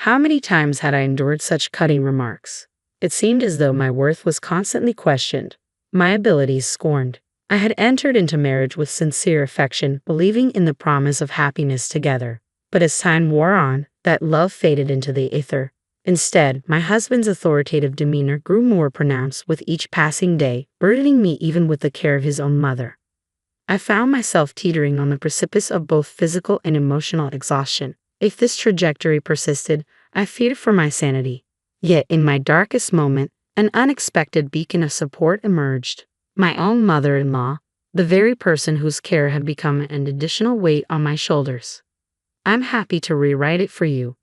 How many times had I endured such cutting remarks? It seemed as though my worth was constantly questioned, my abilities scorned. I had entered into marriage with sincere affection, believing in the promise of happiness together. But as time wore on, that love faded into the ether. Instead, my husband's authoritative demeanor grew more pronounced with each passing day, burdening me even with the care of his own mother. I found myself teetering on the precipice of both physical and emotional exhaustion. If this trajectory persisted, I feared for my sanity. Yet in my darkest moment, an unexpected beacon of support emerged. My own mother-in-law, the very person whose care had become an additional weight on my shoulders. I'm happy to rewrite it for you.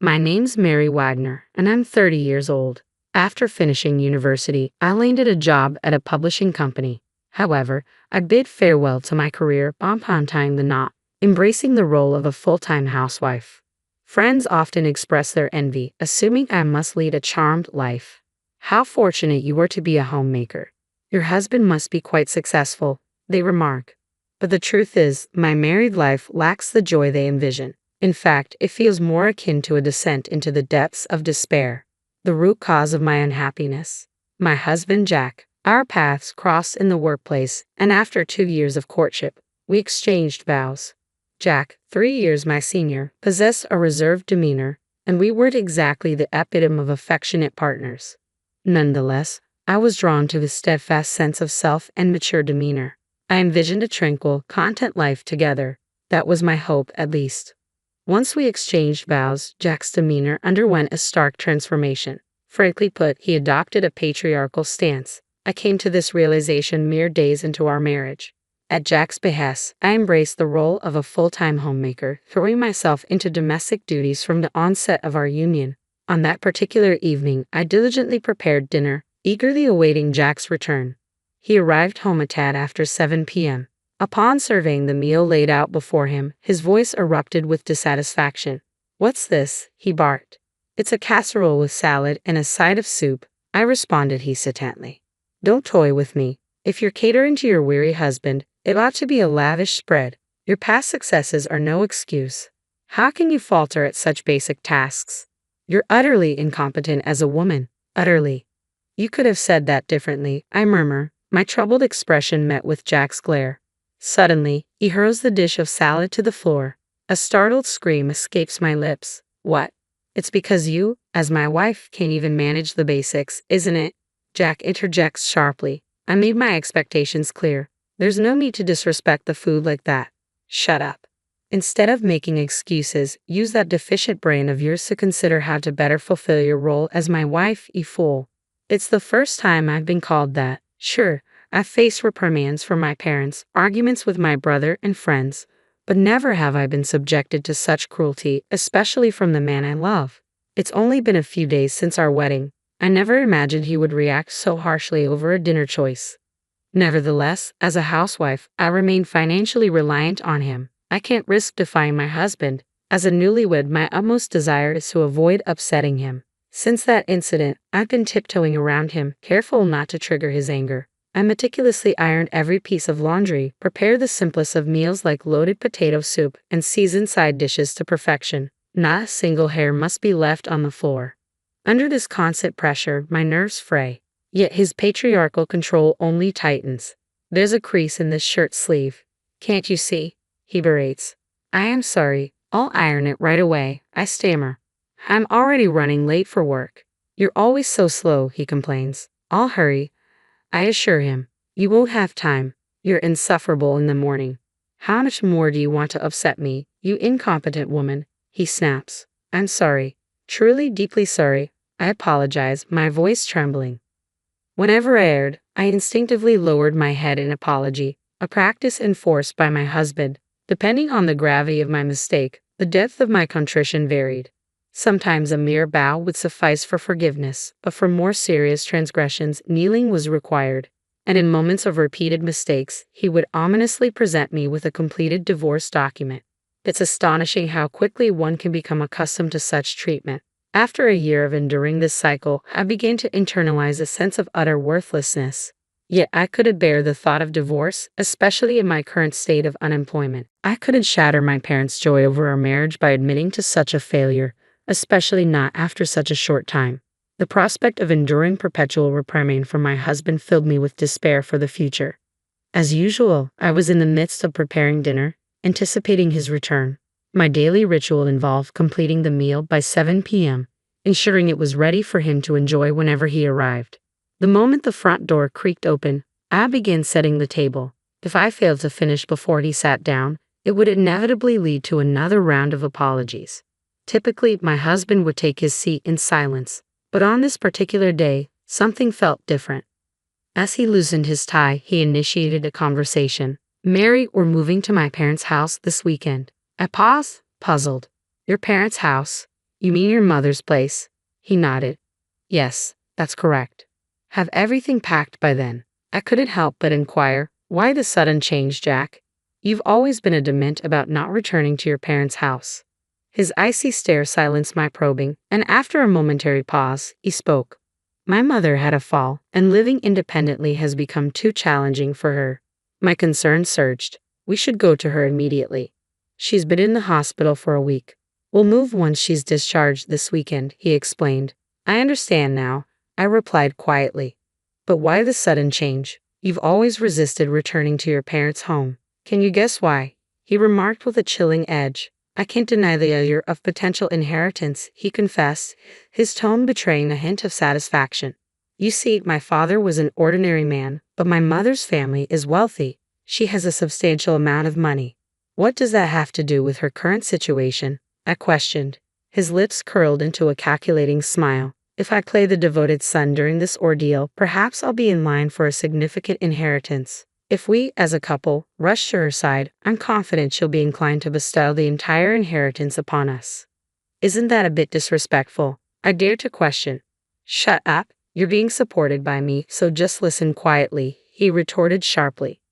My name's Mary Wagner, and I'm 30 years old. After finishing university, I landed a job at a publishing company. However, I bid farewell to my career upon tying the knot, embracing the role of a full-time housewife. Friends often express their envy, assuming I must lead a charmed life. How fortunate you are to be a homemaker. Your husband must be quite successful, they remark. But the truth is, my married life lacks the joy they envision. In fact, it feels more akin to a descent into the depths of despair. The root cause of my unhappiness. My husband Jack. Our paths crossed in the workplace, and after 2 years of courtship, we exchanged vows. Jack, 3 years my senior, possessed a reserved demeanor, and we weren't exactly the epitome of affectionate partners. Nonetheless, I was drawn to his steadfast sense of self and mature demeanor. I envisioned a tranquil, content life together. That was my hope, at least. Once we exchanged vows, Jack's demeanor underwent a stark transformation. Frankly put, he adopted a patriarchal stance. I came to this realization mere days into our marriage. At Jack's behest, I embraced the role of a full-time homemaker, throwing myself into domestic duties from the onset of our union. On that particular evening, I diligently prepared dinner, eagerly awaiting Jack's return. He arrived home a tad after 7 p.m. Upon surveying the meal laid out before him, his voice erupted with dissatisfaction. "What's this?" he barked. "It's a casserole with salad and a side of soup," I responded hesitantly. "Don't toy with me. If you're catering to your weary husband, it ought to be a lavish spread. Your past successes are no excuse. How can you falter at such basic tasks? You're utterly incompetent as a woman. Utterly." "You could have said that differently," I murmur, my troubled expression met with Jack's glare. Suddenly, he hurls the dish of salad to the floor. A startled scream escapes my lips. "What? It's because you, as my wife, can't even manage the basics, isn't it?" Jack interjects sharply. "I made my expectations clear. There's no need to disrespect the food like that." "Shut up. Instead of making excuses, use that deficient brain of yours to consider how to better fulfill your role as my wife, you fool." It's the first time I've been called that. Sure, I've faced reprimands from my parents, arguments with my brother and friends, but never have I been subjected to such cruelty, especially from the man I love. It's only been a few days since our wedding. I never imagined he would react so harshly over a dinner choice. Nevertheless, as a housewife, I remain financially reliant on him. I can't risk defying my husband. As a newlywed, my utmost desire is to avoid upsetting him. Since that incident, I've been tiptoeing around him, careful not to trigger his anger. I meticulously ironed every piece of laundry, prepared the simplest of meals like loaded potato soup, and seasoned side dishes to perfection. Not a single hair must be left on the floor. Under this constant pressure, my nerves fray. Yet his patriarchal control only tightens. "There's a crease in this shirt sleeve. Can't you see?" he berates. "I am sorry. I'll iron it right away," I stammer. "I'm already running late for work." "You're always so slow," he complains. "I'll hurry," I assure him. "You won't have time. You're insufferable in the morning." "How much more do you want to upset me, you incompetent woman?" he snaps. "I'm sorry. Truly deeply sorry. I apologize," my voice trembling. Whenever I erred, I instinctively lowered my head in apology, a practice enforced by my husband. Depending on the gravity of my mistake, the depth of my contrition varied. Sometimes a mere bow would suffice for forgiveness, but for more serious transgressions, kneeling was required. And in moments of repeated mistakes, he would ominously present me with a completed divorce document. It's astonishing how quickly one can become accustomed to such treatment. After a year of enduring this cycle, I began to internalize a sense of utter worthlessness. Yet I couldn't bear the thought of divorce, especially in my current state of unemployment. I couldn't shatter my parents' joy over our marriage by admitting to such a failure, especially not after such a short time. The prospect of enduring perpetual reprimand from my husband filled me with despair for the future. As usual, I was in the midst of preparing dinner, anticipating his return. My daily ritual involved completing the meal by 7 p.m., ensuring it was ready for him to enjoy whenever he arrived. The moment the front door creaked open, I began setting the table. If I failed to finish before he sat down, it would inevitably lead to another round of apologies. Typically, my husband would take his seat in silence, but on this particular day, something felt different. As he loosened his tie, he initiated a conversation. "Mary, we're moving to my parents' house this weekend." I paused, puzzled. "Your parents' house? You mean your mother's place?" He nodded. "Yes, that's correct." "Have everything packed by then?" I couldn't help but inquire, "Why the sudden change, Jack? You've always been adamant about not returning to your parents' house." His icy stare silenced my probing, and after a momentary pause, he spoke. "My mother had a fall, and living independently has become too challenging for her." My concern surged. "We should go to her immediately. She's been in the hospital for a week. We'll move once she's discharged this weekend," he explained. "I understand now," I replied quietly. "But why the sudden change? You've always resisted returning to your parents' home." "Can you guess why?" he remarked with a chilling edge. "I can't deny the allure of potential inheritance," he confessed, his tone betraying a hint of satisfaction. "You see, my father was an ordinary man, but my mother's family is wealthy. She has a substantial amount of money." "What does that have to do with her current situation?" I questioned. His lips curled into a calculating smile. "If I play the devoted son during this ordeal, perhaps I'll be in line for a significant inheritance. If we, as a couple, rush to her side, I'm confident she'll be inclined to bestow the entire inheritance upon us." "Isn't that a bit disrespectful?" I dared to question. "Shut up. You're being supported by me, so just listen quietly," he retorted sharply.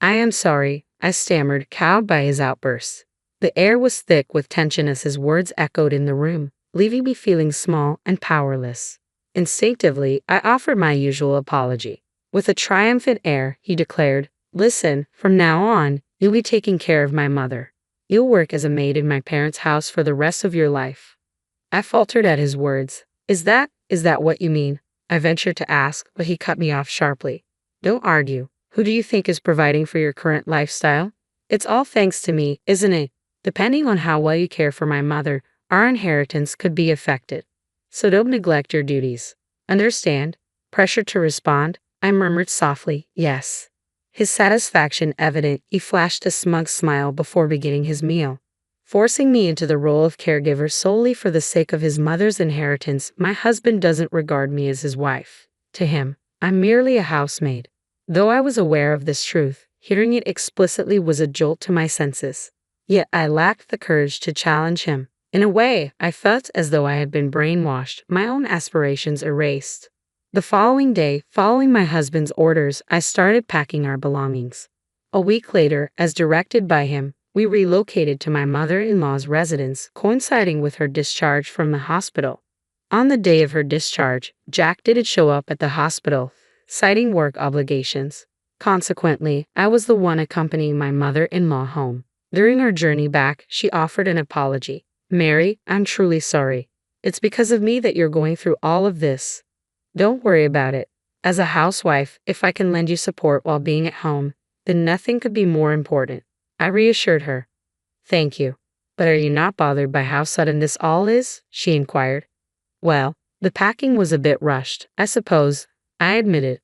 "I am sorry," I stammered, cowed by his outburst. The air was thick with tension as his words echoed in the room, leaving me feeling small and powerless. Instinctively, I offered my usual apology. With a triumphant air, he declared, "Listen, from now on, you'll be taking care of my mother. You'll work as a maid in my parents' house for the rest of your life." I faltered at his words. Is that what you mean?" I ventured to ask, but he cut me off sharply. "Don't argue. Who do you think is providing for your current lifestyle? It's all thanks to me, isn't it? Depending on how well you care for my mother, our inheritance could be affected. So don't neglect your duties. Understand?" Pressured to respond, I murmured softly, "Yes." His satisfaction evident, he flashed a smug smile before beginning his meal. Forcing me into the role of caregiver solely for the sake of his mother's inheritance, my husband doesn't regard me as his wife. To him, I'm merely a housemaid. Though I was aware of this truth, hearing it explicitly was a jolt to my senses. Yet I lacked the courage to challenge him. In a way, I felt as though I had been brainwashed, my own aspirations erased. The following day, following my husband's orders, I started packing our belongings. A week later, as directed by him, we relocated to my mother-in-law's residence, coinciding with her discharge from the hospital. On the day of her discharge, Jack didn't show up at the hospital, citing work obligations. Consequently, I was the one accompanying my mother-in-law home. During our journey back, she offered an apology. "Mary, I'm truly sorry. It's because of me that you're going through all of this. Don't worry about it. As a housewife, if I can lend you support while being at home, then nothing could be more important." I reassured her. "Thank you. But are you not bothered by how sudden this all is?" she inquired. "Well, the packing was a bit rushed, I suppose," I admitted.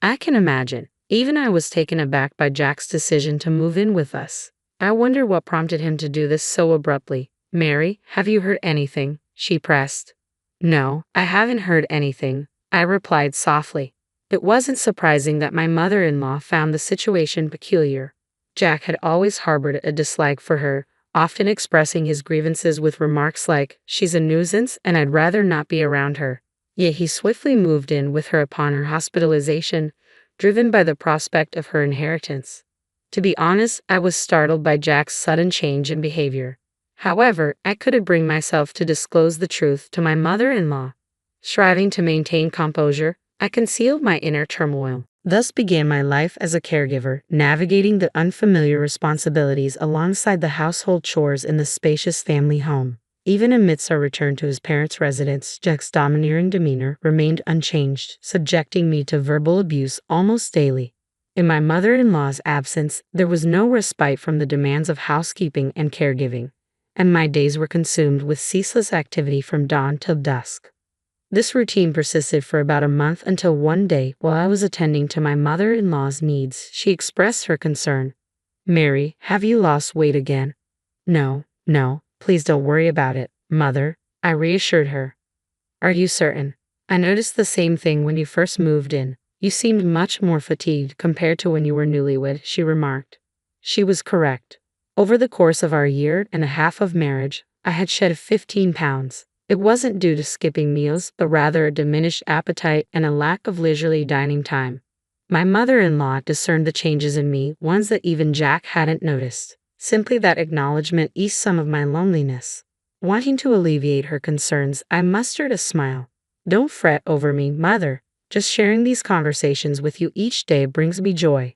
"I can imagine. Even I was taken aback by Jack's decision to move in with us. I wonder what prompted him to do this so abruptly." "Mary, have you heard anything?" she pressed. "No, I haven't heard anything," I replied softly. It wasn't surprising that my mother-in-law found the situation peculiar. Jack had always harbored a dislike for her, often expressing his grievances with remarks like, "She's a nuisance and I'd rather not be around her." Yet he swiftly moved in with her upon her hospitalization, driven by the prospect of her inheritance. To be honest, I was startled by Jack's sudden change in behavior. However, I couldn't bring myself to disclose the truth to my mother-in-law. Striving to maintain composure, I concealed my inner turmoil. Thus began my life as a caregiver, navigating the unfamiliar responsibilities alongside the household chores in the spacious family home. Even amidst our return to his parents' residence, Jack's domineering demeanor remained unchanged, subjecting me to verbal abuse almost daily. In my mother-in-law's absence, there was no respite from the demands of housekeeping and caregiving, and my days were consumed with ceaseless activity from dawn till dusk. This routine persisted for about a month until one day, while I was attending to my mother-in-law's needs, she expressed her concern. "Mary, have you lost weight again?" "No, no, please don't worry about it, Mother," I reassured her. "Are you certain? I noticed the same thing when you first moved in. You seemed much more fatigued compared to when you were newlywed," she remarked. She was correct. Over the course of our year and a half of marriage, I had shed 15 pounds. It wasn't due to skipping meals, but rather a diminished appetite and a lack of leisurely dining time. My mother-in-law discerned the changes in me, ones that even Jack hadn't noticed. Simply that acknowledgement eased some of my loneliness. Wanting to alleviate her concerns, I mustered a smile. "Don't fret over me, Mother. Just sharing these conversations with you each day brings me joy."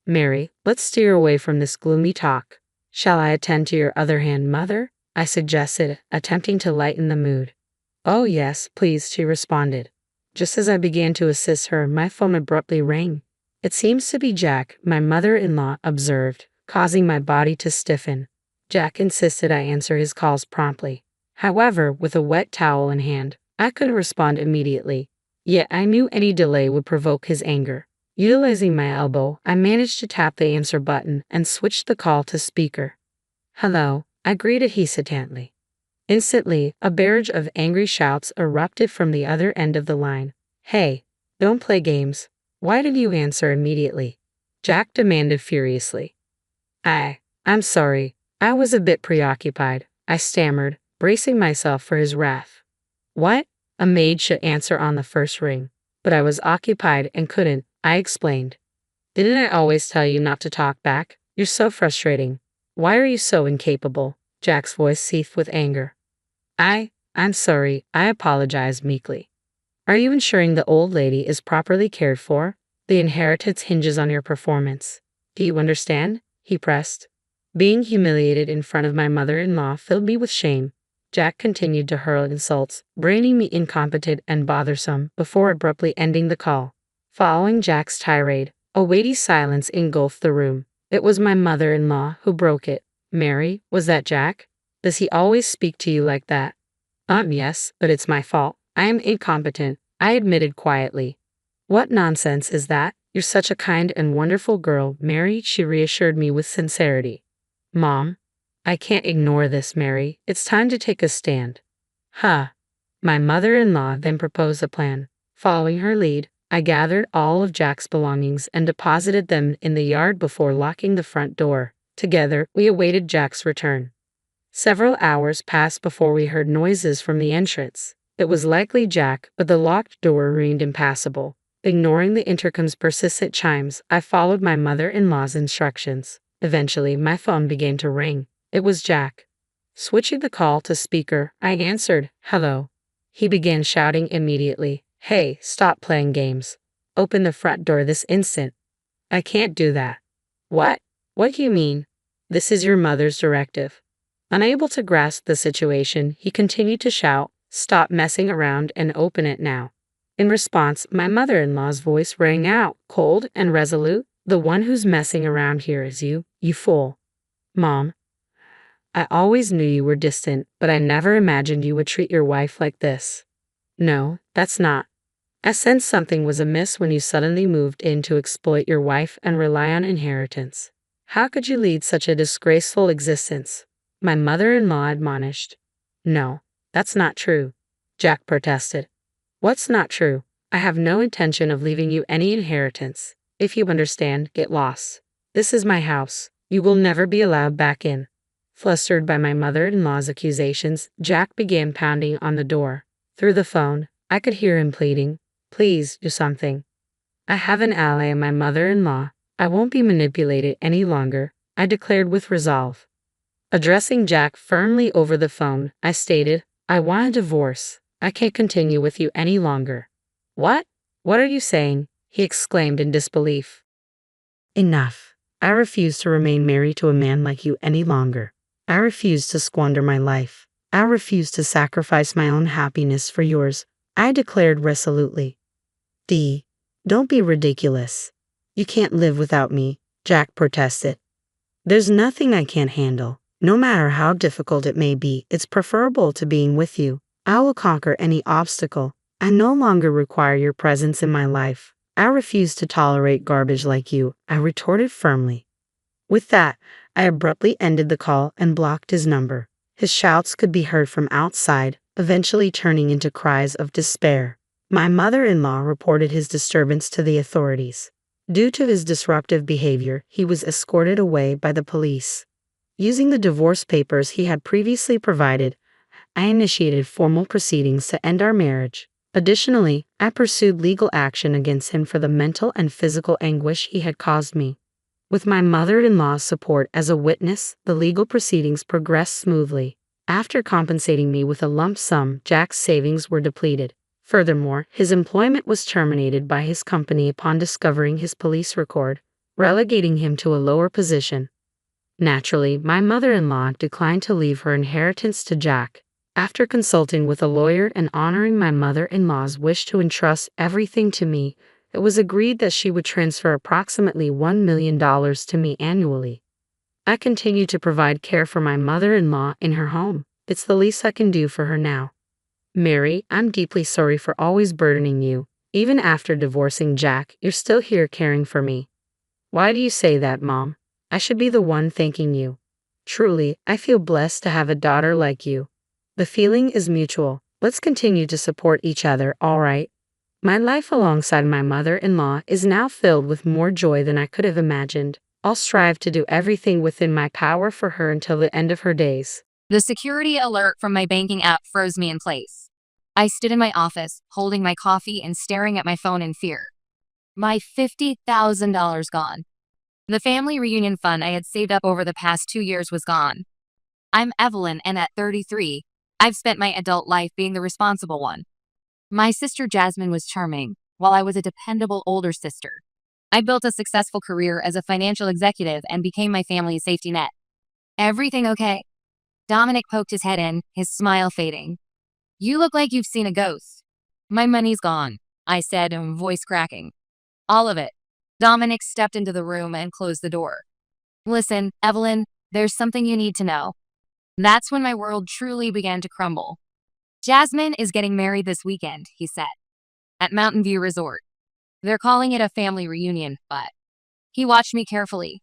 "Mary, let's steer away from this gloomy talk. Shall I attend to your other hand, Mother?" I suggested, attempting to lighten the mood. "Oh yes, please," she responded. Just as I began to assist her, my phone abruptly rang. "It seems to be Jack," my mother-in-law observed, causing my body to stiffen. Jack insisted I answer his calls promptly. However, with a wet towel in hand, I couldn't respond immediately. Yet I knew any delay would provoke his anger. Utilizing my elbow, I managed to tap the answer button and switched the call to speaker. "Hello," I greeted hesitantly. Instantly, a barrage of angry shouts erupted from the other end of the line. "Hey, don't play games. Why did you answer immediately?" Jack demanded furiously. I'm sorry. I was a bit preoccupied," I stammered, bracing myself for his wrath. "What? A maid should answer on the first ring. But I was occupied and couldn't," I explained. "Didn't I always tell you not to talk back? You're so frustrating. Why are you so incapable?" Jack's voice seethed with anger. I'm sorry," I apologized meekly. "Are you ensuring the old lady is properly cared for? The inheritance hinges on your performance. Do you understand?" he pressed. Being humiliated in front of my mother-in-law filled me with shame. Jack continued to hurl insults, branding me incompetent and bothersome before abruptly ending the call. Following Jack's tirade, a weighty silence engulfed the room. It was my mother-in-law who broke it. "Mary, was that Jack? Does he always speak to you like that?" Yes, but it's my fault. I am incompetent," I admitted quietly. "What nonsense is that? You're such a kind and wonderful girl, Mary," she reassured me with sincerity. "Mom, I can't ignore this, Mary. It's time to take a stand." "Huh." My mother-in-law then proposed a plan. Following her lead, I gathered all of Jack's belongings and deposited them in the yard before locking the front door. Together, we awaited Jack's return. Several hours passed before we heard noises from the entrance. It was likely Jack, but the locked door remained impassable. Ignoring the intercom's persistent chimes, I followed my mother-in-law's instructions. Eventually, my phone began to ring. It was Jack. Switching the call to speaker, I answered, "Hello." He began shouting immediately, "Hey, stop playing games. Open the front door this instant." "I can't do that." "What? What do you mean?" "This is your mother's directive." Unable to grasp the situation, he continued to shout, "Stop messing around and open it now." In response, my mother-in-law's voice rang out, cold and resolute. "The one who's messing around here is you, you fool." "Mom, I always knew you were distant, but I never imagined you would treat your wife like this." "No, that's not. I sensed something was amiss when you suddenly moved in to exploit your wife and rely on inheritance. How could you lead such a disgraceful existence?" my mother-in-law admonished. "No, that's not true," Jack protested. "What's not true? I have no intention of leaving you any inheritance. If you understand, get lost. This is my house. You will never be allowed back in." Flustered by my mother-in-law's accusations, Jack began pounding on the door. Through the phone, I could hear him pleading, "Please, do something. I have an ally in my mother-in-law. I won't be manipulated any longer," I declared with resolve. Addressing Jack firmly over the phone, I stated, "I want a divorce. I can't continue with you any longer." "What? What are you saying?" he exclaimed in disbelief. "Enough. I refuse to remain married to a man like you any longer. I refuse to squander my life. I refuse to sacrifice my own happiness for yours, I declared resolutely. D. Don't be ridiculous. You can't live without me, Jack protested. There's nothing I can't handle. No matter how difficult it may be, it's preferable to being with you. I will conquer any obstacle. I no longer require your presence in my life. I refuse to tolerate garbage like you, I retorted firmly. With that, I abruptly ended the call and blocked his number. His shouts could be heard from outside, eventually turning into cries of despair. My mother-in-law reported his disturbance to the authorities. Due to his disruptive behavior, he was escorted away by the police. Using the divorce papers he had previously provided, I initiated formal proceedings to end our marriage. Additionally, I pursued legal action against him for the mental and physical anguish he had caused me. With my mother-in-law's support as a witness, the legal proceedings progressed smoothly. After compensating me with a lump sum, Jack's savings were depleted. Furthermore, his employment was terminated by his company upon discovering his police record, relegating him to a lower position. Naturally, my mother-in-law declined to leave her inheritance to Jack. After consulting with a lawyer and honoring my mother-in-law's wish to entrust everything to me, it was agreed that she would transfer approximately $1 million to me annually. I continue to provide care for my mother-in-law in her home. It's the least I can do for her now. Mary, I'm deeply sorry for always burdening you. Even after divorcing Jack, you're still here caring for me. Why do you say that, Mom? I should be the one thanking you. Truly, I feel blessed to have a daughter like you. The feeling is mutual. Let's continue to support each other, all right? My life alongside my mother-in-law is now filled with more joy than I could have imagined. I'll strive to do everything within my power for her until the end of her days. The security alert from my banking app froze me in place. I stood in my office, holding my coffee and staring at my phone in fear. My $50,000 gone. The family reunion fund I had saved up over the past 2 years was gone. I'm Evelyn, and at 33, I've spent my adult life being the responsible one. My sister Jasmine was charming, while I was a dependable older sister. I built a successful career as a financial executive and became my family's safety net. Everything okay? Dominic poked his head in, his smile fading. You look like you've seen a ghost. My money's gone, I said, voice cracking. All of it. Dominic stepped into the room and closed the door. Listen, Evelyn, there's something you need to know. That's when my world truly began to crumble. Jasmine is getting married this weekend, he said. At Mountain View Resort. They're calling it a family reunion, but... He watched me carefully.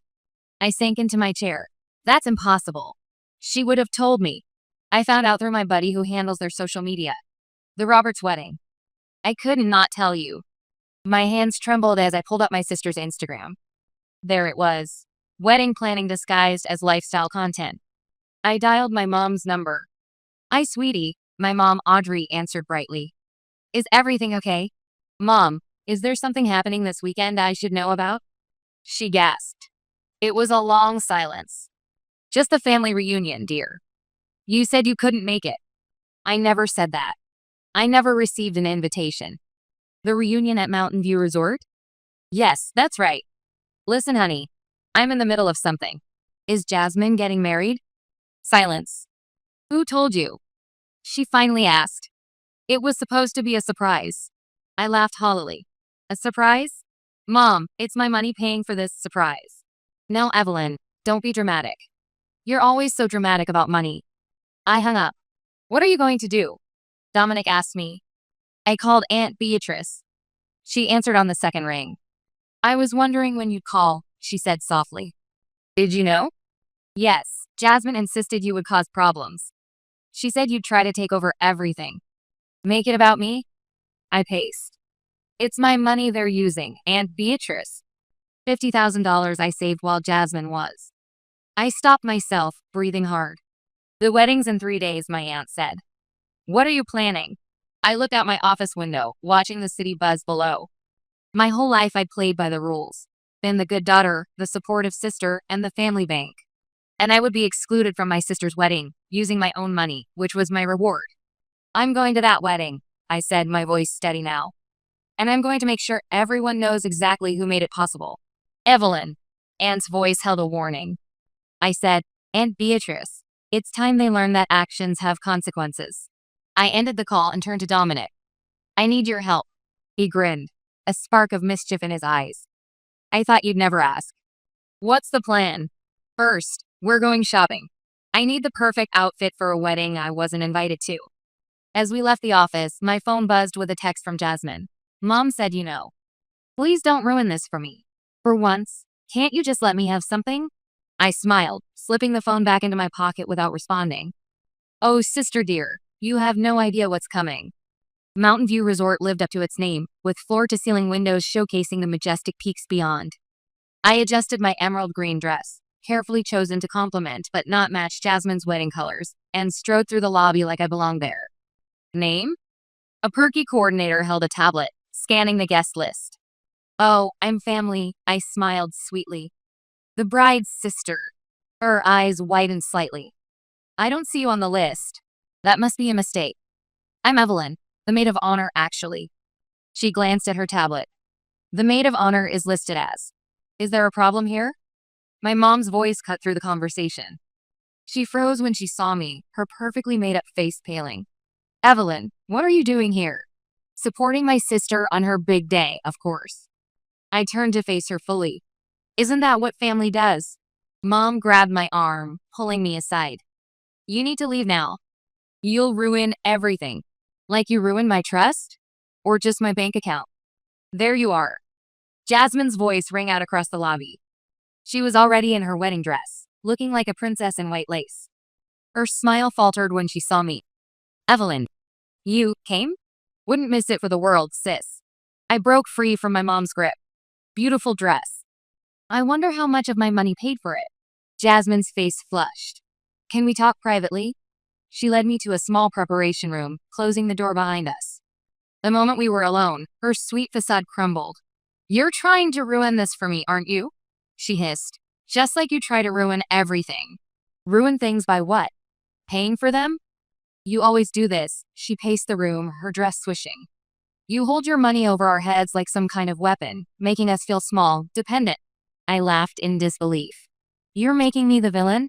I sank into my chair. That's impossible. She would have told me. I found out through my buddy who handles their social media. The Roberts wedding. I could not tell you. My hands trembled as I pulled up my sister's Instagram. There it was. Wedding planning disguised as lifestyle content. I dialed my mom's number. Hi, sweetie, my mom Audrey answered brightly. Is everything okay? Mom, is there something happening this weekend I should know about? She gasped. It was a long silence. Just a family reunion, dear. You said you couldn't make it. I never said that. I never received an invitation. The reunion at Mountain View Resort? Yes, that's right. Listen, honey, I'm in the middle of something. Is Jasmine getting married? Silence. Who told you? She finally asked. It was supposed to be a surprise. I laughed hollowly. A surprise? Mom, it's my money paying for this surprise. No, Evelyn, don't be dramatic. You're always so dramatic about money. I hung up. What are you going to do? Dominic asked me. I called Aunt Beatrice. She answered on the second ring. I was wondering when you'd call, she said softly. Did you know? Yes, Jasmine insisted you would cause problems. She said you'd try to take over everything. Make it about me? I paced. It's my money they're using, Aunt Beatrice. $50,000 I saved while Jasmine was. I stopped myself, breathing hard. The wedding's in 3 days, my aunt said. What are you planning? I looked out my office window, watching the city buzz below. My whole life I'd played by the rules. Been the good daughter, the supportive sister, and the family bank. And I would be excluded from my sister's wedding, using my own money, which was my reward. I'm going to that wedding, I said, my voice steady now. And I'm going to make sure everyone knows exactly who made it possible. Evelyn. Aunt's voice held a warning. I said, Aunt Beatrice, It's time they learn that actions have consequences. I ended the call and turned to Dominic. I need your help. He grinned, a spark of mischief in his eyes. I thought you'd never ask. What's the plan? First, we're going shopping. I need the perfect outfit for a wedding I wasn't invited to. As we left the office, my phone buzzed with a text from Jasmine. Mom said, please don't ruin this for me. For once, can't you just let me have something? I smiled, slipping the phone back into my pocket without responding. Oh, sister dear, you have no idea what's coming. Mountain View Resort lived up to its name, with floor-to-ceiling windows showcasing the majestic peaks beyond. I adjusted my emerald green dress, carefully chosen to complement but not match Jasmine's wedding colors, and strode through the lobby like I belonged there. Name? A perky coordinator held a tablet, scanning the guest list. Oh, I'm family, I smiled sweetly. The bride's sister. Her eyes widened slightly. I don't see you on the list. That must be a mistake. I'm Evelyn, the maid of honor actually. She glanced at her tablet. The maid of honor is listed as. Is there a problem here? My mom's voice cut through the conversation. She froze when she saw me, her perfectly made-up face paling. Evelyn, what are you doing here? Supporting my sister on her big day, of course. I turned to face her fully. Isn't that what family does? Mom grabbed my arm, pulling me aside. You need to leave now. You'll ruin everything. Like you ruined my trust? Or just my bank account? There you are. Jasmine's voice rang out across the lobby. She was already in her wedding dress, looking like a princess in white lace. Her smile faltered when she saw me. Evelyn, you came? Wouldn't miss it for the world, sis. I broke free from my mom's grip. Beautiful dress. I wonder how much of my money paid for it. Jasmine's face flushed. Can we talk privately? She led me to a small preparation room, closing the door behind us. The moment we were alone, her sweet facade crumbled. You're trying to ruin this for me, aren't you? She hissed. Just like you try to ruin everything. Ruin things by what? Paying for them? You always do this. She paced the room, her dress swishing. You hold your money over our heads like some kind of weapon, making us feel small, dependent. I laughed in disbelief. You're making me the villain?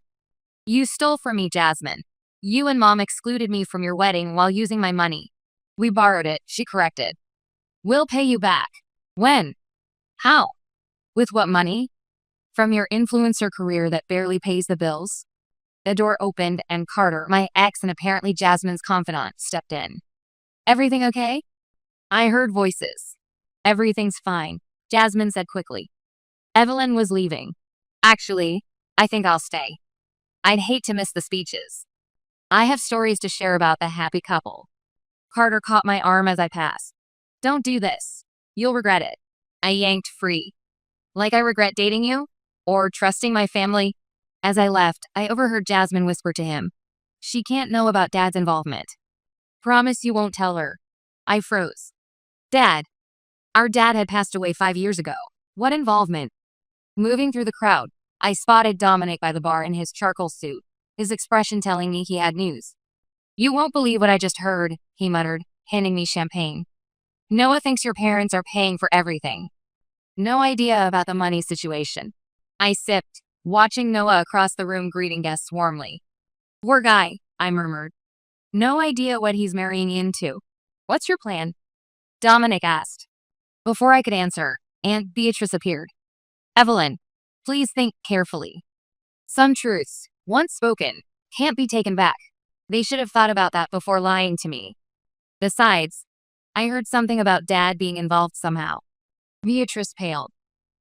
You stole from me, Jasmine. You and Mom excluded me from your wedding while using my money. We borrowed it, she corrected. We'll pay you back. When? How? With what money? From your influencer career that barely pays the bills? The door opened and Carter, my ex and apparently Jasmine's confidant, stepped in. Everything okay? I heard voices. Everything's fine, Jasmine said quickly. Evelyn was leaving. Actually, I think I'll stay. I'd hate to miss the speeches. I have stories to share about the happy couple. Carter caught my arm as I passed. Don't do this. You'll regret it. I yanked free. Like I regret dating you? Or trusting my family? As I left, I overheard Jasmine whisper to him. She can't know about Dad's involvement. Promise you won't tell her. I froze. Dad. Our dad had passed away 5 years ago. What involvement? Moving through the crowd, I spotted Dominic by the bar in his charcoal suit, his expression telling me he had news. You won't believe what I just heard, he muttered, handing me champagne. Noah thinks your parents are paying for everything. No idea about the money situation. I sipped, watching Noah across the room greeting guests warmly. Poor guy, I murmured. No idea what he's marrying into. What's your plan? Dominic asked. Before I could answer, Aunt Beatrice appeared. Evelyn, please think carefully. Some truths, once spoken, can't be taken back. They should have thought about that before lying to me. Besides, I heard something about Dad being involved somehow. Beatrice paled.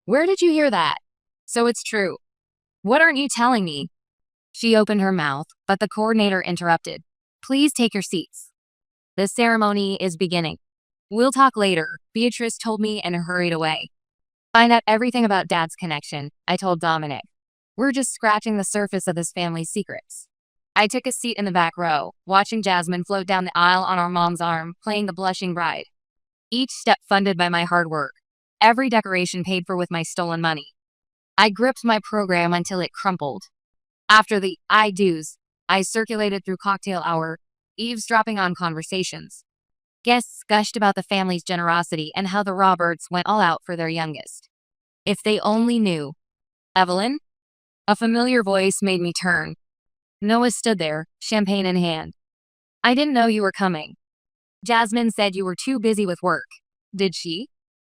Where did you hear that? So it's true. What aren't you telling me? She opened her mouth, but the coordinator interrupted. Please take your seats. The ceremony is beginning. We'll talk later, Beatrice told me and hurried away. Find out everything about Dad's connection, I told Dominic. We're just scratching the surface of this family's secrets. I took a seat in the back row, watching Jasmine float down the aisle on our mom's arm, playing the blushing bride. Each step funded by my hard work. Every decoration paid for with my stolen money. I gripped my program until it crumpled. After the I do's, I circulated through cocktail hour, eavesdropping on conversations. Guests gushed about the family's generosity and how the Roberts went all out for their youngest. If they only knew. Evelyn? A familiar voice made me turn. Noah stood there, champagne in hand. I didn't know you were coming. Jasmine said you were too busy with work. Did she?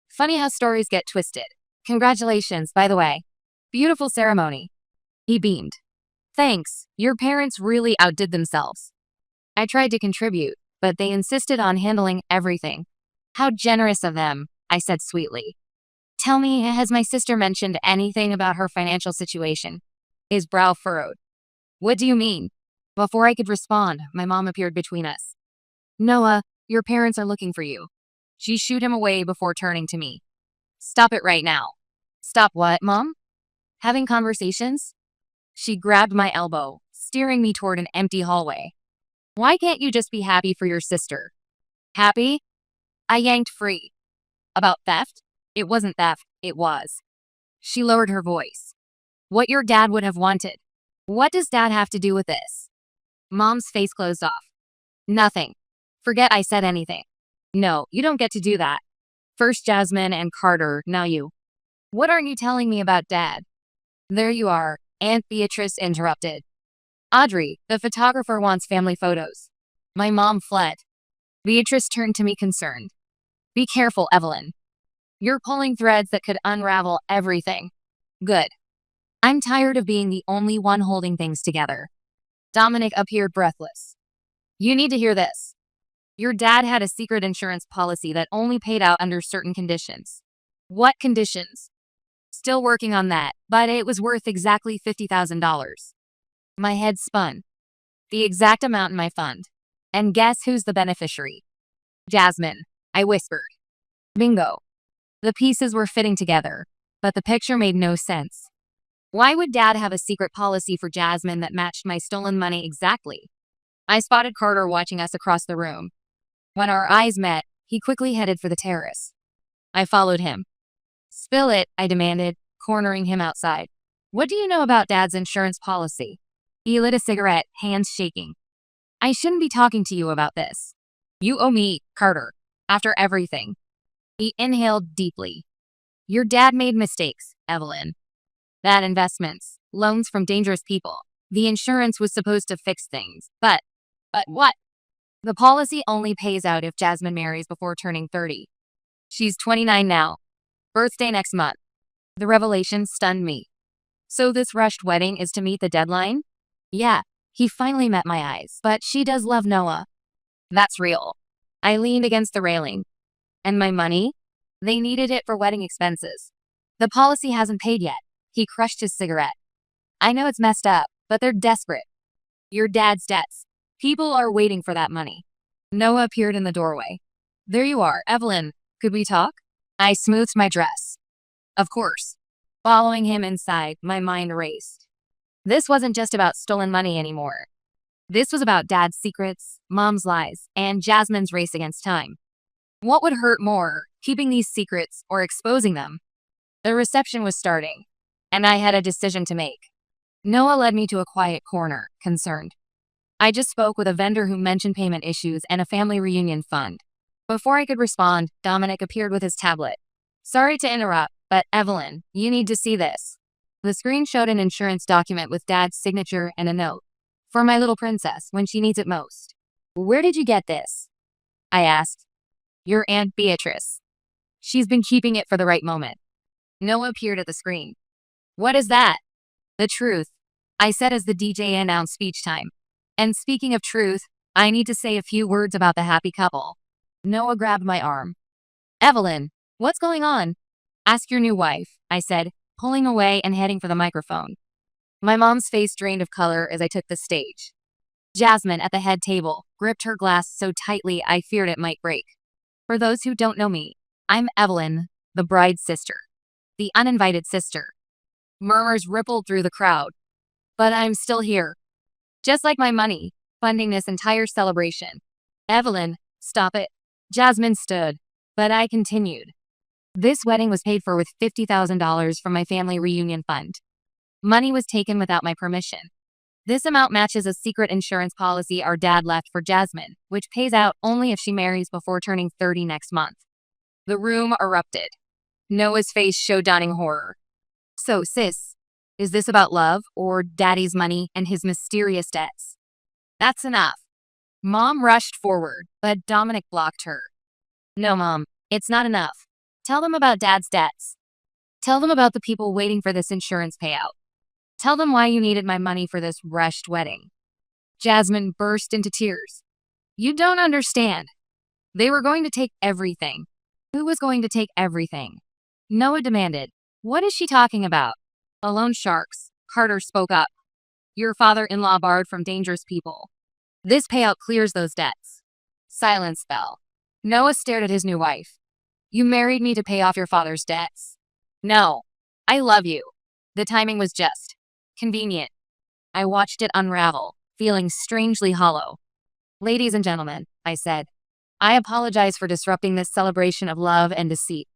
Funny how stories get twisted. Congratulations, by the way. Beautiful ceremony. He beamed. Thanks, your parents really outdid themselves. I tried to contribute, but they insisted on handling everything. How generous of them, I said sweetly. Tell me, has my sister mentioned anything about her financial situation? His brow furrowed. What do you mean? Before I could respond, my mom appeared between us. Noah, your parents are looking for you. She shooed him away before turning to me. Stop it right now. Stop what, Mom? Having conversations? She grabbed my elbow, steering me toward an empty hallway. Why can't you just be happy for your sister? Happy? I yanked free. About theft? It wasn't theft, it was. She lowered her voice. What your dad would have wanted. What does Dad have to do with this? Mom's face closed off. Nothing. Forget I said anything. No, you don't get to do that. First Jasmine and Carter, now you. What aren't you telling me about Dad? There you are, Aunt Beatrice interrupted. Audrey, the photographer wants family photos. My mom fled. Beatrice turned to me concerned. Be careful, Evelyn. You're pulling threads that could unravel everything. Good. I'm tired of being the only one holding things together. Dominic appeared breathless. You need to hear this. Your dad had a secret insurance policy that only paid out under certain conditions. What conditions? Still working on that, but it was worth exactly $50,000. My head spun. The exact amount in my fund. And guess who's the beneficiary? Jasmine, I whispered. Bingo. The pieces were fitting together, but the picture made no sense. Why would Dad have a secret policy for Jasmine that matched my stolen money exactly? I spotted Carter watching us across the room. When our eyes met, he quickly headed for the terrace. I followed him. Spill it, I demanded, cornering him outside. What do you know about Dad's insurance policy? He lit a cigarette, hands shaking. I shouldn't be talking to you about this. You owe me, Carter, after everything. He inhaled deeply. Your dad made mistakes, Evelyn. Bad investments, loans from dangerous people. The insurance was supposed to fix things, but what? The policy only pays out if Jasmine marries before turning 30. She's 29 now. Birthday next month. The revelation stunned me. So this rushed wedding is to meet the deadline? Yeah, he finally met my eyes, but she does love Noah. That's real. I leaned against the railing. And my money? They needed it for wedding expenses. The policy hasn't paid yet. He crushed his cigarette. I know it's messed up, but they're desperate. Your dad's debts. People are waiting for that money. Noah appeared in the doorway. There you are, Evelyn. Could we talk? I smoothed my dress. Of course. Following him inside, my mind raced. This wasn't just about stolen money anymore. This was about Dad's secrets, Mom's lies, and Jasmine's race against time. What would hurt more, keeping these secrets or exposing them? The reception was starting, and I had a decision to make. Noah led me to a quiet corner, concerned. I just spoke with a vendor who mentioned payment issues and a family reunion fund. Before I could respond, Dominic appeared with his tablet. Sorry to interrupt, but Evelyn, you need to see this. The screen showed an insurance document with Dad's signature and a note. For my little princess, when she needs it most. Where did you get this? I asked. Your Aunt Beatrice. She's been keeping it for the right moment. Noah appeared at the screen. What is that? The truth, I said as the DJ announced speech time. And speaking of truth, I need to say a few words about the happy couple. Noah grabbed my arm. Evelyn, what's going on? Ask your new wife, I said, pulling away and heading for the microphone. My mom's face drained of color as I took the stage. Jasmine, at the head table, gripped her glass so tightly I feared it might break. For those who don't know me, I'm Evelyn, the bride's sister. The uninvited sister. Murmurs rippled through the crowd. But I'm still here. Just like my money, funding this entire celebration. Evelyn, stop it. Jasmine stood, but I continued. This wedding was paid for with $50,000 from my family reunion fund. Money was taken without my permission. This amount matches a secret insurance policy our dad left for Jasmine, which pays out only if she marries before turning 30 next month. The room erupted. Noah's face showed dawning horror. So, sis, Is this about love or daddy's money and his mysterious debts? That's enough. Mom rushed forward, but Dominic blocked her. No, Mom, it's not enough. Tell them about dad's debts. Tell them about the people waiting for this insurance payout. Tell them why you needed my money for this rushed wedding. Jasmine burst into tears. You don't understand. They were going to take everything. Who was going to take everything? Noah demanded. What is she talking about? Alone sharks. Carter spoke up. Your father-in-law borrowed from dangerous people. This payout clears those debts. Silence fell. Noah stared at his new wife. You married me to pay off your father's debts. No, I love you. The timing was just convenient. I watched it unravel, feeling strangely hollow. Ladies and gentlemen, I said, I apologize for disrupting this celebration of love and deceit.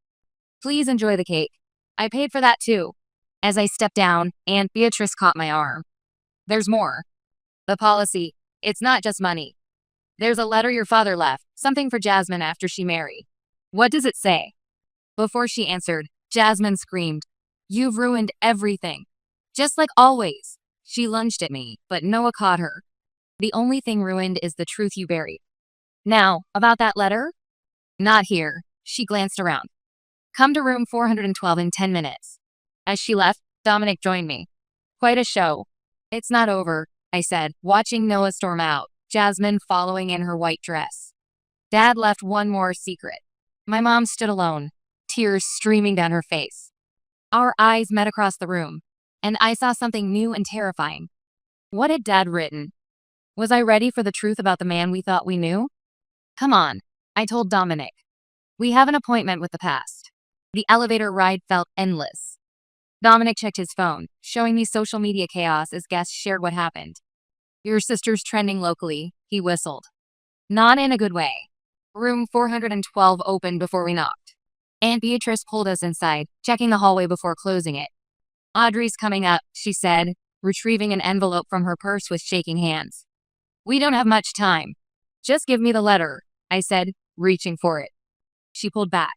Please enjoy the cake. I paid for that too. As I stepped down, Aunt Beatrice caught my arm. There's more. The policy, it's not just money. There's a letter your father left, something for Jasmine after she married. What does it say? Before she answered, Jasmine screamed, You've ruined everything. Just like always. She lunged at me, but Noah caught her. The only thing ruined is the truth you buried. Now, about that letter? Not here. She glanced around. Come to room 412 in 10 minutes. As she left, Dominic joined me. Quite a show. It's not over, I said, watching Noah storm out, Jasmine following in her white dress. Dad left one more secret. My mom stood alone, tears streaming down her face. Our eyes met across the room, and I saw something new and terrifying. What had Dad written? Was I ready for the truth about the man we thought we knew? Come on, I told Dominic. We have an appointment with the past. The elevator ride felt endless. Dominic checked his phone, showing me social media chaos as guests shared what happened. Your sister's trending locally, he whistled. Not in a good way. Room 412 opened before we knocked. Aunt Beatrice pulled us inside, checking the hallway before closing it. Audrey's coming up, she said, retrieving an envelope from her purse with shaking hands. We don't have much time. Just give me the letter, I said, reaching for it. She pulled back.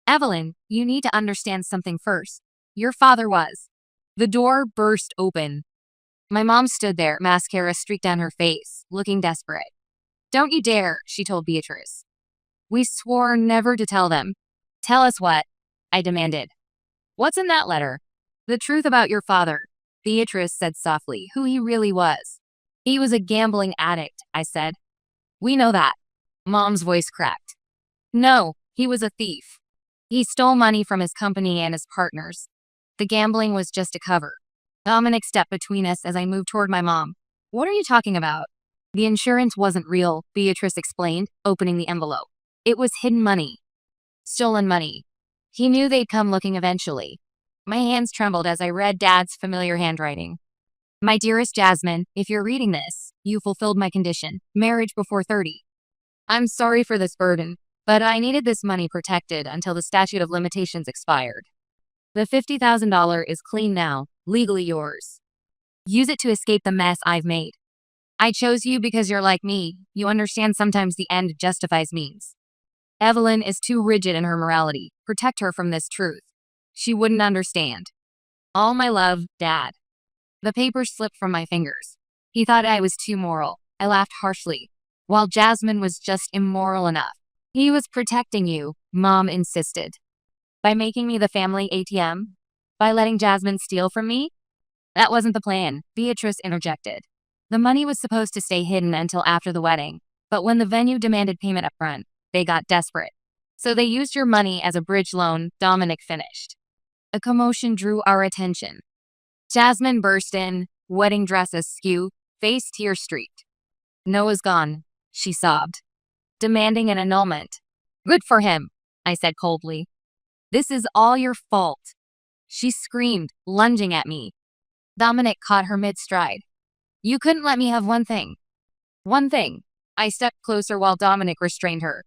Evelyn, you need to understand something first. Your father was. The door burst open. My mom stood there, mascara streaked down her face, looking desperate. Don't you dare, she told Beatrice. We swore never to tell them. Tell us what? I demanded. What's in that letter? The truth about your father, Beatrice said softly, who he really was. He was a gambling addict, I said. We know that. Mom's voice cracked. No, he was a thief. He stole money from his company and his partners. The gambling was just a cover. Dominic stepped between us as I moved toward my mom. What are you talking about? The insurance wasn't real, Beatrice explained, opening the envelope. It was hidden money. Stolen money. He knew they'd come looking eventually. My hands trembled as I read Dad's familiar handwriting. My dearest Jasmine, if you're reading this, you fulfilled my condition, marriage before 30. I'm sorry for this burden, but I needed this money protected until the statute of limitations expired. The $50,000 is clean now, legally yours. Use it to escape the mess I've made. I chose you because you're like me. You understand sometimes the end justifies means. Evelyn is too rigid in her morality. Protect her from this truth. She wouldn't understand. All my love, Dad. The paper slipped from my fingers. He thought I was too moral. I laughed harshly. While Jasmine was just immoral enough. He was protecting you, Mom insisted. By making me the family ATM? By letting Jasmine steal from me? That wasn't the plan, Beatrice interjected. The money was supposed to stay hidden until after the wedding, but when the venue demanded payment up front, they got desperate. So they used your money as a bridge loan, Dominic finished. A commotion drew our attention. Jasmine burst in, wedding dress askew, face tear-streaked. Noah's gone, she sobbed, demanding an annulment. Good for him, I said coldly. This is all your fault. She screamed, lunging at me. Dominic caught her mid-stride. You couldn't let me have one thing. One thing. I stepped closer while Dominic restrained her.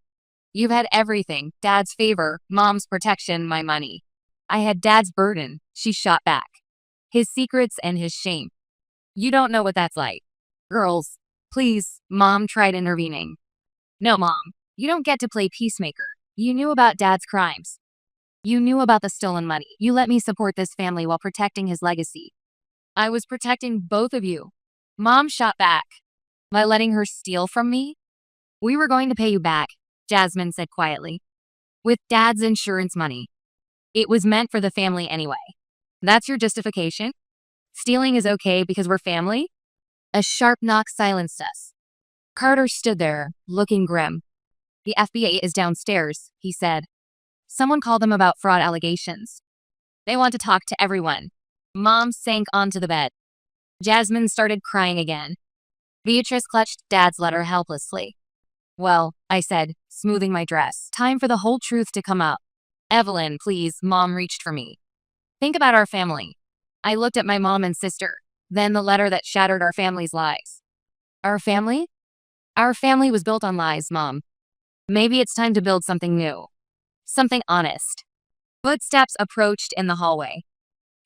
You've had everything, Dad's favor, Mom's protection, my money. I had Dad's burden, she shot back. His secrets and his shame. You don't know what that's like. Girls, please, Mom tried intervening. No, Mom, you don't get to play peacemaker. You knew about Dad's crimes. You knew about the stolen money. You let me support this family while protecting his legacy. I was protecting both of you. Mom shot back. By letting her steal from me? We were going to pay you back, Jasmine said quietly. With Dad's insurance money. It was meant for the family anyway. That's your justification? Stealing is okay because we're family? A sharp knock silenced us. Carter stood there, looking grim. The FBI is downstairs, he said. Someone called them about fraud allegations. They want to talk to everyone. Mom sank onto the bed. Jasmine started crying again. Beatrice clutched Dad's letter helplessly. Well, I said, smoothing my dress. Time for the whole truth to come up. Evelyn, please, Mom reached for me. Think about our family. I looked at my mom and sister, then the letter that shattered our family's lives. Our family? Our family was built on lies, Mom. Maybe it's time to build something new. Something honest. Footsteps approached in the hallway.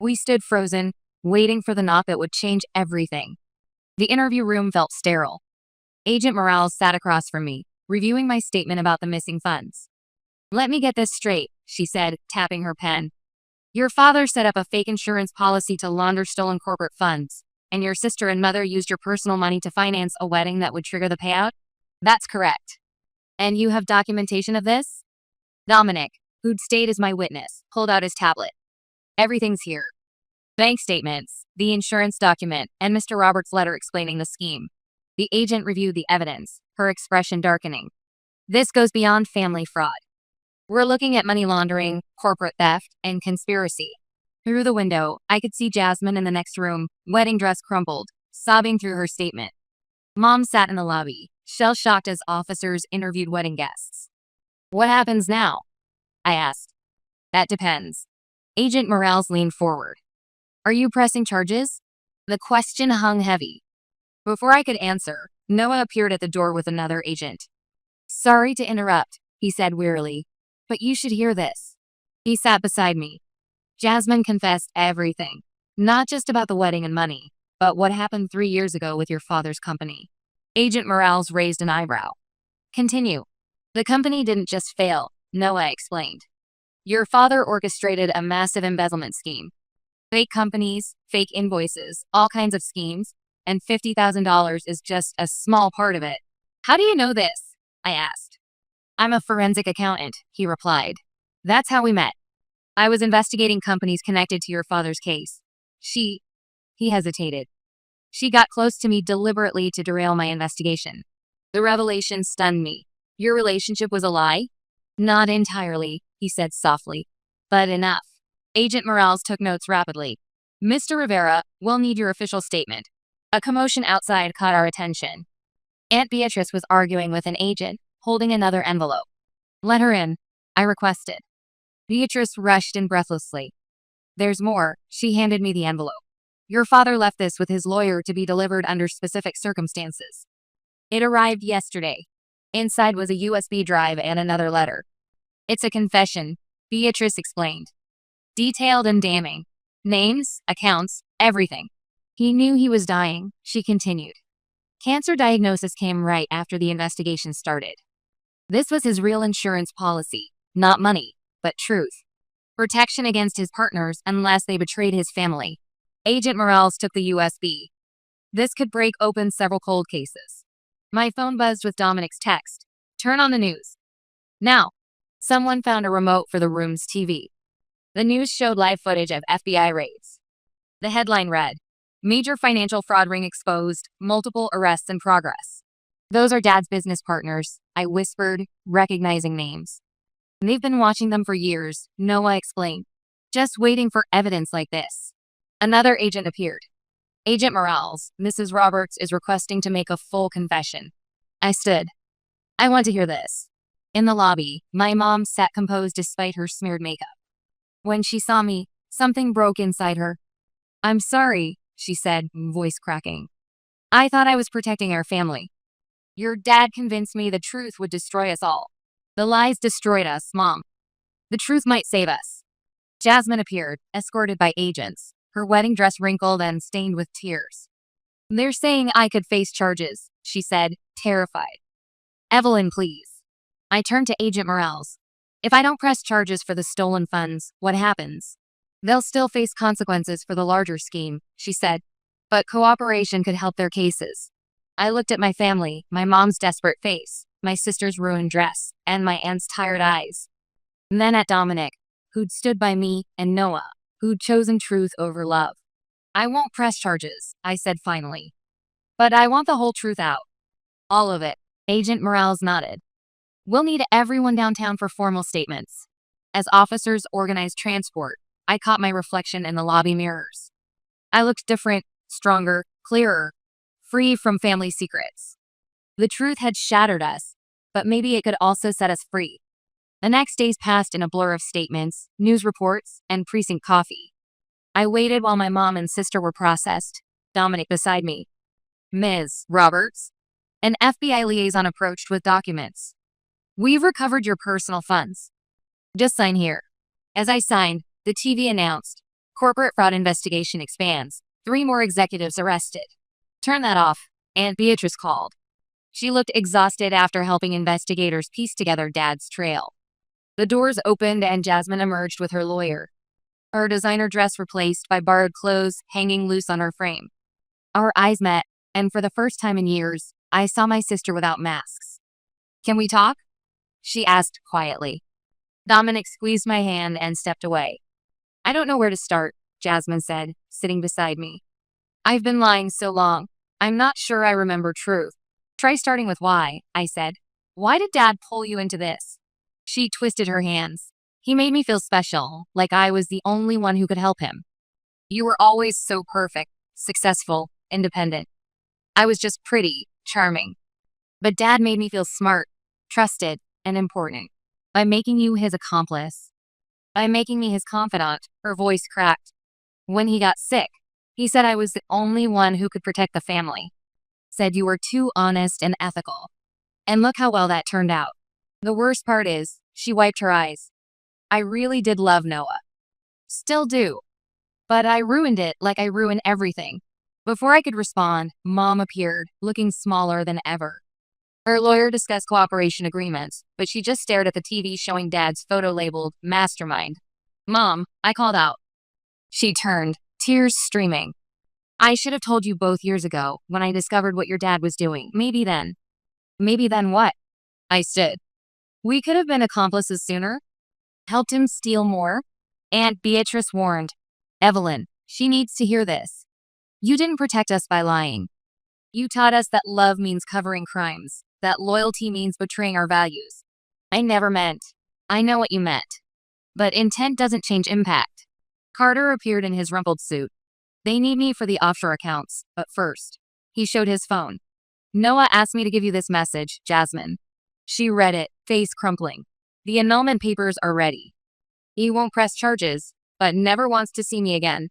We stood frozen, waiting for the knock that would change everything. The interview room felt sterile. Agent Morales sat across from me, reviewing my statement about the missing funds. Let me get this straight, she said, tapping her pen. Your father set up a fake insurance policy to launder stolen corporate funds, and your sister and mother used your personal money to finance a wedding that would trigger the payout? That's correct. And you have documentation of this? Dominic, who'd stayed as my witness, pulled out his tablet. Everything's here. Bank statements, the insurance document, and Mr. Roberts' letter explaining the scheme. The agent reviewed the evidence, her expression darkening. This goes beyond family fraud. We're looking at money laundering, corporate theft, and conspiracy. Through the window, I could see Jasmine in the next room, wedding dress crumpled, sobbing through her statement. Mom sat in the lobby, shell-shocked as officers interviewed wedding guests. What happens now? I asked. That depends. Agent Morales leaned forward. Are you pressing charges? The question hung heavy. Before I could answer, Noah appeared at the door with another agent. Sorry to interrupt, he said wearily, but you should hear this. He sat beside me. Jasmine confessed everything, not just about the wedding and money, but what happened 3 years ago with your father's company. Agent Morales raised an eyebrow. Continue. The company didn't just fail, Noah explained. Your father orchestrated a massive embezzlement scheme. Fake companies, fake invoices, all kinds of schemes, and $50,000 is just a small part of it. How do you know this? I asked. I'm a forensic accountant, he replied. That's how we met. I was investigating companies connected to your father's case. He hesitated. She got close to me deliberately to derail my investigation. The revelation stunned me. Your relationship was a lie? Not entirely, he said softly, but enough. Agent Morales took notes rapidly. Mr. Rivera, we'll need your official statement. A commotion outside caught our attention. Aunt Beatrice was arguing with an agent, holding another envelope. Let her in, I requested. Beatrice rushed in breathlessly. There's more, she handed me the envelope. Your father left this with his lawyer to be delivered under specific circumstances. It arrived yesterday. Inside was a USB drive and another letter. It's a confession, Beatrice explained. Detailed and damning. Names, accounts, everything. He knew he was dying, she continued. Cancer diagnosis came right after the investigation started. This was his real insurance policy, not money, but truth. Protection against his partners unless they betrayed his family. Agent Morales took the USB. This could break open several cold cases. My phone buzzed with Dominic's text. Turn on the news. Now. Someone found a remote for the room's TV. The news showed live footage of FBI raids. The headline read, Major financial fraud ring exposed, multiple arrests in progress. Those are Dad's business partners, I whispered, recognizing names. They've been watching them for years, Noah explained. Just waiting for evidence like this. Another agent appeared. Agent Morales, Mrs. Roberts is requesting to make a full confession. I stood. I want to hear this. In the lobby, my mom sat composed despite her smeared makeup. When she saw me, something broke inside her. I'm sorry, she said, voice cracking. I thought I was protecting our family. Your dad convinced me the truth would destroy us all. The lies destroyed us, Mom. The truth might save us. Jasmine appeared, escorted by agents, her wedding dress wrinkled and stained with tears. They're saying I could face charges, she said, terrified. Evelyn, please. I turned to Agent Morales. If I don't press charges for the stolen funds, what happens? They'll still face consequences for the larger scheme, she said, but cooperation could help their cases. I looked at my family, my mom's desperate face, my sister's ruined dress, and my aunt's tired eyes. And then at Dominic, who'd stood by me, and Noah, who'd chosen truth over love. I won't press charges, I said finally. But I want the whole truth out. All of it. Agent Morales nodded. We'll need everyone downtown for formal statements. As officers organized transport, I caught my reflection in the lobby mirrors. I looked different, stronger, clearer, free from family secrets. The truth had shattered us, but maybe it could also set us free. The next days passed in a blur of statements, news reports, and precinct coffee. I waited while my mom and sister were processed, Dominic beside me. Ms. Roberts, an FBI liaison approached with documents. We've recovered your personal funds. Just sign here. As I signed, the TV announced, corporate fraud investigation expands, 3 more executives arrested. Turn that off, Aunt Beatrice called. She looked exhausted after helping investigators piece together Dad's trail. The doors opened and Jasmine emerged with her lawyer. Her designer dress replaced by borrowed clothes hanging loose on her frame. Our eyes met, and for the first time in years, I saw my sister without masks. Can we talk? She asked quietly. Dominic squeezed my hand and stepped away. I don't know where to start, Jasmine said, sitting beside me. I've been lying so long. I'm not sure I remember truth. Try starting with why, I said. Why did Dad pull you into this? She twisted her hands. He made me feel special, like I was the only one who could help him. You were always so perfect, successful, independent. I was just pretty, charming. But Dad made me feel smart, trusted, and important. By making you his accomplice. By making me his confidant, her voice cracked. When he got sick, he said I was the only one who could protect the family. Said you were too honest and ethical. And look how well that turned out. The worst part is, she wiped her eyes. I really did love Noah. Still do. But I ruined it like I ruin everything. Before I could respond, Mom appeared, looking smaller than ever. Her lawyer discussed cooperation agreements, but she just stared at the TV showing Dad's photo labeled Mastermind. Mom, I called out. She turned, tears streaming. I should have told you both years ago, when I discovered what your dad was doing. Maybe then. Maybe then what? I stood. We could have been accomplices sooner. Helped him steal more. Aunt Beatrice warned. Evelyn, she needs to hear this. You didn't protect us by lying. You taught us that love means covering crimes, that loyalty means betraying our values. I never meant. I know what you meant. But intent doesn't change impact. Carter appeared in his rumpled suit. They need me for the offshore accounts, but first. He showed his phone. Noah asked me to give you this message, Jasmine. She read it, face crumpling. The annulment papers are ready. He won't press charges, but never wants to see me again.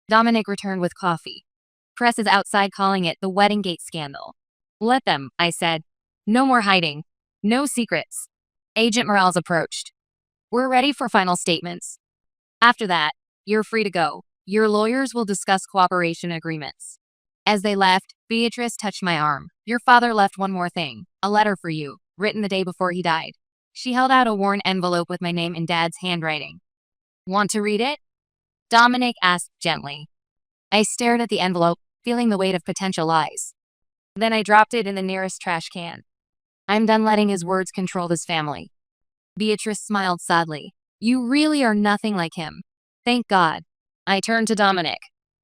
Dominic returned with coffee. Press is outside calling it the wedding gate scandal. Let them, I said. No more hiding. No secrets. Agent Morales approached. We're ready for final statements. After that, you're free to go. Your lawyers will discuss cooperation agreements. As they left, Beatrice touched my arm. Your father left one more thing. A letter for you, written the day before he died. She held out a worn envelope with my name in Dad's handwriting. Want to read it? Dominic asked gently. I stared at the envelope, feeling the weight of potential lies. Then I dropped it in the nearest trash can. I'm done letting his words control this family. Beatrice smiled sadly. You really are nothing like him. Thank God. I turned to Dominic.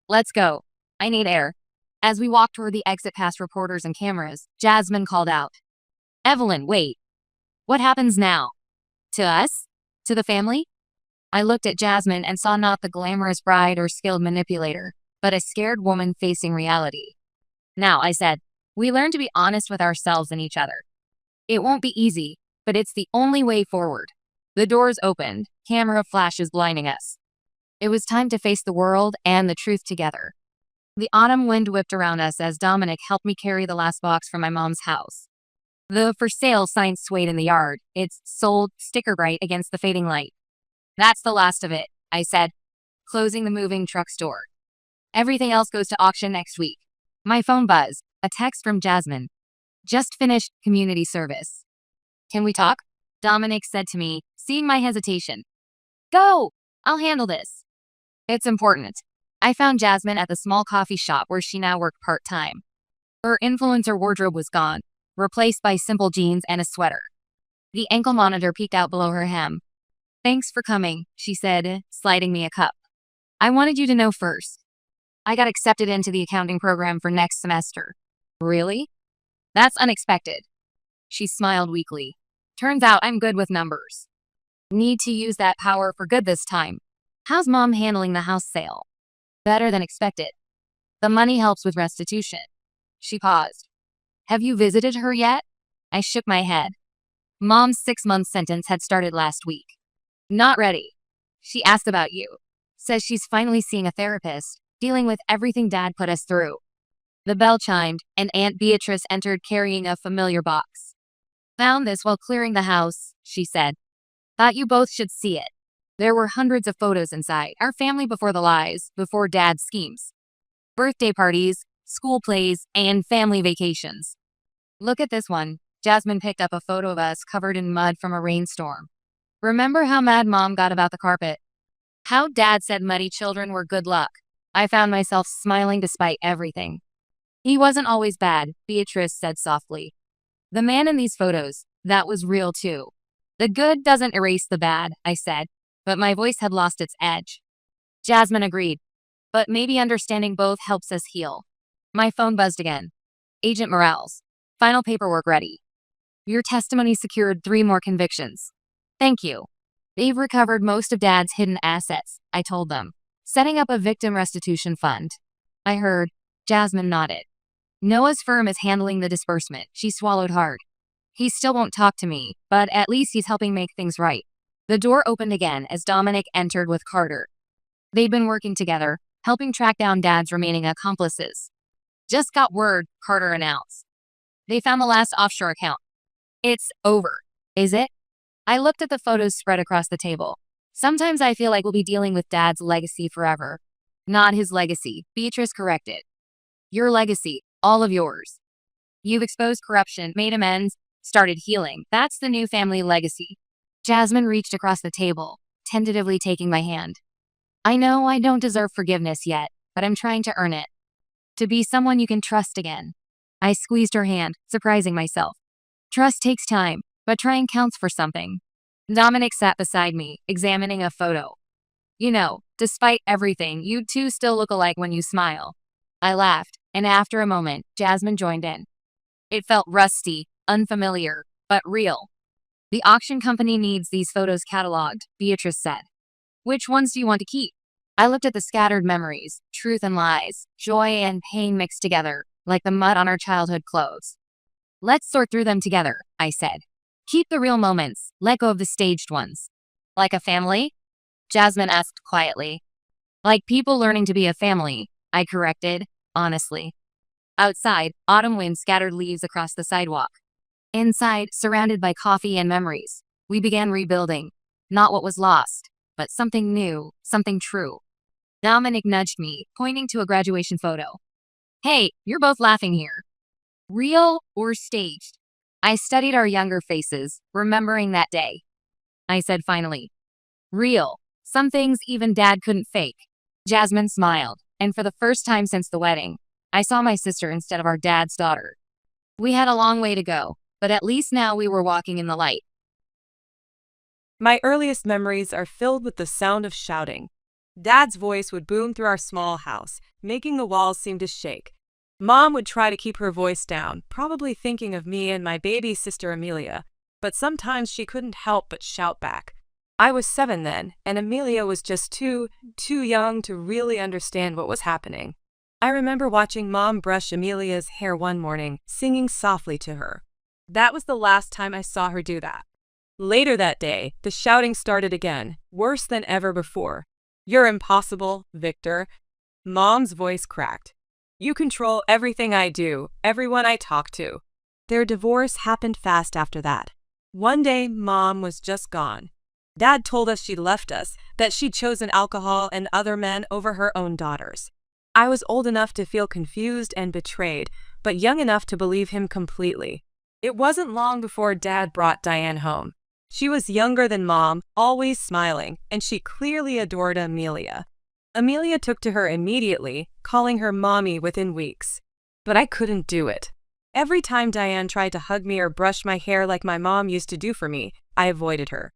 Let's go. I need air. As we walked toward the exit past reporters and cameras, Jasmine called out. Evelyn, wait. What happens now? To us? To the family? I looked at Jasmine and saw not the glamorous bride or skilled manipulator, but a scared woman facing reality. Now, I said, we learn to be honest with ourselves and each other. It won't be easy, but it's the only way forward. The doors opened, camera flashes blinding us. It was time to face the world and the truth together. The autumn wind whipped around us as Dominic helped me carry the last box from my mom's house. The for sale sign swayed in the yard, its sold sticker bright against the fading light. That's the last of it, I said, closing the moving truck's door. Everything else goes to auction next week. My phone buzzed, a text from Jasmine. Just finished community service. Can we talk? Dominic said to me, seeing my hesitation. Go! I'll handle this. It's important. I found Jasmine at the small coffee shop where she now worked part-time. Her influencer wardrobe was gone, replaced by simple jeans and a sweater. The ankle monitor peeked out below her hem. "Thanks for coming," she said, sliding me a cup. "I wanted you to know first. I got accepted into the accounting program for next semester." "Really? That's unexpected." She smiled weakly. "Turns out I'm good with numbers. Need to use that power for good this time. How's Mom handling the house sale?" "Better than expected. The money helps with restitution." She paused. "Have you visited her yet?" I shook my head. Mom's 6-month sentence had started last week. "Not ready." She asked about you. Says she's finally seeing a therapist, dealing with everything Dad put us through. The bell chimed, and Aunt Beatrice entered carrying a familiar box. "Found this while clearing the house," she said. "Thought you both should see it." There were hundreds of photos inside, our family before the lies, before Dad's schemes. Birthday parties, school plays, and family vacations. "Look at this one." Jasmine picked up a photo of us covered in mud from a rainstorm. "Remember how mad Mom got about the carpet? How Dad said muddy children were good luck?" I found myself smiling despite everything. "He wasn't always bad," Beatrice said softly. "The man in these photos, that was real too." "The good doesn't erase the bad," I said, but my voice had lost its edge. Jasmine agreed. "But maybe understanding both helps us heal." My phone buzzed again. "Agent Morales. Final paperwork ready. Your testimony secured 3 more convictions." "Thank you." "They've recovered most of Dad's hidden assets," I told them, "setting up a victim restitution fund." I heard. Jasmine nodded. "Noah's firm is handling the disbursement." She swallowed hard. "He still won't talk to me, but at least he's helping make things right." The door opened again as Dominic entered with Carter. They'd been working together, helping track down Dad's remaining accomplices. "Just got word," Carter announced. "They found the last offshore account." "It's over." "Is it?" I looked at the photos spread across the table. "Sometimes I feel like we'll be dealing with Dad's legacy forever." "Not his legacy," Beatrice corrected. "Your legacy, all of yours. You've exposed corruption, made amends, started healing. That's the new family legacy." Jasmine reached across the table, tentatively taking my hand. "I know I don't deserve forgiveness yet, but I'm trying to earn it. To be someone you can trust again." I squeezed her hand, surprising myself. "Trust takes time, but trying counts for something." Dominic sat beside me, examining a photo. "You know, despite everything, you two still look alike when you smile." I laughed, and after a moment, Jasmine joined in. It felt rusty, unfamiliar, but real. "The auction company needs these photos cataloged," Beatrice said. "Which ones do you want to keep?" I looked at the scattered memories, truth and lies, joy and pain mixed together, like the mud on our childhood clothes. "Let's sort through them together," I said. "Keep the real moments, let go of the staged ones." "Like a family?" Jasmine asked quietly. "Like people learning to be a family," I corrected, honestly. Outside, autumn wind scattered leaves across the sidewalk. Inside, surrounded by coffee and memories, we began rebuilding. Not what was lost, but something new, something true. Dominic nudged me, pointing to a graduation photo. "Hey, you're both laughing here. Real or staged?" I studied our younger faces, remembering that day. I said finally, "Real. Some things even Dad couldn't fake." Jasmine smiled, and for the first time since the wedding, I saw my sister instead of our dad's daughter. We had a long way to go, but at least now we were walking in the light. My earliest memories are filled with the sound of shouting. Dad's voice would boom through our small house, making the walls seem to shake. Mom would try to keep her voice down, probably thinking of me and my baby sister Amelia, but sometimes she couldn't help but shout back. I was 7 then, and Amelia was just too young to really understand what was happening. I remember watching Mom brush Amelia's hair one morning, singing softly to her. That was the last time I saw her do that. Later that day, the shouting started again, worse than ever before. "You're impossible, Victor." Mom's voice cracked. "You control everything I do, everyone I talk to." Their divorce happened fast after that. One day, Mom was just gone. Dad told us she left us, that she'd chosen alcohol and other men over her own daughters. I was old enough to feel confused and betrayed, but young enough to believe him completely. It wasn't long before Dad brought Diane home. She was younger than Mom, always smiling, and she clearly adored Amelia. Amelia took to her immediately, calling her mommy within weeks. But I couldn't do it. Every time Diane tried to hug me or brush my hair like my mom used to do for me, I avoided her.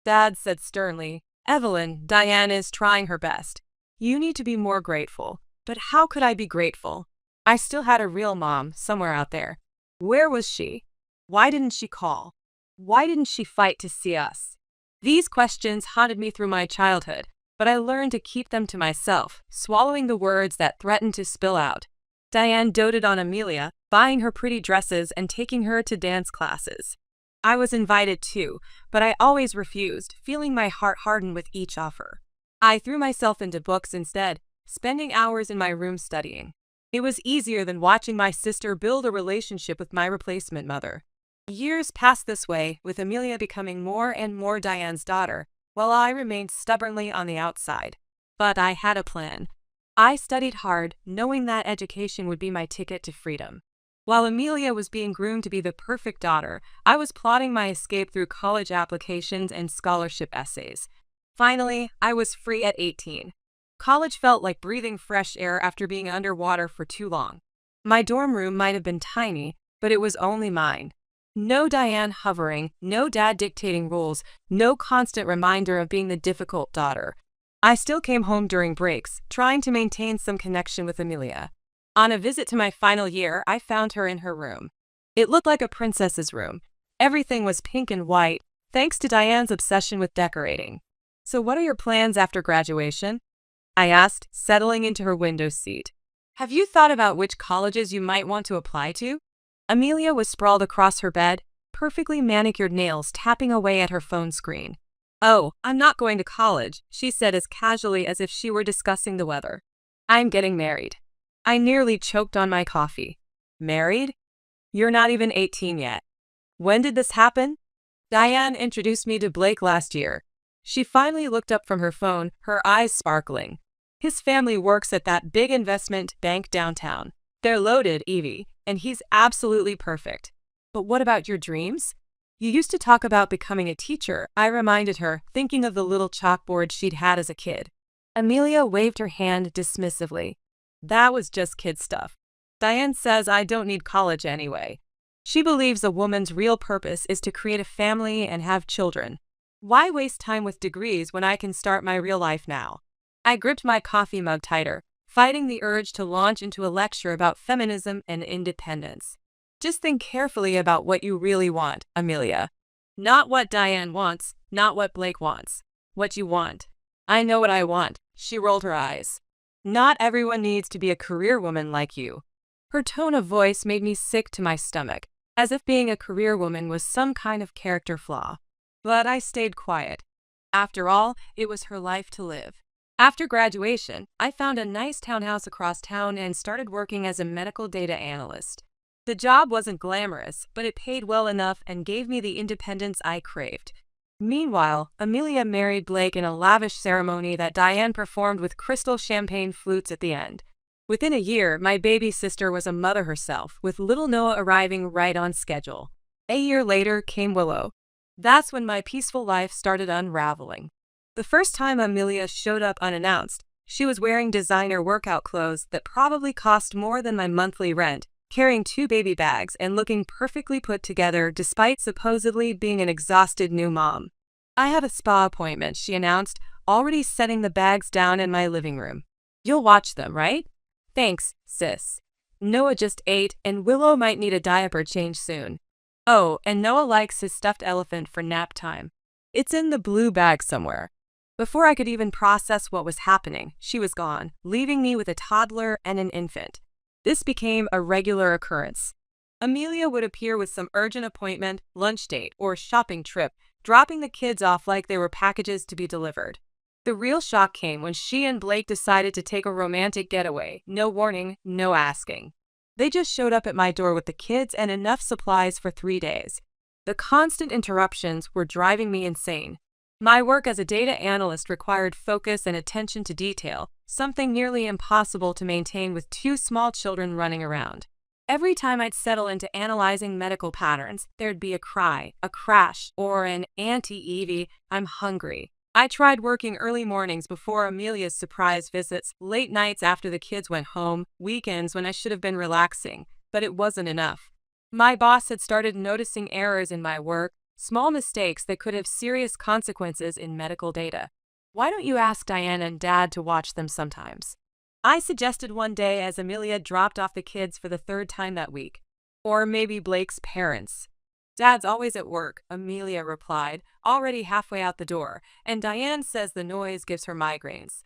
Dad said sternly, "Evelyn, Diane is trying her best. You need to be more grateful." But how could I be grateful? I still had a real mom somewhere out there. Where was she? Why didn't she call? Why didn't she fight to see us? These questions haunted me through my childhood, but I learned to keep them to myself, swallowing the words that threatened to spill out. Diane doted on Amelia, buying her pretty dresses and taking her to dance classes. I was invited too, but I always refused, feeling my heart harden with each offer. I threw myself into books instead, spending hours in my room studying. It was easier than watching my sister build a relationship with my replacement mother. Years passed this way, with Amelia becoming more and more Diane's daughter, while I remained stubbornly on the outside. But I had a plan. I studied hard, knowing that education would be my ticket to freedom. While Amelia was being groomed to be the perfect daughter, I was plotting my escape through college applications and scholarship essays. Finally, I was free at 18. College felt like breathing fresh air after being underwater for too long. My dorm room might have been tiny, but it was only mine. No Diane hovering, no dad dictating rules, no constant reminder of being the difficult daughter. I still came home during breaks, trying to maintain some connection with Amelia. On a visit to my final year, I found her in her room. It looked like a princess's room. Everything was pink and white, thanks to Diane's obsession with decorating. "So what are your plans after graduation?" I asked, settling into her window seat. "Have you thought about which colleges you might want to apply to?" Amelia was sprawled across her bed, perfectly manicured nails tapping away at her phone screen. "Oh, I'm not going to college," she said as casually as if she were discussing the weather. "I'm getting married." I nearly choked on my coffee. "Married? You're not even 18 yet. When did this happen?" "Diane introduced me to Blake last year." She finally looked up from her phone, her eyes sparkling. "His family works at that big investment bank downtown. They're loaded, Evie, and he's absolutely perfect." "But what about your dreams? You used to talk about becoming a teacher," I reminded her, thinking of the little chalkboard she'd had as a kid. Amelia waved her hand dismissively. "That was just kid stuff. Diane says I don't need college anyway. She believes a woman's real purpose is to create a family and have children. Why waste time with degrees when I can start my real life now?" I gripped my coffee mug tighter, fighting the urge to launch into a lecture about feminism and independence. "Just think carefully about what you really want, Amelia. Not what Diane wants, not what Blake wants. What you want." "I know what I want," she rolled her eyes. "Not everyone needs to be a career woman like you." Her tone of voice made me sick to my stomach, as if being a career woman was some kind of character flaw. But I stayed quiet. After all, it was her life to live. After graduation, I found a nice townhouse across town and started working as a medical data analyst. The job wasn't glamorous, but it paid well enough and gave me the independence I craved. Meanwhile, Amelia married Blake in a lavish ceremony that Diane performed with crystal champagne flutes at the end. Within a year, my baby sister was a mother herself, with little Noah arriving right on schedule. A year later came Willow. That's when my peaceful life started unraveling. The first time Amelia showed up unannounced, she was wearing designer workout clothes that probably cost more than my monthly rent, carrying 2 baby bags and looking perfectly put together despite supposedly being an exhausted new mom. "I have a spa appointment," she announced, already setting the bags down in my living room. "You'll watch them, right?" "Thanks, sis. Noah just ate, and Willow might need a diaper change soon." "Oh, and Noah likes his stuffed elephant for nap time. It's in the blue bag somewhere." Before I could even process what was happening, she was gone, leaving me with a toddler and an infant. This became a regular occurrence. Amelia would appear with some urgent appointment, lunch date, or shopping trip, dropping the kids off like they were packages to be delivered. The real shock came when she and Blake decided to take a romantic getaway, no warning, no asking. They just showed up at my door with the kids and enough supplies for 3 days. The constant interruptions were driving me insane. My work as a data analyst required focus and attention to detail, something nearly impossible to maintain with 2 small children running around. Every time I'd settle into analyzing medical patterns, there'd be a cry, a crash, or an "Auntie Evie, I'm hungry." I tried working early mornings before Amelia's surprise visits, late nights after the kids went home, weekends when I should have been relaxing, but it wasn't enough. My boss had started noticing errors in my work, small mistakes that could have serious consequences in medical data. Why don't you ask Diane and Dad to watch them sometimes? I suggested one day as Amelia dropped off the kids for the third time that week. Or maybe Blake's parents. Dad's always at work, Amelia replied, already halfway out the door, and Diane says the noise gives her migraines.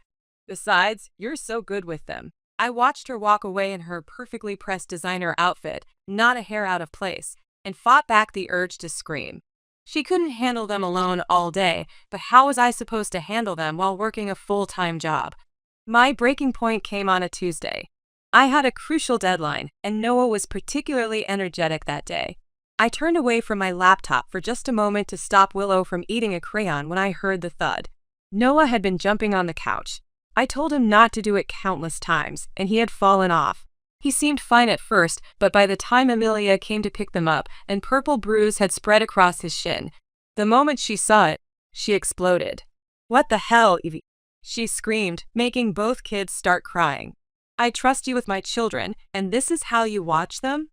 Besides, you're so good with them. I watched her walk away in her perfectly pressed designer outfit, not a hair out of place, and fought back the urge to scream. She couldn't handle them alone all day, but how was I supposed to handle them while working a full-time job? My breaking point came on a Tuesday. I had a crucial deadline, and Noah was particularly energetic that day. I turned away from my laptop for just a moment to stop Willow from eating a crayon when I heard the thud. Noah had been jumping on the couch. I told him not to do it countless times, and he had fallen off. He seemed fine at first, but by the time Amelia came to pick them up, an purple bruise had spread across his shin. The moment she saw it, she exploded. "What the hell, Evie?" she screamed, making both kids start crying. "I trust you with my children, and this is how you watch them?"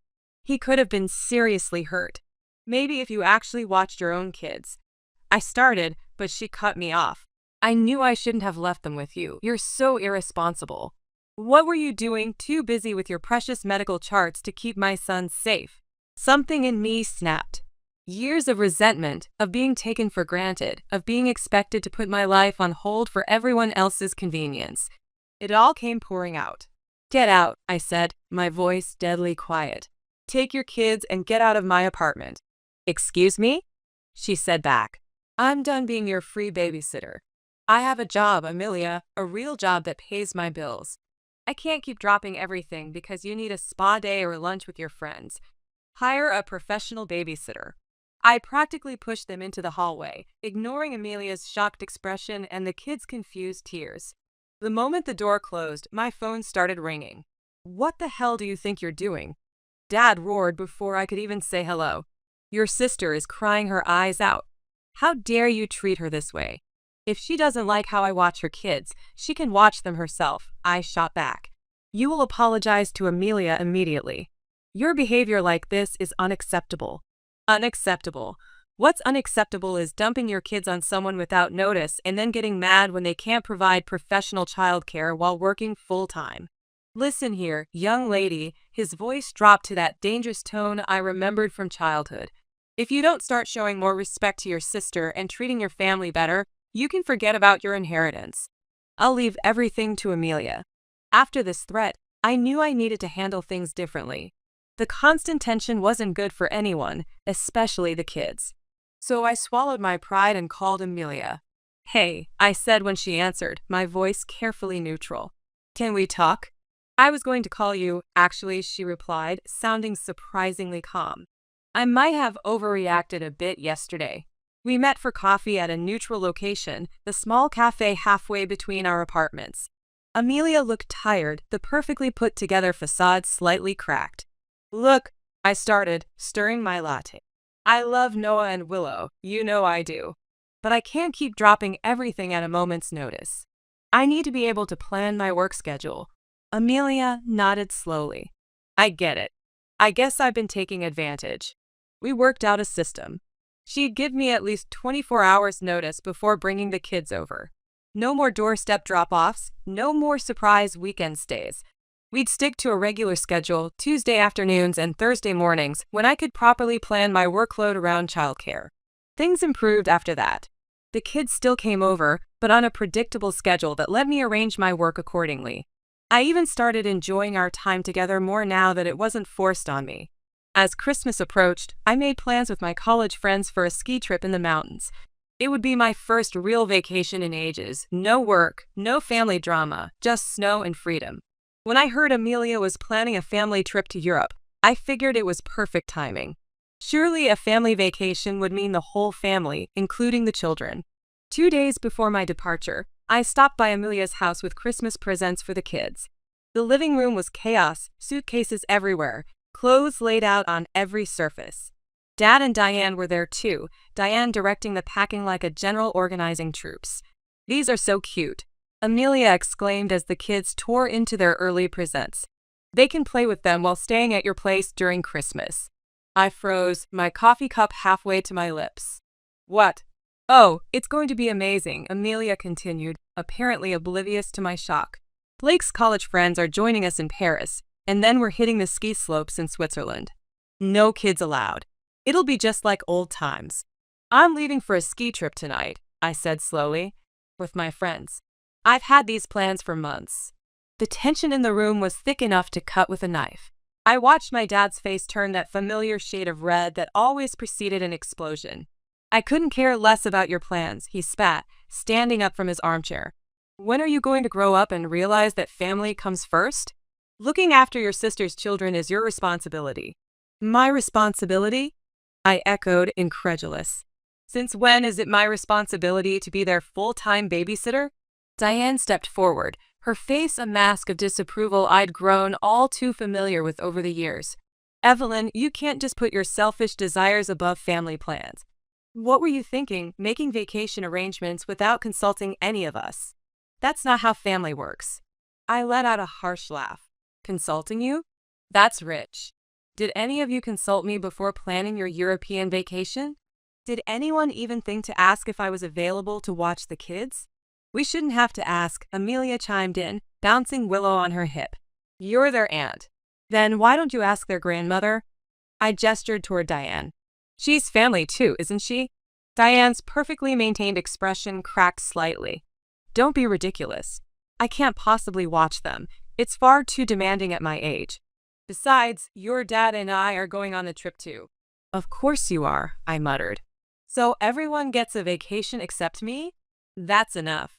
He could have been seriously hurt. "Maybe if you actually watched your own kids." I started, but she cut me off. "I knew I shouldn't have left them with you. You're so irresponsible. What were you doing, too busy with your precious medical charts to keep my son safe?" Something in me snapped. Years of resentment, of being taken for granted, of being expected to put my life on hold for everyone else's convenience. It all came pouring out. "Get out," I said, my voice deadly quiet. "Take your kids and get out of my apartment." "Excuse me?" she said back. "I'm done being your free babysitter. I have a job, Amelia, a real job that pays my bills. I can't keep dropping everything because you need a spa day or lunch with your friends. Hire a professional babysitter." I practically pushed them into the hallway, ignoring Amelia's shocked expression and the kids' confused tears. The moment the door closed, my phone started ringing. "What the hell do you think you're doing?" Dad roared before I could even say hello. "Your sister is crying her eyes out. How dare you treat her this way? If she doesn't like how I watch her kids, she can watch them herself," I shot back. "You will apologize to Amelia immediately. Your behavior like this is unacceptable." Unacceptable. What's unacceptable is dumping your kids on someone without notice and then getting mad when they can't provide professional childcare while working full-time. "Listen here, young lady," his voice dropped to that dangerous tone I remembered from childhood. "If you don't start showing more respect to your sister and treating your family better, you can forget about your inheritance. I'll leave everything to Amelia." After this threat, I knew I needed to handle things differently. The constant tension wasn't good for anyone, especially the kids. So I swallowed my pride and called Amelia. "Hey," I said when she answered, my voice carefully neutral. "Can we talk?" "I was going to call you, actually," she replied, sounding surprisingly calm. "I might have overreacted a bit yesterday. We met for coffee at a neutral location, the small cafe halfway between our apartments." Amelia looked tired, the perfectly put-together facade slightly cracked. "Look," I started, stirring my latte. "I love Noah and Willow, you know I do. But I can't keep dropping everything at a moment's notice. I need to be able to plan my work schedule." Amelia nodded slowly. "I get it. I guess I've been taking advantage." We worked out a system. She'd give me at least 24 hours notice before bringing the kids over. No more doorstep drop-offs, no more surprise weekend stays. We'd stick to a regular schedule, Tuesday afternoons and Thursday mornings, when I could properly plan my workload around childcare. Things improved after that. The kids still came over, but on a predictable schedule that let me arrange my work accordingly. I even started enjoying our time together more now that it wasn't forced on me. As Christmas approached, I made plans with my college friends for a ski trip in the mountains. It would be my first real vacation in ages. No work, no family drama, just snow and freedom. When I heard Amelia was planning a family trip to Europe, I figured it was perfect timing. Surely a family vacation would mean the whole family, including the children. 2 days before my departure, I stopped by Amelia's house with Christmas presents for the kids. The living room was chaos, suitcases everywhere, clothes laid out on every surface. Dad and Diane were there too, Diane directing the packing like a general organizing troops. "These are so cute," Amelia exclaimed as the kids tore into their early presents. "They can play with them while staying at your place during Christmas." I froze, my coffee cup halfway to my lips. "What?" "Oh, it's going to be amazing," Amelia continued, apparently oblivious to my shock. "Blake's college friends are joining us in Paris, and then we're hitting the ski slopes in Switzerland. No kids allowed. It'll be just like old times." "I'm leaving for a ski trip tonight," I said slowly, "with my friends. I've had these plans for months." The tension in the room was thick enough to cut with a knife. I watched my dad's face turn that familiar shade of red that always preceded an explosion. "I couldn't care less about your plans," he spat, standing up from his armchair. "When are you going to grow up and realize that family comes first? Looking after your sister's children is your responsibility." "My responsibility?" I echoed, incredulous. "Since when is it my responsibility to be their full-time babysitter?" Diane stepped forward, her face a mask of disapproval I'd grown all too familiar with over the years. "Evelyn, you can't just put your selfish desires above family plans. What were you thinking, making vacation arrangements without consulting any of us? That's not how family works." I let out a harsh laugh. "Consulting you? That's rich. Did any of you consult me before planning your European vacation? Did anyone even think to ask if I was available to watch the kids?" "We shouldn't have to ask," Amelia chimed in, bouncing Willow on her hip. "You're their aunt. Then why don't you ask their grandmother?" I gestured toward Diane. "She's family too, isn't she?" Diane's perfectly maintained expression cracked slightly. "Don't be ridiculous. I can't possibly watch them. It's far too demanding at my age. Besides, your dad and I are going on the trip too." "Of course you are," I muttered. "So everyone gets a vacation except me? That's enough."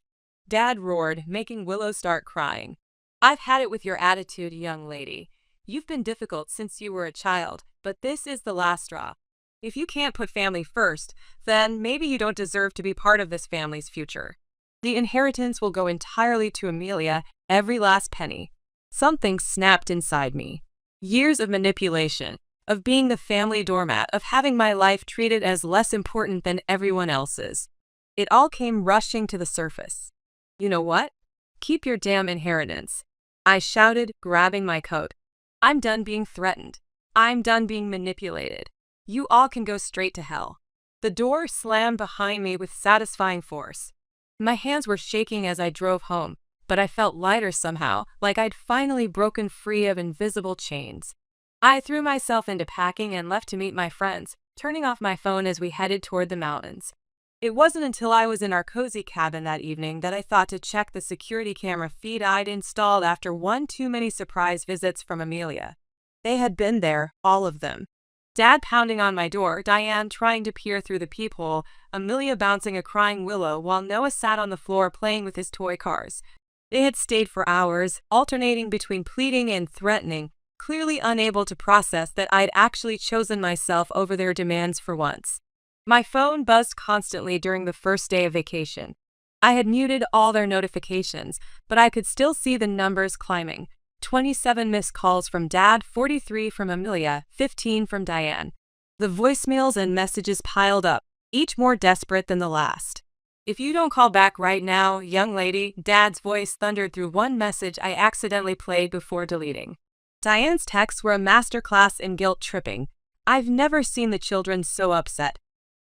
Dad roared, making Willow start crying. "I've had it with your attitude, young lady. You've been difficult since you were a child, but this is the last straw. If you can't put family first, then maybe you don't deserve to be part of this family's future. The inheritance will go entirely to Amelia, every last penny." Something snapped inside me. Years of manipulation, of being the family doormat, of having my life treated as less important than everyone else's. It all came rushing to the surface. "You know what? Keep your damn inheritance," I shouted, grabbing my coat. "I'm done being threatened. I'm done being manipulated. You all can go straight to hell." The door slammed behind me with satisfying force. My hands were shaking as I drove home, but I felt lighter somehow, like I'd finally broken free of invisible chains. I threw myself into packing and left to meet my friends, turning off my phone as we headed toward the mountains. It wasn't until I was in our cozy cabin that evening that I thought to check the security camera feed I'd installed after one too many surprise visits from Amelia. They had been there, all of them. Dad pounding on my door, Diane trying to peer through the peephole, Amelia bouncing a crying Willow while Noah sat on the floor playing with his toy cars. They had stayed for hours, alternating between pleading and threatening, clearly unable to process that I'd actually chosen myself over their demands for once. My phone buzzed constantly during the first day of vacation. I had muted all their notifications, but I could still see the numbers climbing. 27 missed calls from Dad, 43 from Amelia, 15 from Diane. The voicemails and messages piled up, each more desperate than the last. "If you don't call back right now, young lady," Dad's voice thundered through one message I accidentally played before deleting. Diane's texts were a masterclass in guilt tripping. I've never seen the children so upset.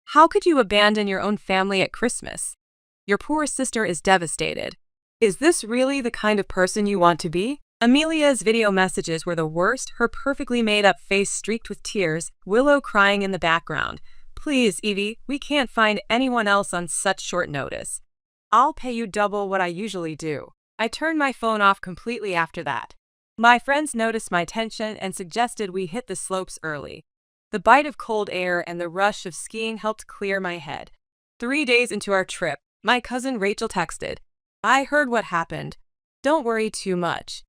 "How could you abandon your own family at Christmas? Your poor sister is devastated. Is this really the kind of person you want to be?" Amelia's video messages were the worst, her perfectly made-up face streaked with tears, Willow crying in the background. "Please, Evie, we can't find anyone else on such short notice. I'll pay you double what I usually do." I turned my phone off completely after that. My friends noticed my tension and suggested we hit the slopes early. The bite of cold air and the rush of skiing helped clear my head. 3 days into our trip, my cousin Rachel texted, "I heard what happened. Don't worry too much.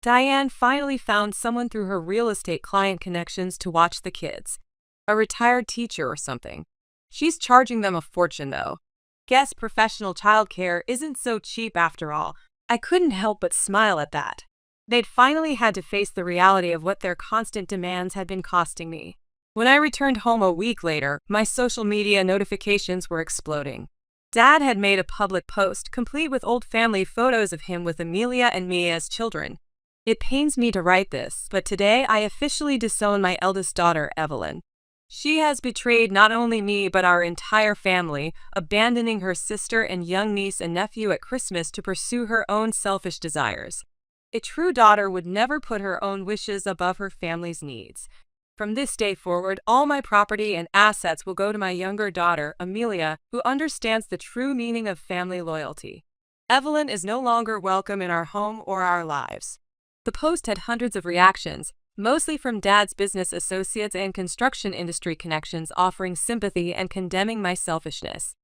Diane finally found someone through her real estate client connections to watch the kids. A retired teacher or something. She's charging them a fortune though. Guess professional childcare isn't so cheap after all." I couldn't help but smile at that. They'd finally had to face the reality of what their constant demands had been costing me. When I returned home a week later, my social media notifications were exploding. Dad had made a public post, complete with old family photos of him with Amelia and me as children. It pains me to write this, but today I officially disown my eldest daughter, Evelyn. She has betrayed not only me but our entire family, abandoning her sister and young niece and nephew at Christmas to pursue her own selfish desires. A true daughter would never put her own wishes above her family's needs. From this day forward, all my property and assets will go to my younger daughter, Amelia, who understands the true meaning of family loyalty. Evelyn is no longer welcome in our home or our lives. The post had hundreds of reactions, mostly from Dad's business associates and construction industry connections offering sympathy and condemning my selfishness.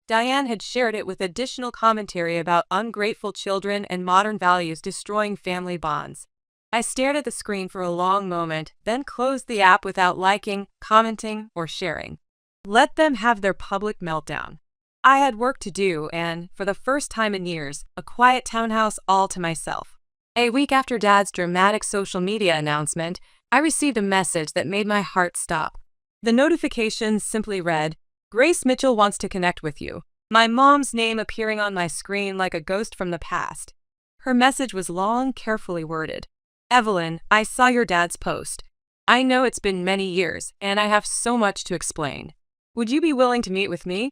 Diane had shared it with additional commentary about ungrateful children and modern values destroying family bonds. I stared at the screen for a long moment, then closed the app without liking, commenting, or sharing. Let them have their public meltdown. I had work to do and, for the first time in years, a quiet townhouse all to myself. A week after Dad's dramatic social media announcement, I received a message that made my heart stop. The notification simply read, "Grace Mitchell wants to connect with you." My mom's name appearing on my screen like a ghost from the past. Her message was long, carefully worded. "Evelyn, I saw your dad's post. I know it's been many years, and I have so much to explain. Would you be willing to meet with me?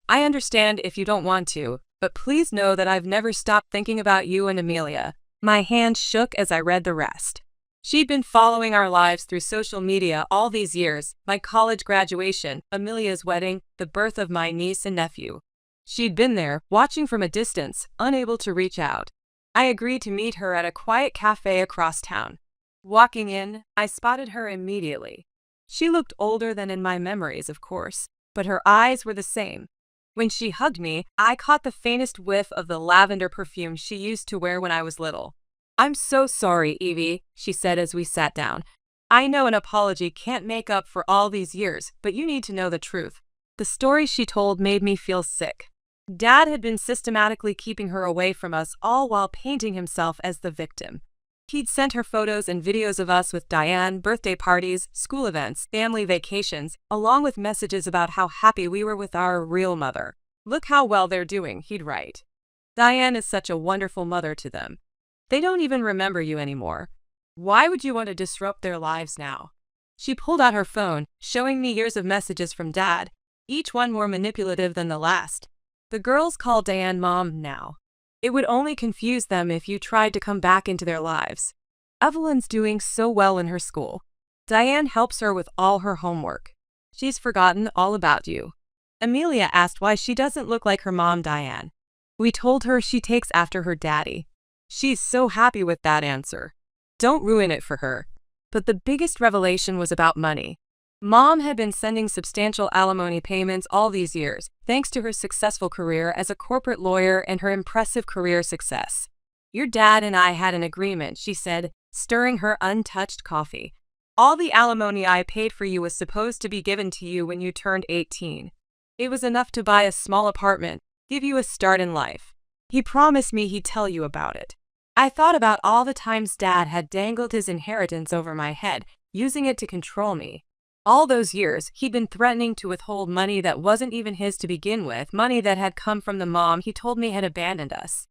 I understand if you don't want to, but please know that I've never stopped thinking about you and Amelia." My hand shook as I read the rest. She'd been following our lives through social media all these years, my college graduation, Amelia's wedding, the birth of my niece and nephew. She'd been there, watching from a distance, unable to reach out. I agreed to meet her at a quiet cafe across town. Walking in, I spotted her immediately. She looked older than in my memories, of course, but her eyes were the same. When she hugged me, I caught the faintest whiff of the lavender perfume she used to wear when I was little. "I'm so sorry, Evie," she said as we sat down. "I know an apology can't make up for all these years, but you need to know the truth." The story she told made me feel sick. Dad had been systematically keeping her away from us, all while painting himself as the victim. He'd sent her photos and videos of us with Diane, birthday parties, school events, family vacations, along with messages about how happy we were with our real mother. "Look how well they're doing," he'd write. "Diane is such a wonderful mother to them. They don't even remember you anymore. Why would you want to disrupt their lives now?" She pulled out her phone, showing me years of messages from Dad, each one more manipulative than the last. "The girls call Diane Mom now. It would only confuse them if you tried to come back into their lives. Evelyn's doing so well in her school. Diane helps her with all her homework. She's forgotten all about you." Amelia asked why she doesn't look like her mom, Diane. We told her she takes after her daddy. She's so happy with that answer. Don't ruin it for her. But the biggest revelation was about money. Mom had been sending substantial alimony payments all these years, thanks to her successful career as a corporate lawyer and her impressive career success. "Your dad and I had an agreement," she said, stirring her untouched coffee. "All the alimony I paid for you was supposed to be given to you when you turned 18. It was enough to buy a small apartment, give you a start in life. He promised me he'd tell you about it." I thought about all the times Dad had dangled his inheritance over my head, using it to control me. All those years, he'd been threatening to withhold money that wasn't even his to begin with, money that had come from the mom he told me had abandoned us.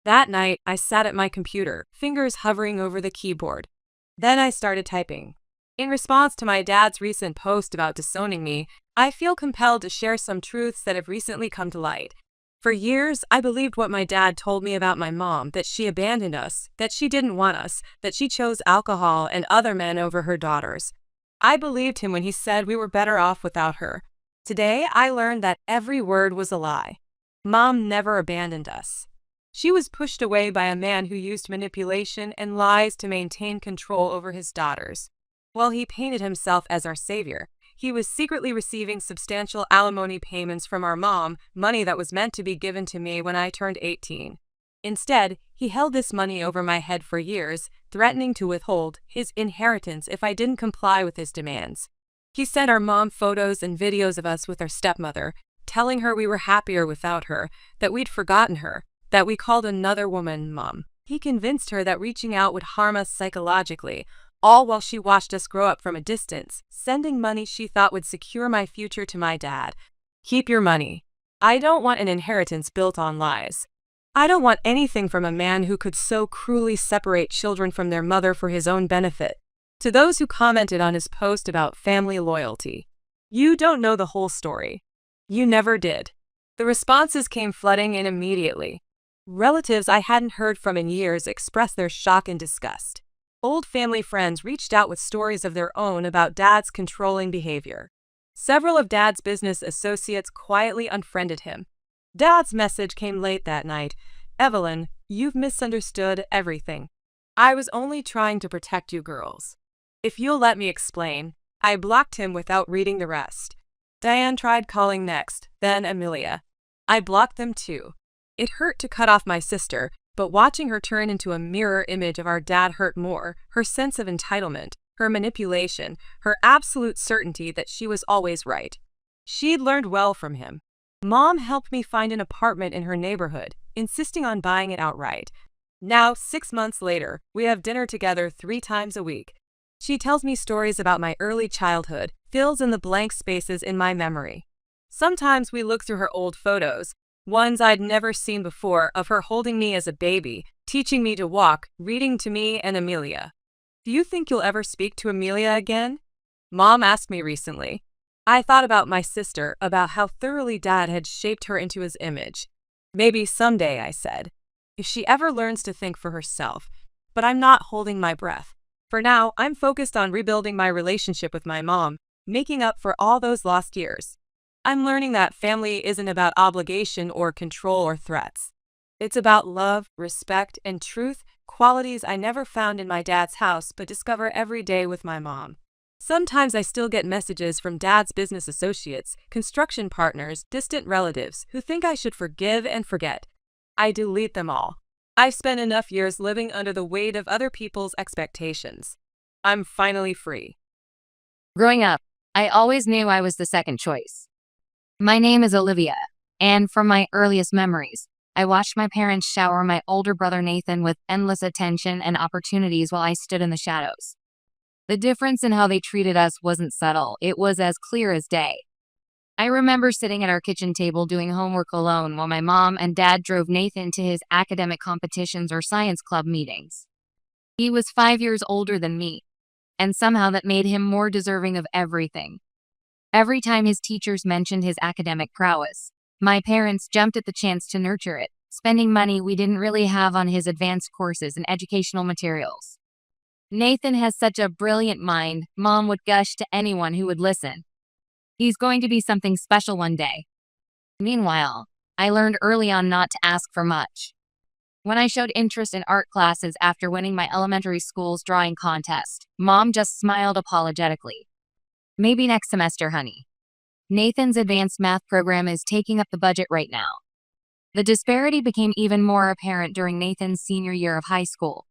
That night, I sat at my computer, fingers hovering over the keyboard. Then I started typing. In response to my dad's recent post about disowning me, I feel compelled to share some truths that have recently come to light. For years, I believed what my dad told me about my mom, that she abandoned us, that she didn't want us, that she chose alcohol and other men over her daughters. I believed him when he said we were better off without her. Today, I learned that every word was a lie. Mom never abandoned us. She was pushed away by a man who used manipulation and lies to maintain control over his daughters. While he painted himself as our savior, he was secretly receiving substantial alimony payments from our mom, money that was meant to be given to me when I turned 18. Instead, he held this money over my head for years, threatening to withhold his inheritance if I didn't comply with his demands. He sent our mom photos and videos of us with our stepmother, telling her we were happier without her, that we'd forgotten her, that we called another woman Mom. He convinced her that reaching out would harm us psychologically, all while she watched us grow up from a distance, sending money she thought would secure my future to my dad. Keep your money. I don't want an inheritance built on lies. I don't want anything from a man who could so cruelly separate children from their mother for his own benefit. To those who commented on his post about family loyalty, you don't know the whole story. You never did. The responses came flooding in immediately. Relatives I hadn't heard from in years expressed their shock and disgust. Old family friends reached out with stories of their own about Dad's controlling behavior. Several of Dad's business associates quietly unfriended him. Dad's message came late that night. Evelyn, you've misunderstood everything. I was only trying to protect you girls. If you'll let me explain. I blocked him without reading the rest. Diane tried calling next, then Amelia. I blocked them too. It hurt to cut off my sister, but watching her turn into a mirror image of our dad hurt more. Her sense of entitlement, her manipulation, her absolute certainty that she was always right. She'd learned well from him. Mom helped me find an apartment in her neighborhood, insisting on buying it outright. Now, 6 months later, we have dinner together 3 times a week. She tells me stories about my early childhood, fills in the blank spaces in my memory. Sometimes we look through her old photos, ones I'd never seen before, of her holding me as a baby, teaching me to walk, reading to me and Amelia. Do you think you'll ever speak to Amelia again? Mom asked me recently. I thought about my sister, about how thoroughly Dad had shaped her into his image. Maybe someday, I said, if she ever learns to think for herself. But I'm not holding my breath. For now, I'm focused on rebuilding my relationship with my mom, making up for all those lost years. I'm learning that family isn't about obligation or control or threats. It's about love, respect, and truth, qualities I never found in my dad's house but discover every day with my mom. Sometimes I still get messages from Dad's business associates, construction partners, distant relatives who think I should forgive and forget. I delete them all. I've spent enough years living under the weight of other people's expectations. I'm finally free. Growing up, I always knew I was the second choice. My name is Olivia, and from my earliest memories, I watched my parents shower my older brother Nathan with endless attention and opportunities while I stood in the shadows. The difference in how they treated us wasn't subtle, it was as clear as day. I remember sitting at our kitchen table doing homework alone while my mom and dad drove Nathan to his academic competitions or science club meetings. He was 5 years older than me, and somehow that made him more deserving of everything. Every time his teachers mentioned his academic prowess, my parents jumped at the chance to nurture it, spending money we didn't really have on his advanced courses and educational materials. Nathan has such a brilliant mind, Mom would gush to anyone who would listen. He's going to be something special one day. Meanwhile, I learned early on not to ask for much. When I showed interest in art classes after winning my elementary school's drawing contest, Mom just smiled apologetically. Maybe next semester, honey. Nathan's advanced math program is taking up the budget right now. The disparity became even more apparent during Nathan's senior year of high school.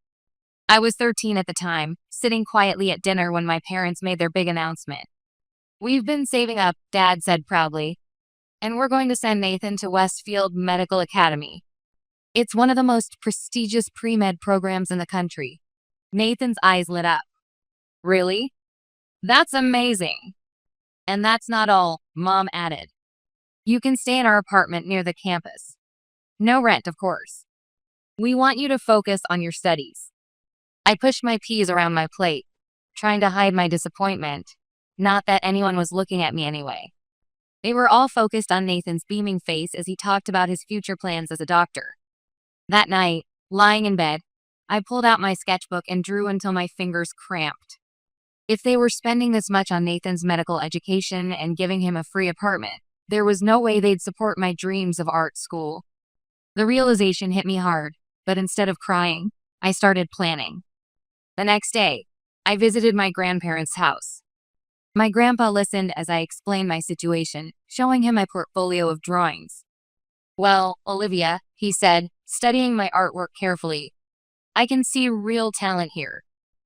I was 13 at the time, sitting quietly at dinner when my parents made their big announcement. We've been saving up, Dad said proudly, and we're going to send Nathan to Westfield Medical Academy. It's one of the most prestigious pre-med programs in the country. Nathan's eyes lit up. Really? That's amazing. And that's not all, Mom added. You can stay in our apartment near the campus. No rent, of course. We want you to focus on your studies. I pushed my peas around my plate, trying to hide my disappointment. Not that anyone was looking at me anyway. They were all focused on Nathan's beaming face as he talked about his future plans as a doctor. That night, lying in bed, I pulled out my sketchbook and drew until my fingers cramped. If they were spending this much on Nathan's medical education and giving him a free apartment, there was no way they'd support my dreams of art school. The realization hit me hard, but instead of crying, I started planning. The next day, I visited my grandparents' house. My grandpa listened as I explained my situation, showing him my portfolio of drawings. Well, Olivia, he said, studying my artwork carefully, I can see real talent here.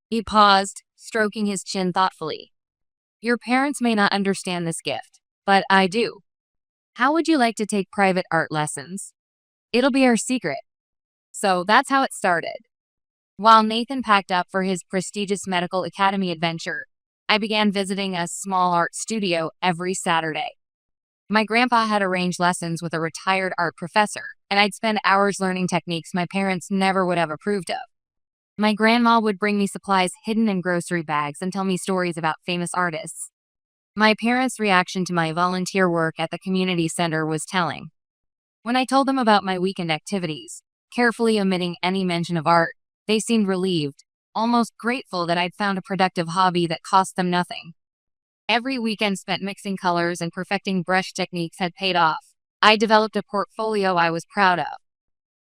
He paused, stroking his chin thoughtfully. Your parents may not understand this gift, but I do. How would you like to take private art lessons? It'll be our secret. So that's how it started. While Nathan packed up for his prestigious medical academy adventure, I began visiting a small art studio every Saturday. My grandpa had arranged lessons with a retired art professor, and I'd spend hours learning techniques my parents never would have approved of. My grandma would bring me supplies hidden in grocery bags and tell me stories about famous artists. My parents' reaction to my volunteer work at the community center was telling. When I told them about my weekend activities, carefully omitting any mention of art, they seemed relieved, almost grateful that I'd found a productive hobby that cost them nothing. Every weekend spent mixing colors and perfecting brush techniques had paid off. I developed a portfolio I was proud of.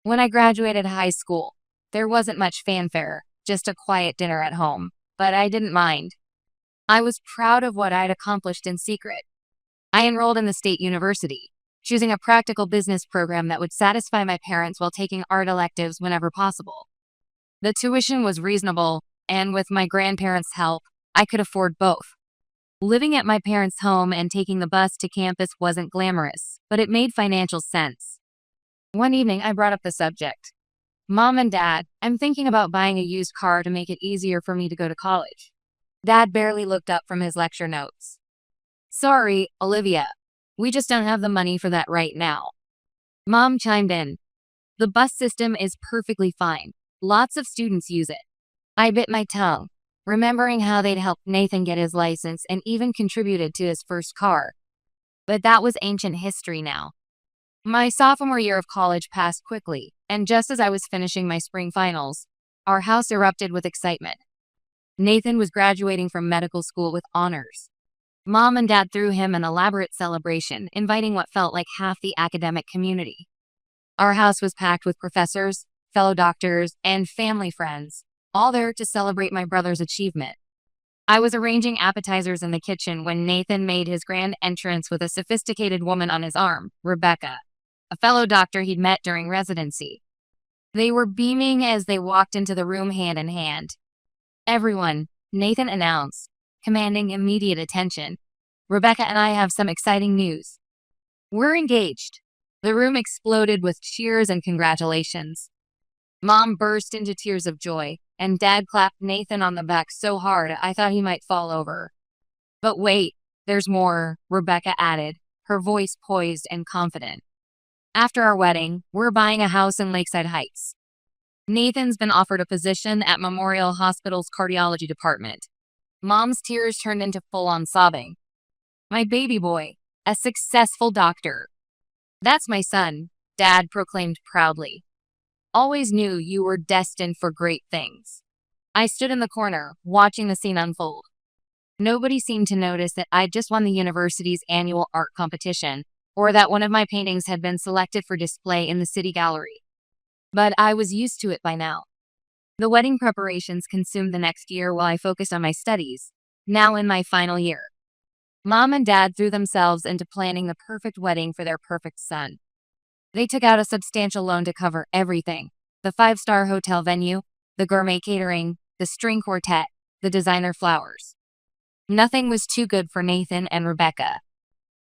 When I graduated high school, there wasn't much fanfare, just a quiet dinner at home, but I didn't mind. I was proud of what I'd accomplished in secret. I enrolled in the state university, choosing a practical business program that would satisfy my parents while taking art electives whenever possible. The tuition was reasonable, and with my grandparents' help, I could afford both. Living at my parents' home and taking the bus to campus wasn't glamorous, but it made financial sense. One evening, I brought up the subject. Mom and Dad, I'm thinking about buying a used car to make it easier for me to go to college. Dad barely looked up from his lecture notes. Sorry, Olivia. We just don't have the money for that right now. Mom chimed in. The bus system is perfectly fine. Lots of students use it. I bit my tongue, remembering how they'd helped Nathan get his license and even contributed to his first car. But that was ancient history now. My sophomore year of college passed quickly, and just as I was finishing my spring finals, our house erupted with excitement. Nathan was graduating from medical school with honors. Mom and Dad threw him an elaborate celebration, inviting what felt like half the academic community. Our house was packed with professors, fellow doctors, and family friends, all there to celebrate my brother's achievement. I was arranging appetizers in the kitchen when Nathan made his grand entrance with a sophisticated woman on his arm, Rebecca, a fellow doctor he'd met during residency. They were beaming as they walked into the room hand in hand. Everyone, Nathan announced, commanding immediate attention. Rebecca and I have some exciting news. We're engaged. The room exploded with cheers and congratulations. Mom burst into tears of joy, and Dad clapped Nathan on the back so hard I thought he might fall over. But wait, there's more, Rebecca added, her voice poised and confident. After our wedding, we're buying a house in Lakeside Heights. Nathan's been offered a position at Memorial Hospital's cardiology department. Mom's tears turned into full-on sobbing. My baby boy, a successful doctor. That's my son, Dad proclaimed proudly. Always knew you were destined for great things. I stood in the corner, watching the scene unfold. Nobody seemed to notice that I'd just won the university's annual art competition, or that one of my paintings had been selected for display in the city gallery. But I was used to it by now. The wedding preparations consumed the next year while I focused on my studies, now in my final year. Mom and Dad threw themselves into planning the perfect wedding for their perfect son. They took out a substantial loan to cover everything: the 5-star hotel venue, the gourmet catering, the string quartet, the designer flowers. Nothing was too good for Nathan and Rebecca.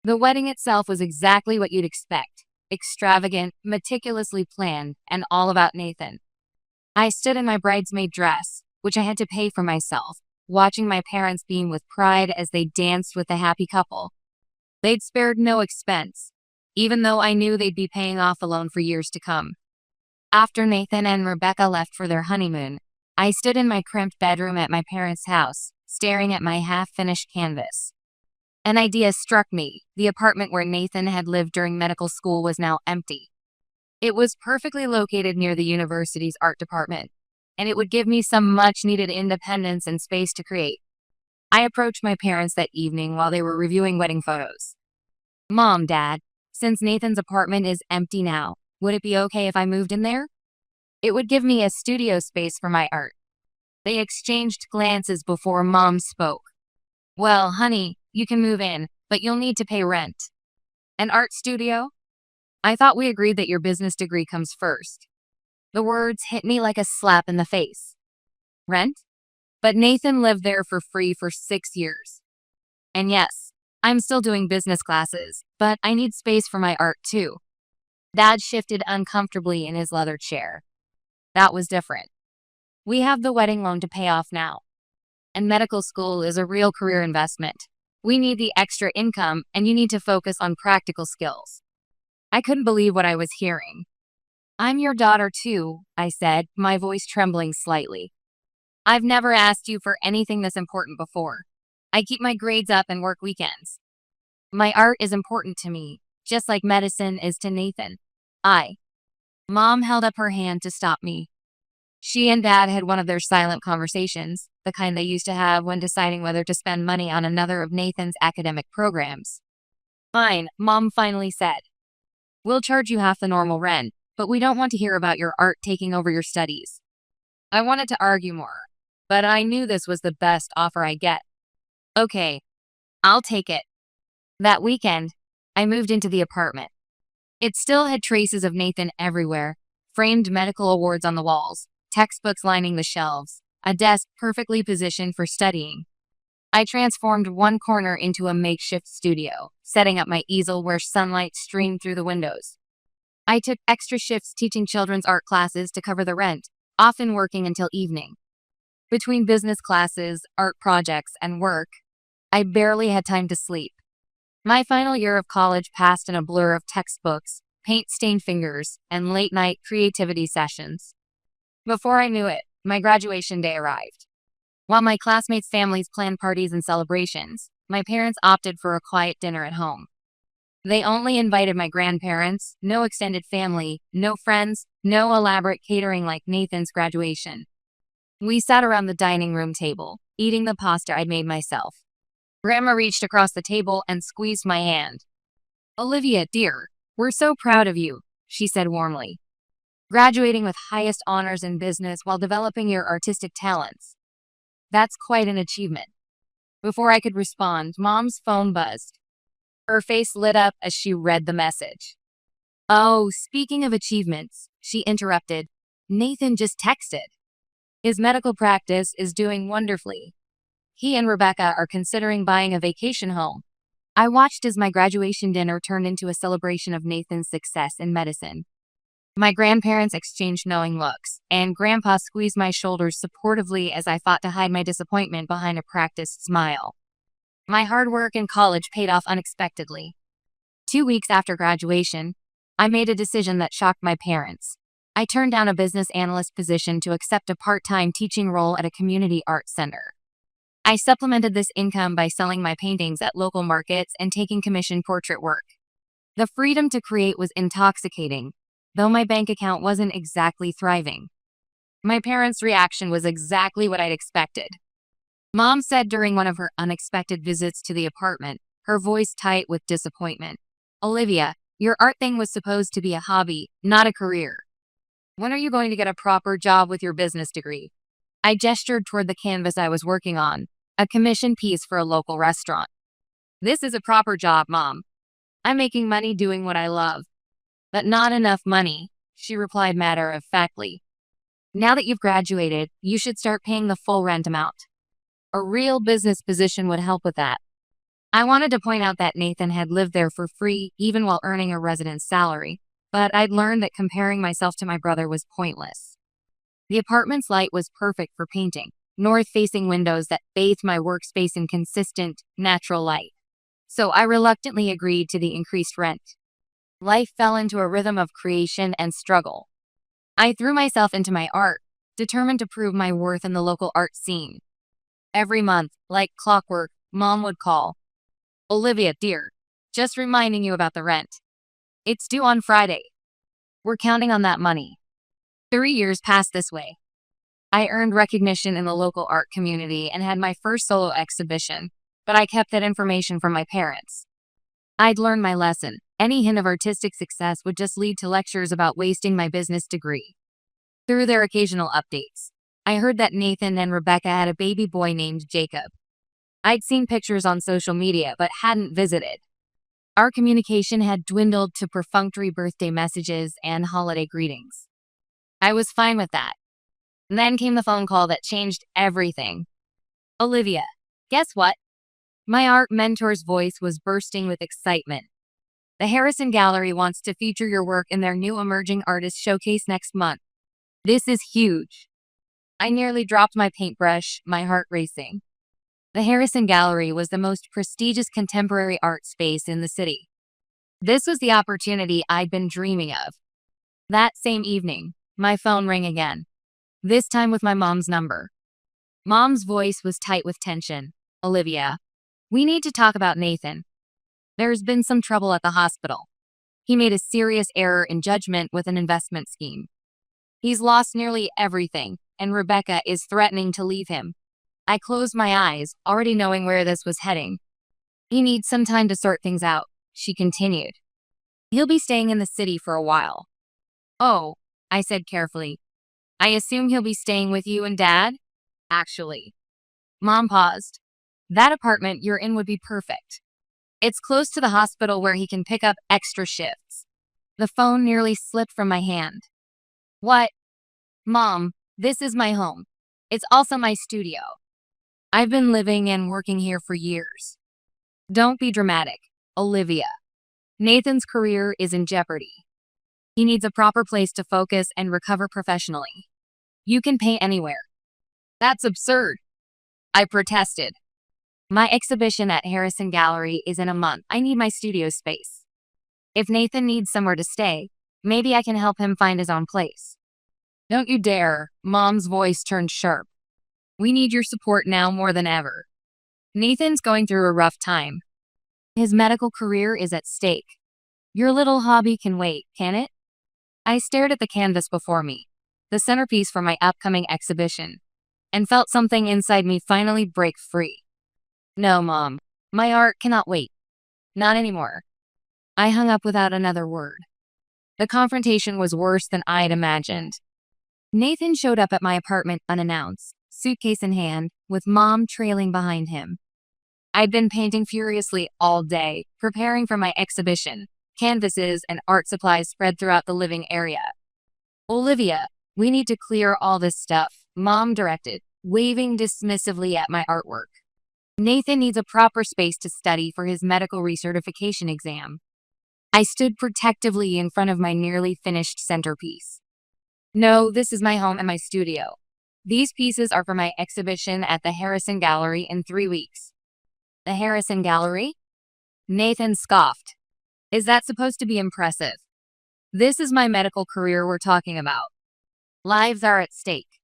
The wedding itself was exactly what you'd expect: extravagant, meticulously planned, and all about Nathan. I stood in my bridesmaid dress, which I had to pay for myself, watching my parents beam with pride as they danced with the happy couple. They'd spared no expense, even though I knew they'd be paying off the loan for years to come. After Nathan and Rebecca left for their honeymoon, I stood in my cramped bedroom at my parents' house, staring at my half-finished canvas. An idea struck me. The apartment where Nathan had lived during medical school was now empty. It was perfectly located near the university's art department, and it would give me some much-needed independence and space to create. I approached my parents that evening while they were reviewing wedding photos. Mom, Dad, since Nathan's apartment is empty now, would it be okay if I moved in there? It would give me a studio space for my art. They exchanged glances before Mom spoke. Well, honey, you can move in, but you'll need to pay rent. An art studio? I thought we agreed that your business degree comes first. The words hit me like a slap in the face. Rent? But Nathan lived there for free for 6 years. And yes, I'm still doing business classes, but I need space for my art too. Dad shifted uncomfortably in his leather chair. That was different. We have the wedding loan to pay off now. And medical school is a real career investment. We need the extra income, and you need to focus on practical skills. I couldn't believe what I was hearing. I'm your daughter too, I said, my voice trembling slightly. I've never asked you for anything this important before. I keep my grades up and work weekends. My art is important to me, just like medicine is to Nathan. Mom held up her hand to stop me. She and Dad had one of their silent conversations, the kind they used to have when deciding whether to spend money on another of Nathan's academic programs. Fine, Mom finally said. We'll charge you half the normal rent, but we don't want to hear about your art taking over your studies. I wanted to argue more, but I knew this was the best offer I get. Okay, I'll take it. That weekend, I moved into the apartment. It still had traces of Nathan everywhere, framed medical awards on the walls, textbooks lining the shelves, a desk perfectly positioned for studying. I transformed one corner into a makeshift studio, setting up my easel where sunlight streamed through the windows. I took extra shifts teaching children's art classes to cover the rent, often working until evening. Between business classes, art projects, and work, I barely had time to sleep. My final year of college passed in a blur of textbooks, paint-stained fingers, and late-night creativity sessions. Before I knew it, my graduation day arrived. While my classmates' families planned parties and celebrations, my parents opted for a quiet dinner at home. They only invited my grandparents, no extended family, no friends, no elaborate catering like Nathan's graduation. We sat around the dining room table, eating the pasta I'd made myself. Grandma reached across the table and squeezed my hand. Olivia, dear, we're so proud of you, she said warmly. Graduating with highest honors in business while developing your artistic talents. That's quite an achievement. Before I could respond, Mom's phone buzzed. Her face lit up as she read the message. Oh, speaking of achievements, she interrupted, Nathan just texted. His medical practice is doing wonderfully. He and Rebecca are considering buying a vacation home. I watched as my graduation dinner turned into a celebration of Nathan's success in medicine. My grandparents exchanged knowing looks, and Grandpa squeezed my shoulders supportively as I fought to hide my disappointment behind a practiced smile. My hard work in college paid off unexpectedly. 2 weeks after graduation, I made a decision that shocked my parents. I turned down a business analyst position to accept a part-time teaching role at a community arts center. I supplemented this income by selling my paintings at local markets and taking commission portrait work. The freedom to create was intoxicating, though my bank account wasn't exactly thriving. My parents' reaction was exactly what I'd expected. Mom said during one of her unexpected visits to the apartment, her voice tight with disappointment, Olivia, your art thing was supposed to be a hobby, not a career. When are you going to get a proper job with your business degree? I gestured toward the canvas I was working on, a commission piece for a local restaurant. This is a proper job, Mom. I'm making money doing what I love. But not enough money, she replied matter-of-factly. Now that you've graduated, you should start paying the full rent amount. A real business position would help with that. I wanted to point out that Nathan had lived there for free even while earning a residence salary, but I'd learned that comparing myself to my brother was pointless. The apartment's light was perfect for painting, north-facing windows that bathed my workspace in consistent, natural light. So I reluctantly agreed to the increased rent. Life fell into a rhythm of creation and struggle. I threw myself into my art, determined to prove my worth in the local art scene. Every month, like clockwork, Mom would call. Olivia, dear, just reminding you about the rent. It's due on Friday. We're counting on that money. 3 years passed this way. I earned recognition in the local art community and had my first solo exhibition, but I kept that information from my parents. I'd learned my lesson. Any hint of artistic success would just lead to lectures about wasting my business degree. Through their occasional updates, I heard that Nathan and Rebecca had a baby boy named Jacob. I'd seen pictures on social media but hadn't visited. Our communication had dwindled to perfunctory birthday messages and holiday greetings. I was fine with that. And then came the phone call that changed everything. Olivia, guess what? My art mentor's voice was bursting with excitement. The Harrison Gallery wants to feature your work in their new Emerging Artist Showcase next month. This is huge. I nearly dropped my paintbrush, my heart racing. The Harrison Gallery was the most prestigious contemporary art space in the city. This was the opportunity I'd been dreaming of. That same evening, my phone rang again, this time with my mom's number. Mom's voice was tight with tension. "Olivia, we need to talk about Nathan. There's been some trouble at the hospital. He made a serious error in judgment with an investment scheme. He's lost nearly everything, and Rebecca is threatening to leave him." I closed my eyes, already knowing where this was heading. "He needs some time to sort things out," she continued. "He'll be staying in the city for a while." "Oh," I said carefully. "I assume he'll be staying with you and Dad?" "Actually." Mom paused. "That apartment you're in would be perfect. It's close to the hospital where he can pick up extra shifts." The phone nearly slipped from my hand. "What?" "Mom, this is my home. It's also my studio. I've been living and working here for years." "Don't be dramatic, Olivia. Nathan's career is in jeopardy. He needs a proper place to focus and recover professionally. You can paint anywhere." "That's absurd," I protested. "My exhibition at Harrison Gallery is in a month. I need my studio space. If Nathan needs somewhere to stay, maybe I can help him find his own place." "Don't you dare." Mom's voice turned sharp. "We need your support now more than ever. Nathan's going through a rough time. His medical career is at stake. Your little hobby can wait, can it?" I stared at the canvas before me, the centerpiece for my upcoming exhibition, and felt something inside me finally break free. "No, Mom. My art cannot wait. Not anymore." I hung up without another word. The confrontation was worse than I'd imagined. Nathan showed up at my apartment unannounced, suitcase in hand, with Mom trailing behind him. I'd been painting furiously all day, preparing for my exhibition, canvases and art supplies spread throughout the living area. "Olivia, we need to clear all this stuff," Mom directed, waving dismissively at my artwork. "Nathan needs a proper space to study for his medical recertification exam." I stood protectively in front of my nearly finished centerpiece. "No, this is my home and my studio. These pieces are for my exhibition at the Harrison Gallery in 3 weeks." "The Harrison Gallery?" Nathan scoffed. "Is that supposed to be impressive? This is my medical career we're talking about. Lives are at stake."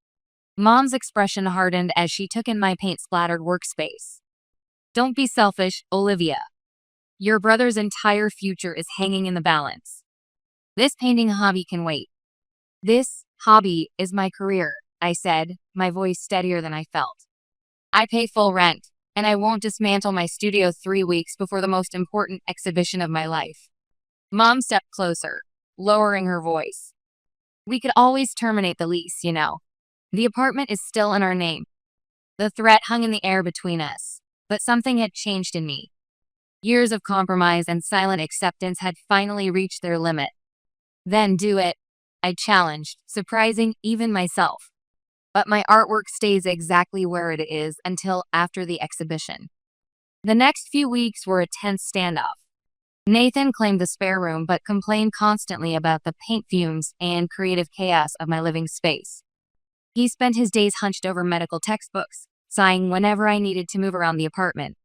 Mom's expression hardened as she took in my paint-splattered workspace. "Don't be selfish, Olivia. Your brother's entire future is hanging in the balance. This painting hobby can wait." "This hobby is my career," I said, my voice steadier than I felt. "I pay full rent, and I won't dismantle my studio 3 weeks before the most important exhibition of my life." Mom stepped closer, lowering her voice. "We could always terminate the lease, you know. The apartment is still in our name." The threat hung in the air between us, but something had changed in me. Years of compromise and silent acceptance had finally reached their limit. "Then do it," I challenged, surprising even myself. "But my artwork stays exactly where it is until after the exhibition." The next few weeks were a tense standoff. Nathan claimed the spare room but complained constantly about the paint fumes and creative chaos of my living space. He spent his days hunched over medical textbooks, sighing whenever I needed to move around the apartment.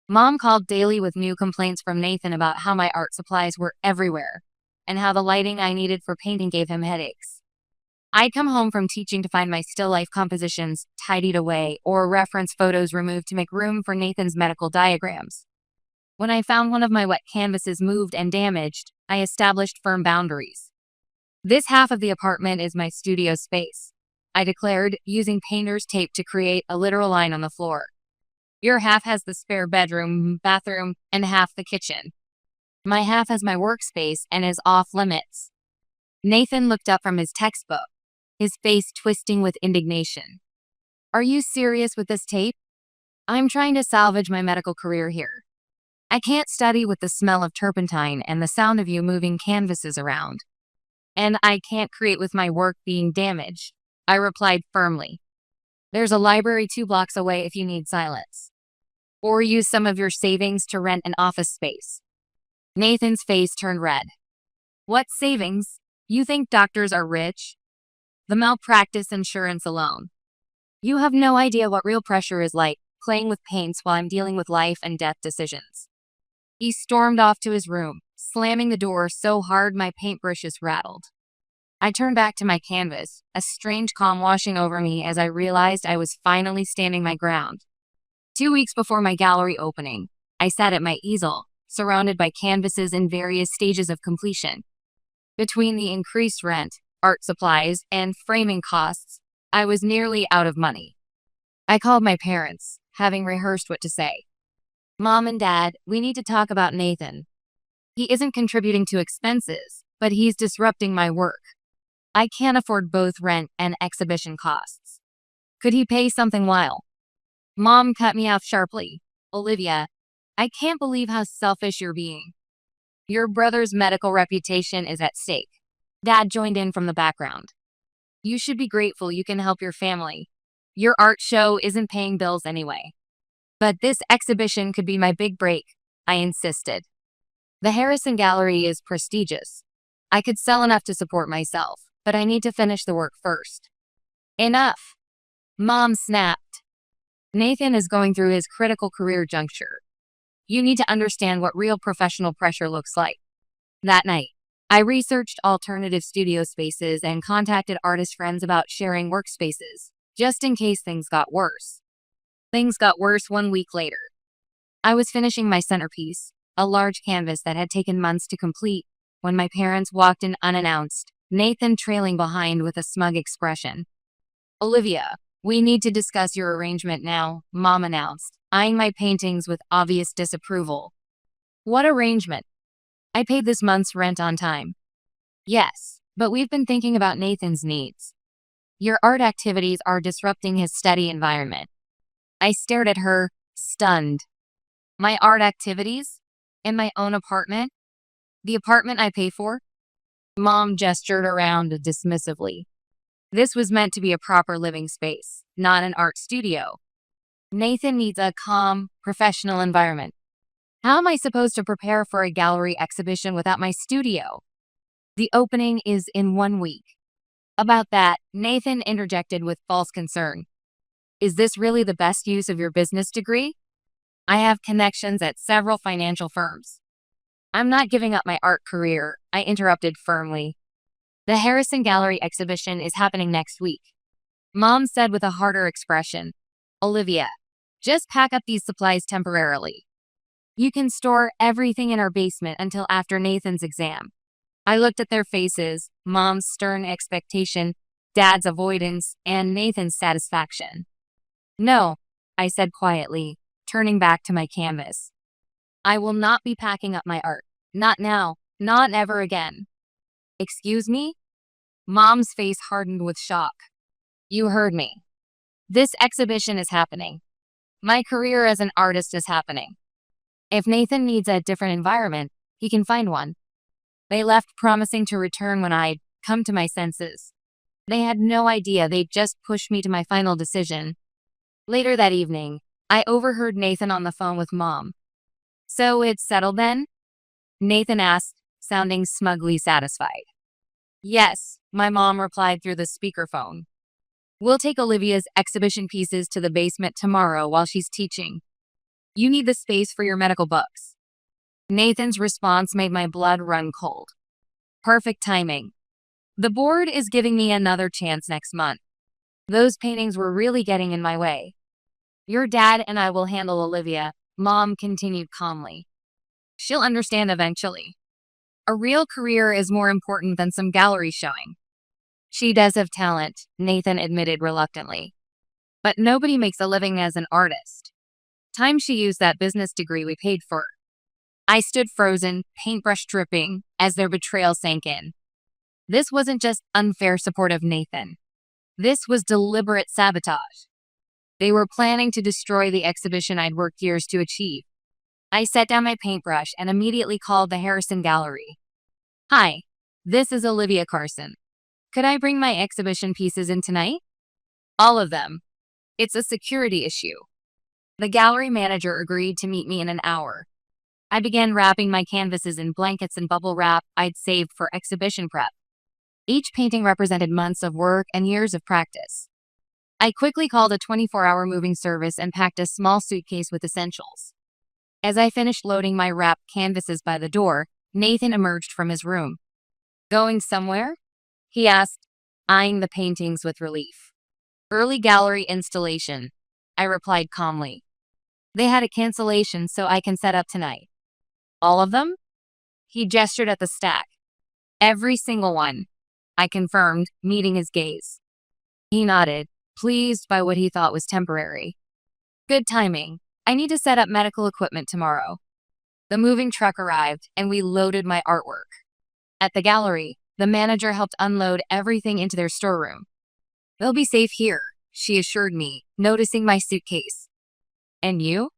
Mom called daily with new complaints from Nathan about how my art supplies were everywhere, and how the lighting I needed for painting gave him headaches. I'd come home from teaching to find my still life compositions tidied away or reference photos removed to make room for Nathan's medical diagrams. When I found one of my wet canvases moved and damaged, I established firm boundaries. "This half of the apartment is my studio space," I declared, using painter's tape to create a literal line on the floor. "Your half has the spare bedroom, bathroom, and half the kitchen. My half has my workspace and is off limits." Nathan looked up from his textbook, his face twisting with indignation. "Are you serious with this tape? I'm trying to salvage my medical career here. I can't study with the smell of turpentine and the sound of you moving canvases around. And I can't create with my work being damaged," I replied firmly. "There's a library 2 blocks away if you need silence. Or use some of your savings to rent an office space." Nathan's face turned red. "What savings? You think doctors are rich? The malpractice insurance alone. You have no idea what real pressure is like, playing with paints while I'm dealing with life and death decisions. He stormed off to his room, slamming the door so hard my paintbrushes rattled. I turned back to my canvas, a strange calm washing over me as I realized I was finally standing my ground. 2 weeks before my gallery opening, I sat at my easel, surrounded by canvases in various stages of completion. Between the increased rent, art supplies, and framing costs, I was nearly out of money. I called my parents, having rehearsed what to say. Mom and Dad, we need to talk about Nathan. He isn't contributing to expenses, but he's disrupting my work. I can't afford both rent and exhibition costs. Could he pay something while? Mom cut me off sharply. Olivia, I can't believe how selfish you're being. Your brother's medical reputation is at stake. Dad joined in from the background. You should be grateful you can help your family. Your art show isn't paying bills anyway. But this exhibition could be my big break, I insisted. The Harrison Gallery is prestigious. I could sell enough to support myself, but I need to finish the work first. Enough! Mom snapped. Nathan is going through his critical career juncture. You need to understand what real professional pressure looks like. That night, I researched alternative studio spaces and contacted artist friends about sharing workspaces, just in case things got worse. Things got worse 1 week later. I was finishing my centerpiece, a large canvas that had taken months to complete, when my parents walked in unannounced, Nathan trailing behind with a smug expression. Olivia, we need to discuss your arrangement now, Mom announced, eyeing my paintings with obvious disapproval. What arrangement? I paid this month's rent on time. Yes, but we've been thinking about Nathan's needs. Your art activities are disrupting his study environment. I stared at her, stunned. My art activities? In my own apartment? The apartment I pay for? Mom gestured around dismissively. This was meant to be a proper living space, not an art studio. Nathan needs a calm, professional environment. How am I supposed to prepare for a gallery exhibition without my studio? The opening is in 1 week. About that, Nathan interjected with false concern. Is this really the best use of your business degree? I have connections at several financial firms. I'm not giving up my art career, I interrupted firmly. The Harrison Gallery exhibition is happening next week. Mom said with a harder expression. Olivia, just pack up these supplies temporarily. You can store everything in our basement until after Nathan's exam. I looked at their faces, Mom's stern expectation, Dad's avoidance, and Nathan's satisfaction. No, I said quietly, turning back to my canvas. I will not be packing up my art. Not now, not ever again. Excuse me? Mom's face hardened with shock. You heard me. This exhibition is happening. My career as an artist is happening. If Nathan needs a different environment, he can find one. They left promising to return when I'd come to my senses. They had no idea they'd just pushed me to my final decision. Later that evening, I overheard Nathan on the phone with Mom. So it's settled then? Nathan asked, sounding smugly satisfied. Yes, my mom replied through the speakerphone. We'll take Olivia's exhibition pieces to the basement tomorrow while she's teaching. You need the space for your medical books. Nathan's response made my blood run cold. Perfect timing. The board is giving me another chance next month. Those paintings were really getting in my way. Your dad and I will handle Olivia, Mom continued calmly. She'll understand eventually. A real career is more important than some gallery showing. She does have talent, Nathan admitted reluctantly. But nobody makes a living as an artist. Time she used that business degree we paid for. I stood frozen, paintbrush dripping, as their betrayal sank in. This wasn't just unfair support of Nathan. This was deliberate sabotage. They were planning to destroy the exhibition I'd worked years to achieve. I set down my paintbrush and immediately called the Harrison Gallery. Hi, this is Olivia Carson. Could I bring my exhibition pieces in tonight? All of them. It's a security issue. The gallery manager agreed to meet me in an hour. I began wrapping my canvases in blankets and bubble wrap I'd saved for exhibition prep. Each painting represented months of work and years of practice. I quickly called a 24-hour moving service and packed a small suitcase with essentials. As I finished loading my wrapped canvases by the door, Nathan emerged from his room. "Going somewhere?" he asked, eyeing the paintings with relief. "Early gallery installation," I replied calmly. "They had a cancellation, so I can set up tonight." "All of them?" He gestured at the stack. "Every single one," I confirmed, meeting his gaze. He nodded, pleased by what he thought was temporary. "Good timing. I need to set up medical equipment tomorrow." The moving truck arrived, and we loaded my artwork. At the gallery, the manager helped unload everything into their storeroom. "They'll be safe here," she assured me, noticing my suitcase. "And you?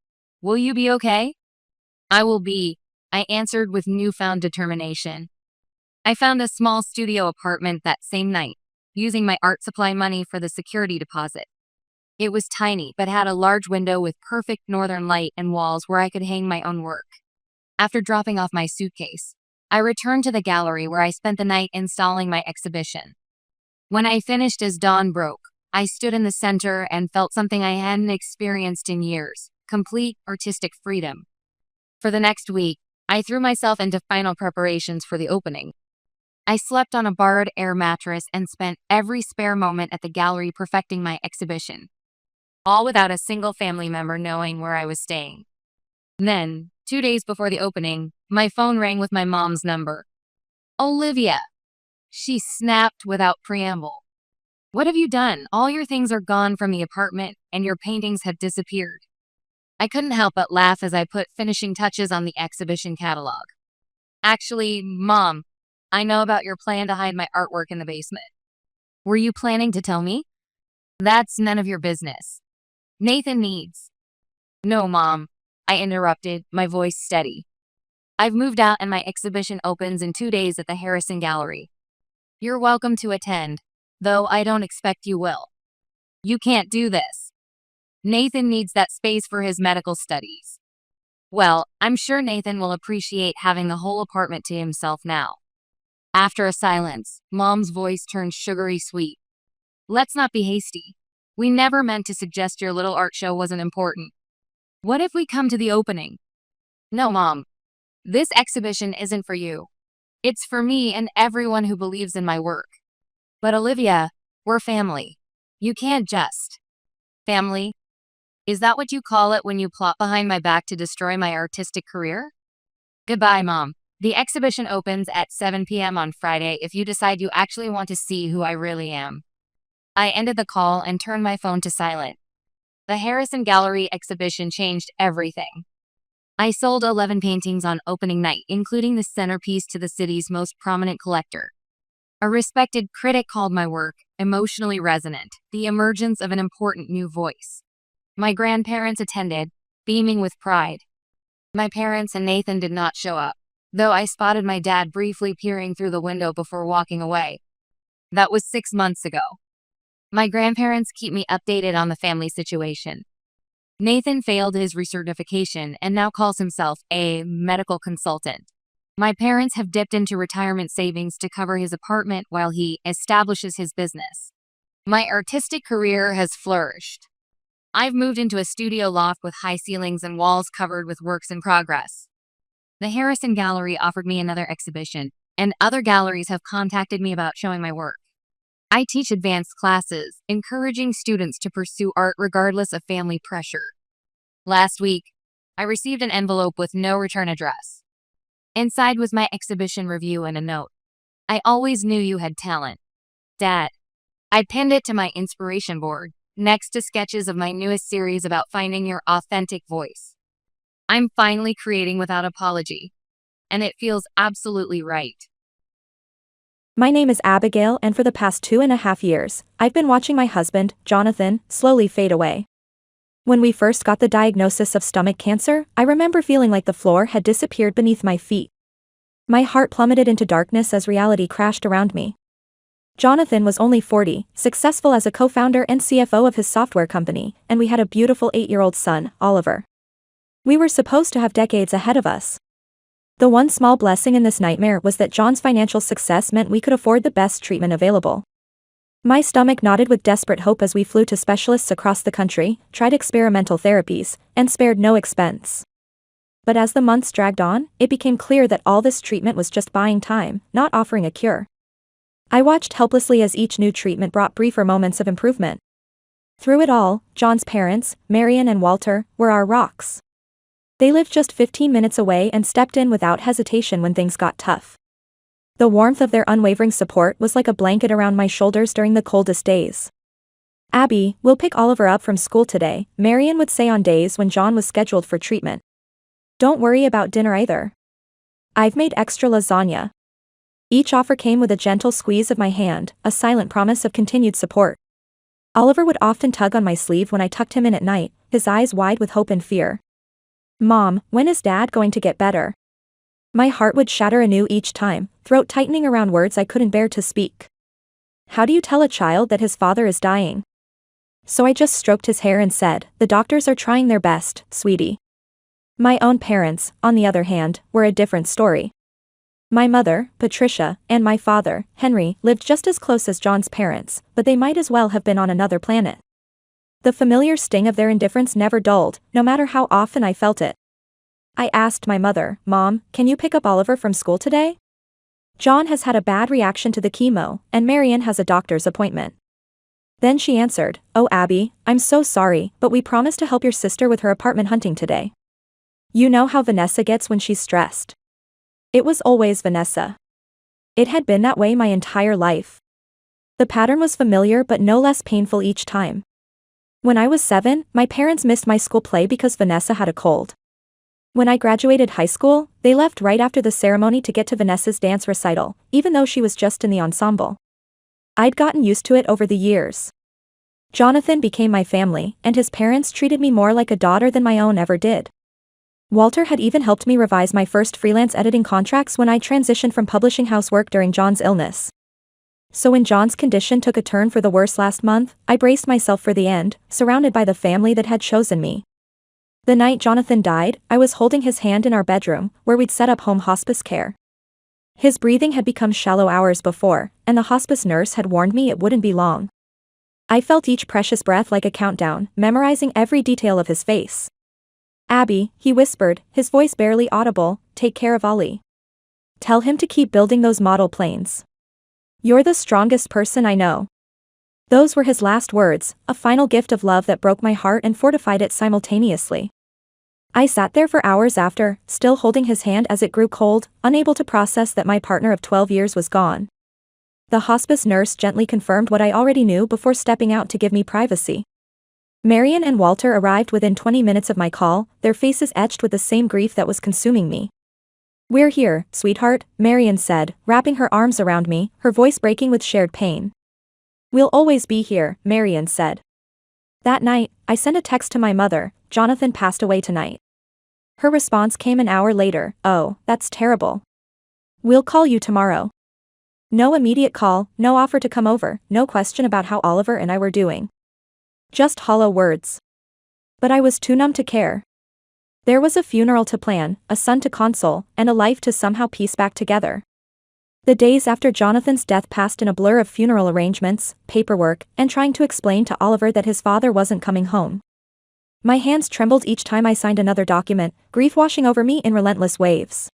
Will you be okay?" "I will be," I answered with newfound determination. I found a small studio apartment that same night, using my art supply money for the security deposit. It was tiny, but had a large window with perfect northern light and walls where I could hang my own work. After dropping off my suitcase, I returned to the gallery where I spent the night installing my exhibition. When I finished as dawn broke, I stood in the center and felt something I hadn't experienced in years: complete artistic freedom. For the next week, I threw myself into final preparations for the opening. I slept on a borrowed air mattress and spent every spare moment at the gallery perfecting my exhibition, all without a single family member knowing where I was staying. Then, 2 days before the opening, my phone rang with my mom's number. "Olivia," she snapped without preamble. "What have you done? All your things are gone from the apartment, and your paintings have disappeared." I couldn't help but laugh as I put finishing touches on the exhibition catalog. "Actually, Mom, I know about your plan to hide my artwork in the basement." "Were you planning to tell me?" "That's none of your business. Nathan needs—" "No, Mom," I interrupted, my voice steady. "I've moved out and my exhibition opens in 2 days at the Harrison Gallery. You're welcome to attend, though I don't expect you will." "You can't do this. Nathan needs that space for his medical studies." "Well, I'm sure Nathan will appreciate having the whole apartment to himself now." After a silence, Mom's voice turned sugary sweet. "Let's not be hasty. We never meant to suggest your little art show wasn't important. What if we come to the opening?" "No, Mom. This exhibition isn't for you. It's for me and everyone who believes in my work." "But Olivia, we're family. You can't just—" "Family? Is that what you call it when you plot behind my back to destroy my artistic career?" "Goodbye, Mom. The exhibition opens at 7 p.m. on Friday if you decide you actually want to see who I really am." I ended the call and turned my phone to silent. The Harrison Gallery exhibition changed everything. I sold 11 paintings on opening night, including the centerpiece to the city's most prominent collector. A respected critic called my work emotionally resonant, the emergence of an important new voice. My grandparents attended, beaming with pride. My parents and Nathan did not show up, though I spotted my dad briefly peering through the window before walking away. That was 6 months ago. My grandparents keep me updated on the family situation. Nathan failed his recertification and now calls himself a medical consultant. My parents have dipped into retirement savings to cover his apartment while he establishes his business. My artistic career has flourished. I've moved into a studio loft with high ceilings and walls covered with works in progress. The Harrison Gallery offered me another exhibition, and other galleries have contacted me about showing my work. I teach advanced classes, encouraging students to pursue art regardless of family pressure. Last week, I received an envelope with no return address. Inside was my exhibition review and a note. "I always knew you had talent, Dad." I pinned it to my inspiration board, next to sketches of my newest series about finding your authentic voice. I'm finally creating without apology, and it feels absolutely right. My name is Abigail, and for the past 2.5 years, I've been watching my husband, Jonathan, slowly fade away. When we first got the diagnosis of stomach cancer, I remember feeling like the floor had disappeared beneath my feet. My heart plummeted into darkness as reality crashed around me. Jonathan was only 40, successful as a co-founder and CFO of his software company, and we had a beautiful 8-year-old son, Oliver. We were supposed to have decades ahead of us. The one small blessing in this nightmare was that John's financial success meant we could afford the best treatment available. My stomach nodded with desperate hope as we flew to specialists across the country, tried experimental therapies, and spared no expense. But as the months dragged on, it became clear that all this treatment was just buying time, not offering a cure. I watched helplessly as each new treatment brought briefer moments of improvement. Through it all, John's parents, Marion and Walter, were our rocks. They lived just 15 minutes away and stepped in without hesitation when things got tough. The warmth of their unwavering support was like a blanket around my shoulders during the coldest days. "Abby, we'll pick Oliver up from school today," Marion would say on days when John was scheduled for treatment. "Don't worry about dinner either. I've made extra lasagna." Each offer came with a gentle squeeze of my hand, a silent promise of continued support. Oliver would often tug on my sleeve when I tucked him in at night, his eyes wide with hope and fear. "Mom, when is Dad going to get better?" My heart would shatter anew each time, throat tightening around words I couldn't bear to speak. How do you tell a child that his father is dying? So I just stroked his hair and said, "The doctors are trying their best, sweetie." My own parents, on the other hand, were a different story. My mother, Patricia, and my father, Henry, lived just as close as John's parents, but they might as well have been on another planet. The familiar sting of their indifference never dulled, no matter how often I felt it. I asked my mother, "Mom, can you pick up Oliver from school today? John has had a bad reaction to the chemo, and Marion has a doctor's appointment." Then she answered, "Oh Abby, I'm so sorry, but we promised to help your sister with her apartment hunting today. You know how Vanessa gets when she's stressed." It was always Vanessa. It had been that way my entire life. The pattern was familiar but no less painful each time. When I was 7, my parents missed my school play because Vanessa had a cold. When I graduated high school, they left right after the ceremony to get to Vanessa's dance recital, even though she was just in the ensemble. I'd gotten used to it over the years. Jonathan became my family, and his parents treated me more like a daughter than my own ever did. Walter had even helped me revise my first freelance editing contracts when I transitioned from publishing house work during John's illness. So when John's condition took a turn for the worse last month, I braced myself for the end, surrounded by the family that had chosen me. The night Jonathan died, I was holding his hand in our bedroom, where we'd set up home hospice care. His breathing had become shallow hours before, and the hospice nurse had warned me it wouldn't be long. I felt each precious breath like a countdown, memorizing every detail of his face. "Abby," he whispered, his voice barely audible, "take care of Ollie. Tell him to keep building those model planes. You're the strongest person I know." Those were his last words, a final gift of love that broke my heart and fortified it simultaneously. I sat there for hours after, still holding his hand as it grew cold, unable to process that my partner of 12 years was gone. The hospice nurse gently confirmed what I already knew before stepping out to give me privacy. Marion and Walter arrived within 20 minutes of my call, their faces etched with the same grief that was consuming me. "We're here, sweetheart," Marion said, wrapping her arms around me, her voice breaking with shared pain. "We'll always be here," Marion said. That night, I sent a text to my mother, "Jonathan passed away tonight." Her response came an hour later, "Oh, that's terrible. We'll call you tomorrow." No immediate call, no offer to come over, no question about how Oliver and I were doing. Just hollow words. But I was too numb to care. There was a funeral to plan, a son to console, and a life to somehow piece back together. The days after Jonathan's death passed in a blur of funeral arrangements, paperwork, and trying to explain to Oliver that his father wasn't coming home. My hands trembled each time I signed another document, grief washing over me in relentless waves.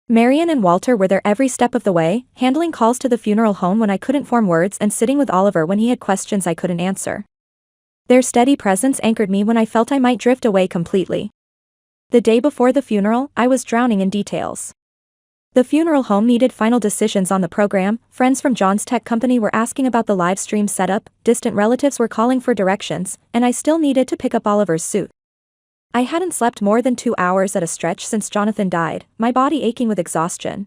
Marion and Walter were there every step of the way, handling calls to the funeral home when I couldn't form words and sitting with Oliver when he had questions I couldn't answer. Their steady presence anchored me when I felt I might drift away completely. The day before the funeral, I was drowning in details. The funeral home needed final decisions on the program, friends from John's tech company were asking about the live stream setup, distant relatives were calling for directions, and I still needed to pick up Oliver's suit. I hadn't slept more than 2 hours at a stretch since Jonathan died, my body aching with exhaustion.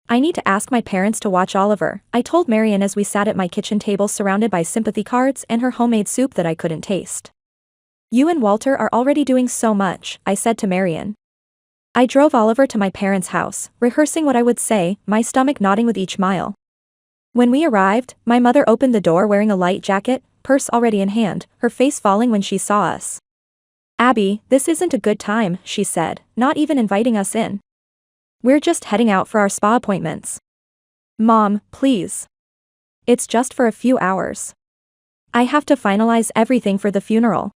"I need to ask my parents to watch Oliver," I told Marion as we sat at my kitchen table surrounded by sympathy cards and her homemade soup that I couldn't taste. "You and Walter are already doing so much," I said to Marion. I drove Oliver to my parents' house, rehearsing what I would say, my stomach nodding with each mile. When we arrived, my mother opened the door wearing a light jacket, purse already in hand, her face falling when she saw us. "Abby, this isn't a good time," she said, not even inviting us in. "We're just heading out for our spa appointments." "Mom, please. It's just for a few hours. I have to finalize everything for the funeral.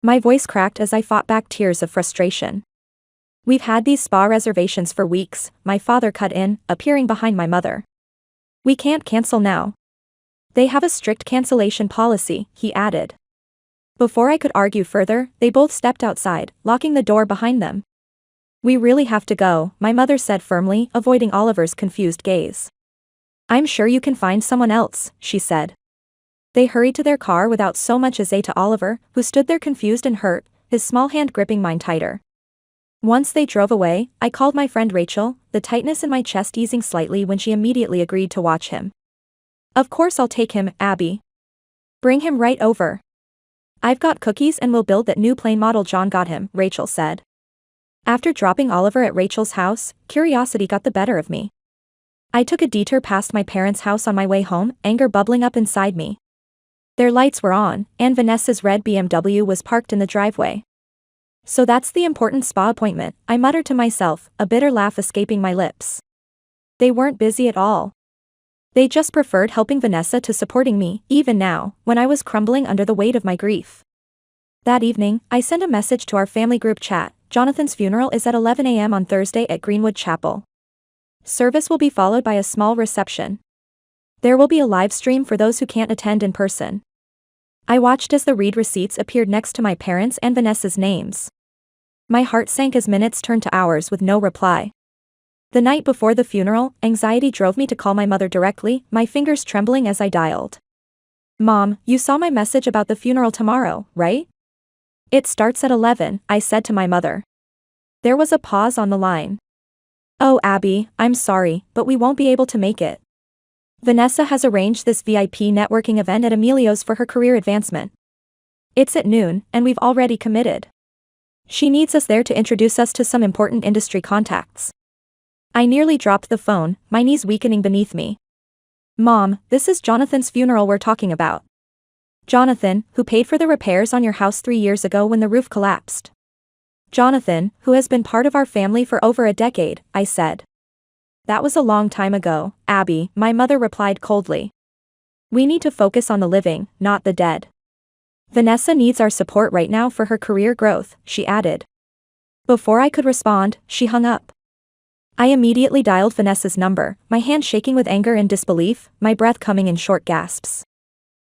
My voice cracked as I fought back tears of frustration. We've had these spa reservations for weeks, my father cut in, appearing behind my mother. We can't cancel now. They have a strict cancellation policy, he added. Before I could argue further, they both stepped outside, locking the door behind them. We really have to go, my mother said firmly, avoiding Oliver's confused gaze. I'm sure you can find someone else, she said. They hurried to their car without so much as a to Oliver, who stood there confused and hurt, his small hand gripping mine tighter. Once they drove away, I called my friend Rachel, the tightness in my chest easing slightly when she immediately agreed to watch him. Of course I'll take him, Abby. Bring him right over. I've got cookies and we'll build that new plane model John got him, Rachel said. After dropping Oliver at Rachel's house, curiosity got the better of me. I took a detour past my parents' house on my way home, anger bubbling up inside me. Their lights were on, and Vanessa's red BMW was parked in the driveway. So that's the important spa appointment, I muttered to myself, a bitter laugh escaping my lips. They weren't busy at all. They just preferred helping Vanessa to supporting me, even now, when I was crumbling under the weight of my grief. That evening, I sent a message to our family group chat. Jonathan's funeral is at 11 a.m. on Thursday at Greenwood Chapel. Service will be followed by a small reception. There will be a live stream for those who can't attend in person. I watched as the read receipts appeared next to my parents' and Vanessa's names. My heart sank as minutes turned to hours with no reply. The night before the funeral, anxiety drove me to call my mother directly, my fingers trembling as I dialed. Mom, you saw my message about the funeral tomorrow, right? It starts at 11, I said to my mother. There was a pause on the line. Oh Abby, I'm sorry, but we won't be able to make it. Vanessa has arranged this VIP networking event at Emilio's for her career advancement. It's at noon, and we've already committed. She needs us there to introduce us to some important industry contacts. I nearly dropped the phone, my knees weakening beneath me. Mom, this is Jonathan's funeral we're talking about. Jonathan, who paid for the repairs on your house 3 years ago when the roof collapsed. Jonathan, who has been part of our family for over a decade, I said. That was a long time ago, Abby, my mother replied coldly. We need to focus on the living, not the dead. Vanessa needs our support right now for her career growth, she added. Before I could respond, she hung up. I immediately dialed Vanessa's number, my hand shaking with anger and disbelief, my breath coming in short gasps.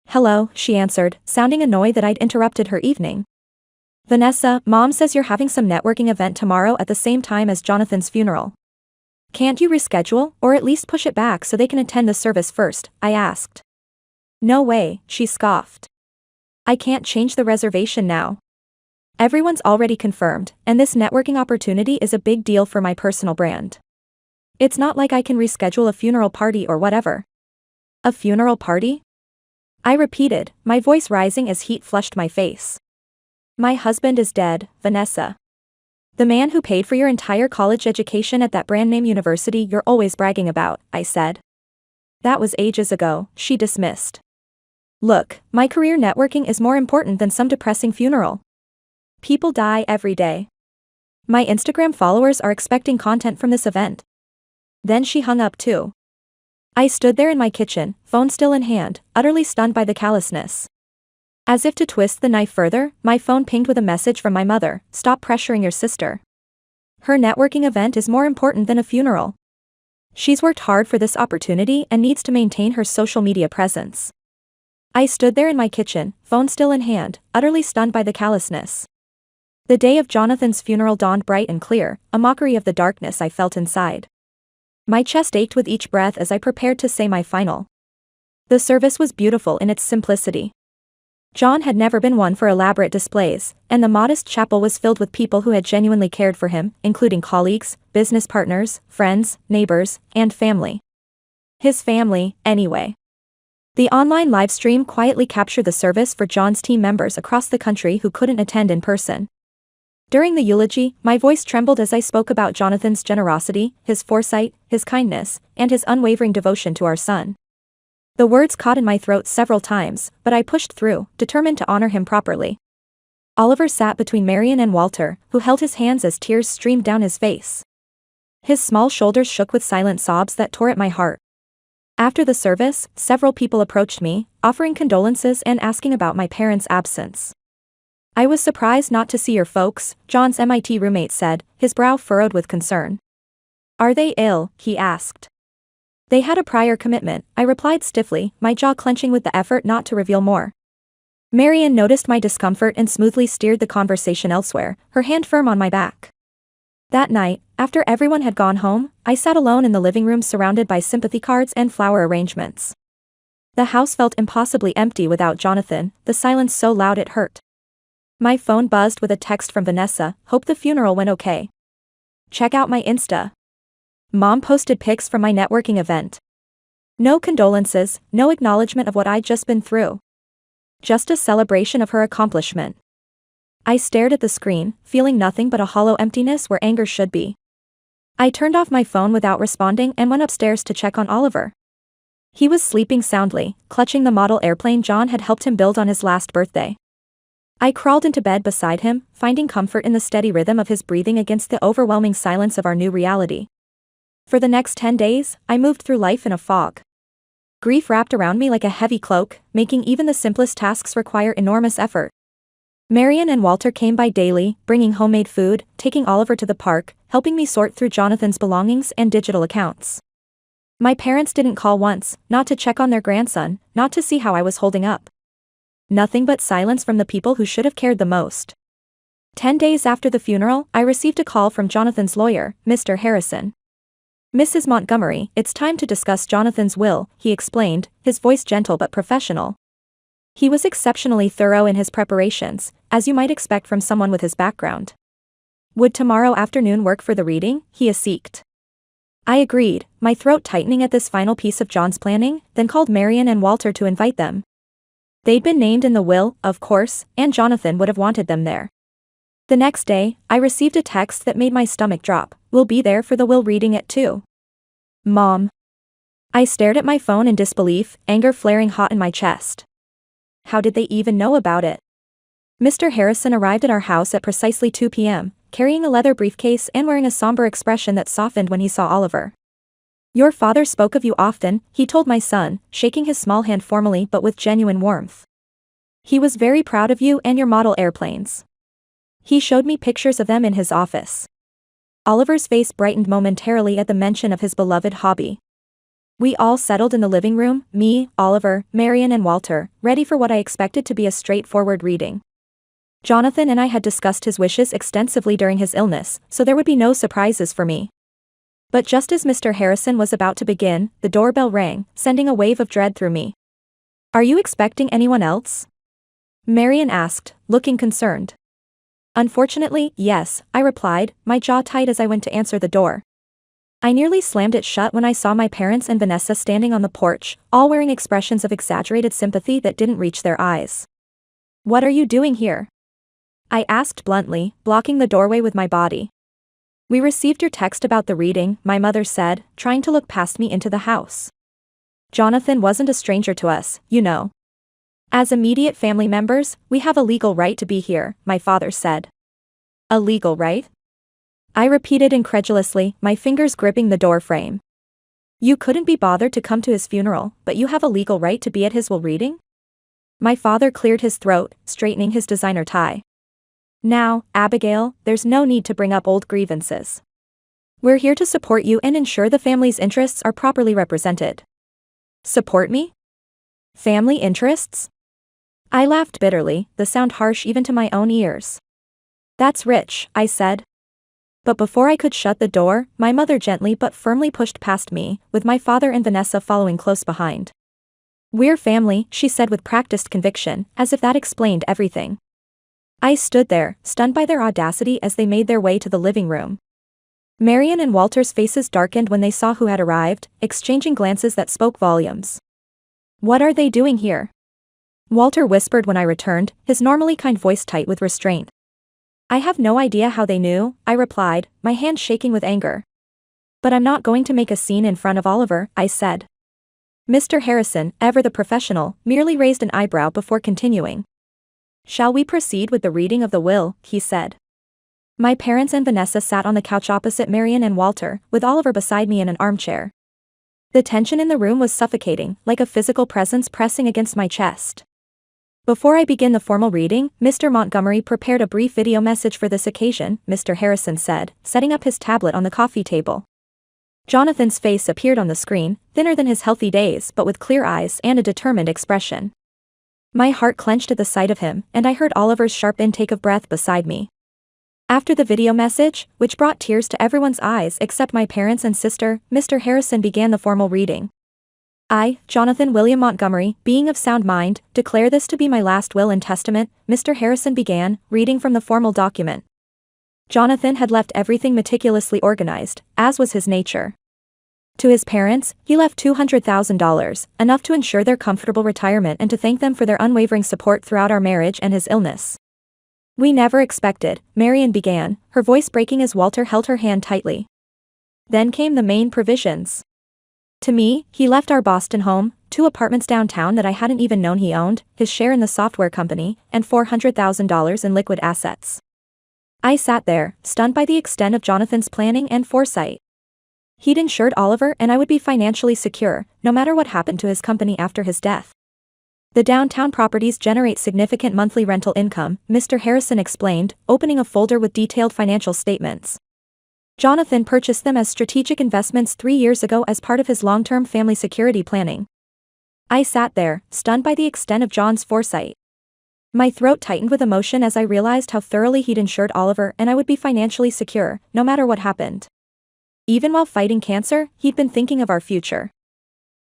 Hello, she answered, sounding annoyed that I'd interrupted her evening. Vanessa, Mom says you're having some networking event tomorrow at the same time as Jonathan's funeral. Can't you reschedule, or at least push it back so they can attend the service first, I asked. No way, she scoffed. I can't change the reservation now. Everyone's already confirmed, and this networking opportunity is a big deal for my personal brand. It's not like I can reschedule a funeral party or whatever. A funeral party? I repeated, my voice rising as heat flushed my face. My husband is dead, Vanessa. The man who paid for your entire college education at that brand name university you're always bragging about, I said. That was ages ago, she dismissed. Look, my career networking is more important than some depressing funeral. People die every day. My Instagram followers are expecting content from this event. Then she hung up too. I stood there in my kitchen, phone still in hand, utterly stunned by the callousness. As if to twist the knife further, my phone pinged with a message from my mother, stop pressuring your sister. Her networking event is more important than a funeral. She's worked hard for this opportunity and needs to maintain her social media presence. I stood there in my kitchen, phone still in hand, utterly stunned by the callousness. The day of Jonathan's funeral dawned bright and clear, a mockery of the darkness I felt inside. My chest ached with each breath as I prepared to say my final. The service was beautiful in its simplicity. John had never been one for elaborate displays, and the modest chapel was filled with people who had genuinely cared for him, including colleagues, business partners, friends, neighbors, and family. His family, anyway. The online livestream quietly captured the service for John's team members across the country who couldn't attend in person. During the eulogy, my voice trembled as I spoke about Jonathan's generosity, his foresight, his kindness, and his unwavering devotion to our son. The words caught in my throat several times, but I pushed through, determined to honor him properly. Oliver sat between Marion and Walter, who held his hands as tears streamed down his face. His small shoulders shook with silent sobs that tore at my heart. After the service, several people approached me, offering condolences and asking about my parents' absence. I was surprised not to see your folks, John's MIT roommate said, his brow furrowed with concern. Are they ill? He asked. They had a prior commitment, I replied stiffly, my jaw clenching with the effort not to reveal more. Marian noticed my discomfort and smoothly steered the conversation elsewhere, her hand firm on my back. That night, after everyone had gone home, I sat alone in the living room surrounded by sympathy cards and flower arrangements. The house felt impossibly empty without Jonathan, the silence so loud it hurt. My phone buzzed with a text from Vanessa, hope the funeral went okay. Check out my Insta. Mom posted pics from my networking event. No condolences, no acknowledgement of what I'd just been through. Just a celebration of her accomplishment. I stared at the screen, feeling nothing but a hollow emptiness where anger should be. I turned off my phone without responding and went upstairs to check on Oliver. He was sleeping soundly, clutching the model airplane John had helped him build on his last birthday. I crawled into bed beside him, finding comfort in the steady rhythm of his breathing against the overwhelming silence of our new reality. For the next 10 days, I moved through life in a fog. Grief wrapped around me like a heavy cloak, making even the simplest tasks require enormous effort. Marian and Walter came by daily, bringing homemade food, taking Oliver to the park, helping me sort through Jonathan's belongings and digital accounts. My parents didn't call once, not to check on their grandson, not to see how I was holding up. Nothing but silence from the people who should have cared the most. 10 days after the funeral, I received a call from Jonathan's lawyer, Mr. Harrison. Mrs. Montgomery, it's time to discuss Jonathan's will, he explained, his voice gentle but professional. He was exceptionally thorough in his preparations, as you might expect from someone with his background. Would tomorrow afternoon work for the reading? He asked. I agreed, my throat tightening at this final piece of John's planning, then called Marian and Walter to invite them. They'd been named in the will, of course, and Jonathan would have wanted them there. The next day, I received a text that made my stomach drop. We'll be there for the will reading at 2. Mom. I stared at my phone in disbelief, anger flaring hot in my chest. How did they even know about it? Mr. Harrison arrived at our house at precisely 2 p.m., carrying a leather briefcase and wearing a somber expression that softened when he saw Oliver. Your father spoke of you often, he told my son, shaking his small hand formally but with genuine warmth. He was very proud of you and your model airplanes. He showed me pictures of them in his office. Oliver's face brightened momentarily at the mention of his beloved hobby. We all settled in the living room, me, Oliver, Marian and Walter, ready for what I expected to be a straightforward reading. Jonathan and I had discussed his wishes extensively during his illness, so there would be no surprises for me. But just as Mr. Harrison was about to begin, the doorbell rang, sending a wave of dread through me. Are you expecting anyone else? Marian asked, looking concerned. Unfortunately, yes, I replied, my jaw tight as I went to answer the door. I nearly slammed it shut when I saw my parents and Vanessa standing on the porch, all wearing expressions of exaggerated sympathy that didn't reach their eyes. What are you doing here? I asked bluntly, blocking the doorway with my body. We received your text about the reading, my mother said, trying to look past me into the house. Jonathan wasn't a stranger to us, you know. As immediate family members, we have a legal right to be here, my father said. A legal right? I repeated incredulously, my fingers gripping the door frame. You couldn't be bothered to come to his funeral, but you have a legal right to be at his will reading? My father cleared his throat, straightening his designer tie. Now, Abigail, there's no need to bring up old grievances. We're here to support you and ensure the family's interests are properly represented. Support me? Family interests? I laughed bitterly, the sound harsh even to my own ears. That's rich, I said. But before I could shut the door, my mother gently but firmly pushed past me, with my father and Vanessa following close behind. We're family, she said with practiced conviction, as if that explained everything. I stood there, stunned by their audacity as they made their way to the living room. Marian and Walter's faces darkened when they saw who had arrived, exchanging glances that spoke volumes. What are they doing here? Walter whispered when I returned, his normally kind voice tight with restraint. I have no idea how they knew, I replied, my hand shaking with anger. But I'm not going to make a scene in front of Oliver, I said. Mr. Harrison, ever the professional, merely raised an eyebrow before continuing. Shall we proceed with the reading of the will, he said. My parents and Vanessa sat on the couch opposite Marian and Walter, with Oliver beside me in an armchair. The tension in the room was suffocating, like a physical presence pressing against my chest. Before I begin the formal reading, Mr. Montgomery prepared a brief video message for this occasion, Mr. Harrison said, setting up his tablet on the coffee table. Jonathan's face appeared on the screen, thinner than his healthy days but with clear eyes and a determined expression. My heart clenched at the sight of him, and I heard Oliver's sharp intake of breath beside me. After the video message, which brought tears to everyone's eyes except my parents and sister, Mr. Harrison began the formal reading. I, Jonathan William Montgomery, being of sound mind, declare this to be my last will and testament, Mr. Harrison began, reading from the formal document. Jonathan had left everything meticulously organized, as was his nature. To his parents, he left $200,000, enough to ensure their comfortable retirement and to thank them for their unwavering support throughout our marriage and his illness. We never expected, Marian began, her voice breaking as Walter held her hand tightly. Then came the main provisions. To me, he left our Boston home, 2 apartments downtown that I hadn't even known he owned, his share in the software company, and $400,000 in liquid assets. I sat there, stunned by the extent of Jonathan's planning and foresight. He'd insured Oliver and I would be financially secure, no matter what happened to his company after his death. The downtown properties generate significant monthly rental income, Mr. Harrison explained, opening a folder with detailed financial statements. Jonathan purchased them as strategic investments 3 years ago as part of his long-term family security planning. I sat there, stunned by the extent of John's foresight. My throat tightened with emotion as I realized how thoroughly he'd insured Oliver and I would be financially secure, no matter what happened. Even while fighting cancer, he'd been thinking of our future.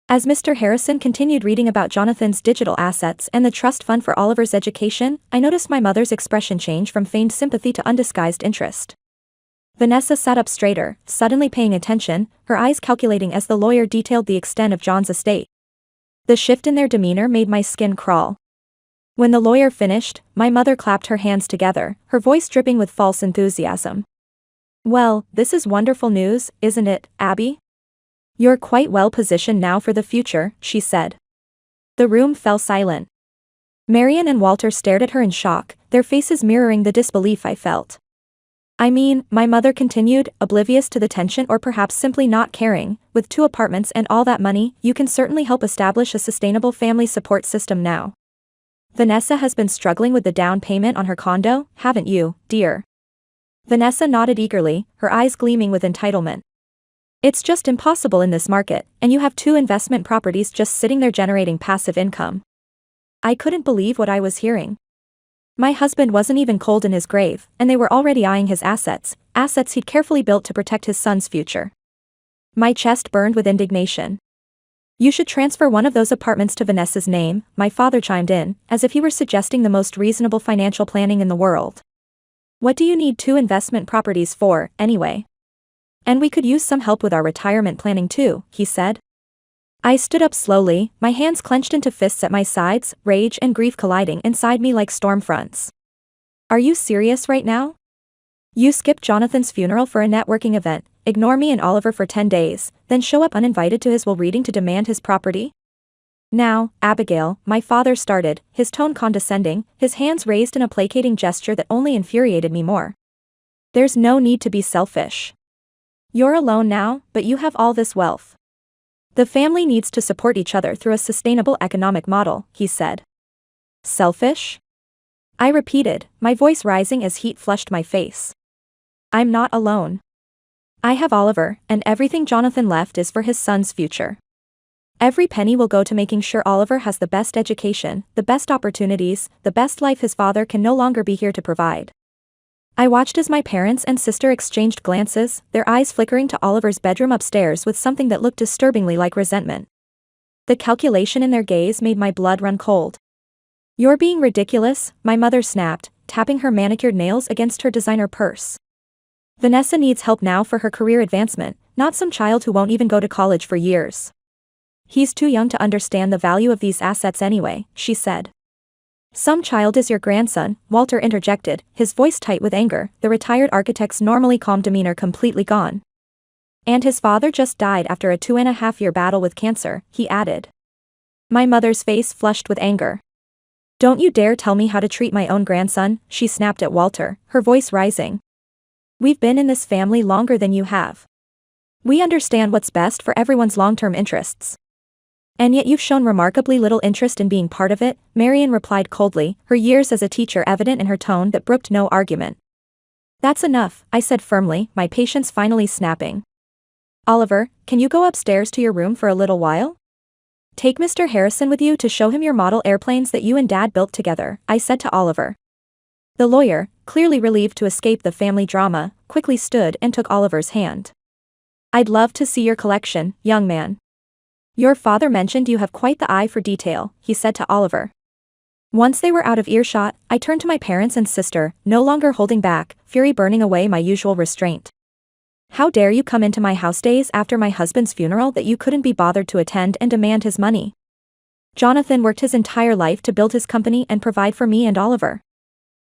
As Mr. Harrison continued reading about Jonathan's digital assets and the trust fund for Oliver's education, I noticed my mother's expression change from feigned sympathy to undisguised interest. Vanessa sat up straighter, suddenly paying attention, her eyes calculating as the lawyer detailed the extent of John's estate. The shift in their demeanor made my skin crawl. When the lawyer finished, my mother clapped her hands together, her voice dripping with false enthusiasm. Well, this is wonderful news, isn't it, Abby? You're quite well positioned now for the future, she said. The room fell silent. Marian and Walter stared at her in shock, their faces mirroring the disbelief I felt. I mean, my mother continued, oblivious to the tension or perhaps simply not caring, with 2 apartments and all that money, you can certainly help establish a sustainable family support system now. Vanessa has been struggling with the down payment on her condo, haven't you, dear? Vanessa nodded eagerly, her eyes gleaming with entitlement. It's just impossible in this market, and you have 2 investment properties just sitting there generating passive income. I couldn't believe what I was hearing. My husband wasn't even cold in his grave, and they were already eyeing his assets he'd carefully built to protect his son's future. My chest burned with indignation. You should transfer one of those apartments to Vanessa's name, my father chimed in, as if he were suggesting the most reasonable financial planning in the world. What do you need 2 investment properties for, anyway? And we could use some help with our retirement planning too, he said. I stood up slowly, my hands clenched into fists at my sides, rage and grief colliding inside me like storm fronts. Are you serious right now? You skipped Jonathan's funeral for a networking event, ignore me and Oliver for 10 days, then show up uninvited to his will reading to demand his property? Now, Abigail, my father started, his tone condescending, his hands raised in a placating gesture that only infuriated me more. There's no need to be selfish. You're alone now, but you have all this wealth. The family needs to support each other through a sustainable economic model, he said. Selfish? I repeated, my voice rising as heat flushed my face. I'm not alone. I have Oliver, and everything Jonathan left is for his son's future. Every penny will go to making sure Oliver has the best education, the best opportunities, the best life his father can no longer be here to provide. I watched as my parents and sister exchanged glances, their eyes flickering to Oliver's bedroom upstairs with something that looked disturbingly like resentment. The calculation in their gaze made my blood run cold. You're being ridiculous, my mother snapped, tapping her manicured nails against her designer purse. Vanessa needs help now for her career advancement, not some child who won't even go to college for years. He's too young to understand the value of these assets anyway, she said. Some child is your grandson, Walter interjected, his voice tight with anger, the retired architect's normally calm demeanor completely gone. And his father just died after a 2.5-year battle with cancer, he added. My mother's face flushed with anger. Don't you dare tell me how to treat my own grandson, she snapped at Walter, her voice rising. We've been in this family longer than you have. We understand what's best for everyone's long-term interests. And yet you've shown remarkably little interest in being part of it, Marian replied coldly, her years as a teacher evident in her tone that brooked no argument. That's enough, I said firmly, my patience finally snapping. Oliver, can you go upstairs to your room for a little while? Take Mr. Harrison with you to show him your model airplanes that you and Dad built together, I said to Oliver. The lawyer, clearly relieved to escape the family drama, quickly stood and took Oliver's hand. I'd love to see your collection, young man. Your father mentioned you have quite the eye for detail, he said to Oliver. Once they were out of earshot, I turned to my parents and sister, no longer holding back, fury burning away my usual restraint. How dare you come into my house days after my husband's funeral that you couldn't be bothered to attend and demand his money? Jonathan worked his entire life to build his company and provide for me and Oliver.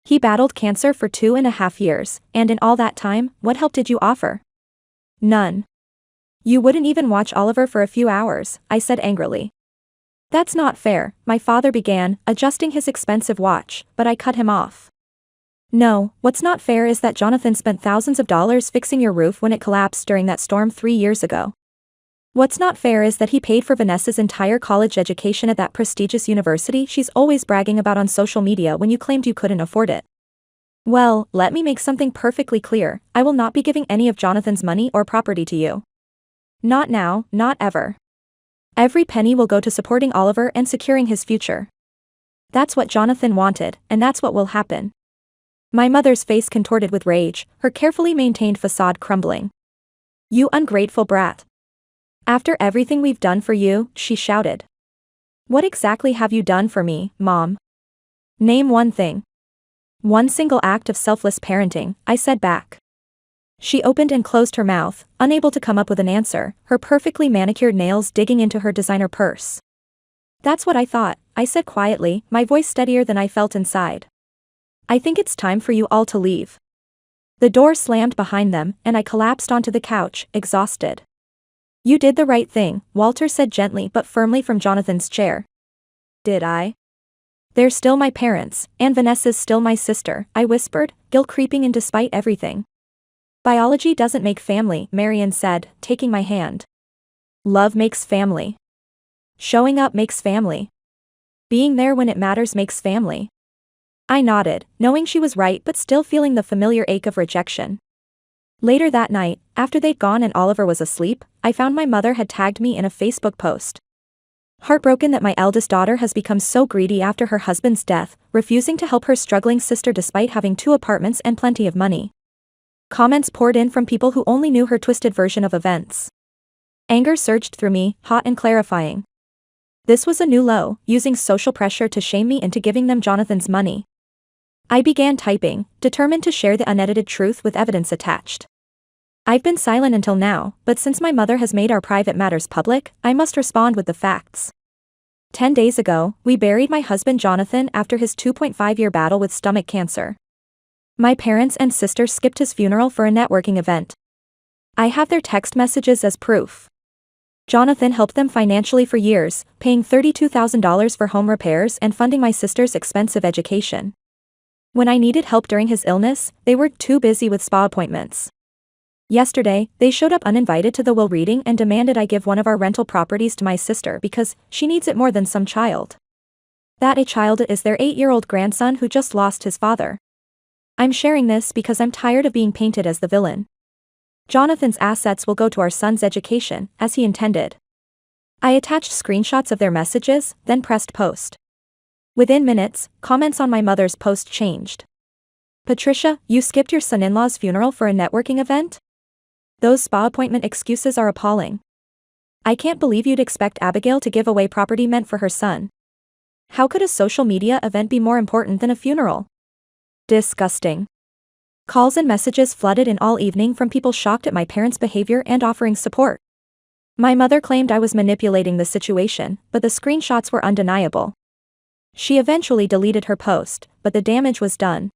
He battled cancer for 2.5 years, and in all that time, what help did you offer? None. You wouldn't even watch Oliver for a few hours, I said angrily. That's not fair, my father began, adjusting his expensive watch, but I cut him off. No, what's not fair is that Jonathan spent thousands of dollars fixing your roof when it collapsed during that storm 3 years ago. What's not fair is that he paid for Vanessa's entire college education at that prestigious university she's always bragging about on social media when you claimed you couldn't afford it. Well, let me make something perfectly clear, I will not be giving any of Jonathan's money or property to you. Not now, not ever. Every penny will go to supporting Oliver and securing his future. That's what Jonathan wanted, and that's what will happen. My mother's face contorted with rage, her carefully maintained facade crumbling. You ungrateful brat. After everything we've done for you, she shouted. What exactly have you done for me, Mom? Name one thing. One single act of selfless parenting, I said back. She opened and closed her mouth, unable to come up with an answer, her perfectly manicured nails digging into her designer purse. That's what I thought, I said quietly, my voice steadier than I felt inside. I think it's time for you all to leave. The door slammed behind them, and I collapsed onto the couch, exhausted. You did the right thing, Walter said gently but firmly from Jonathan's chair. Did I? They're still my parents, and Vanessa's still my sister, I whispered, guilt creeping in despite everything. Biology doesn't make family, Marian said, taking my hand. Love makes family. Showing up makes family. Being there when it matters makes family. I nodded, knowing she was right but still feeling the familiar ache of rejection. Later that night, after they'd gone and Oliver was asleep, I found my mother had tagged me in a Facebook post. Heartbroken that my eldest daughter has become so greedy after her husband's death, refusing to help her struggling sister despite having 2 apartments and plenty of money. Comments poured in from people who only knew her twisted version of events. Anger surged through me, hot and clarifying. This was a new low, using social pressure to shame me into giving them Jonathan's money. I began typing, determined to share the unedited truth with evidence attached. I've been silent until now, but since my mother has made our private matters public, I must respond with the facts. 10 days ago, we buried my husband Jonathan after his 2.5-year battle with stomach cancer. My parents and sister skipped his funeral for a networking event. I have their text messages as proof. Jonathan helped them financially for years, paying $32,000 for home repairs and funding my sister's expensive education. When I needed help during his illness, they were too busy with spa appointments. Yesterday, they showed up uninvited to the will reading and demanded I give one of our rental properties to my sister because she needs it more than some child. That a child is their 8-year-old grandson who just lost his father. I'm sharing this because I'm tired of being painted as the villain. Jonathan's assets will go to our son's education, as he intended. I attached screenshots of their messages, then pressed post. Within minutes, comments on my mother's post changed. Patricia, you skipped your son-in-law's funeral for a networking event? Those spa appointment excuses are appalling. I can't believe you'd expect Abigail to give away property meant for her son. How could a social media event be more important than a funeral? Disgusting. Calls and messages flooded in all evening from people shocked at my parents' behavior and offering support. My mother claimed I was manipulating the situation, but the screenshots were undeniable. She eventually deleted her post, but the damage was done.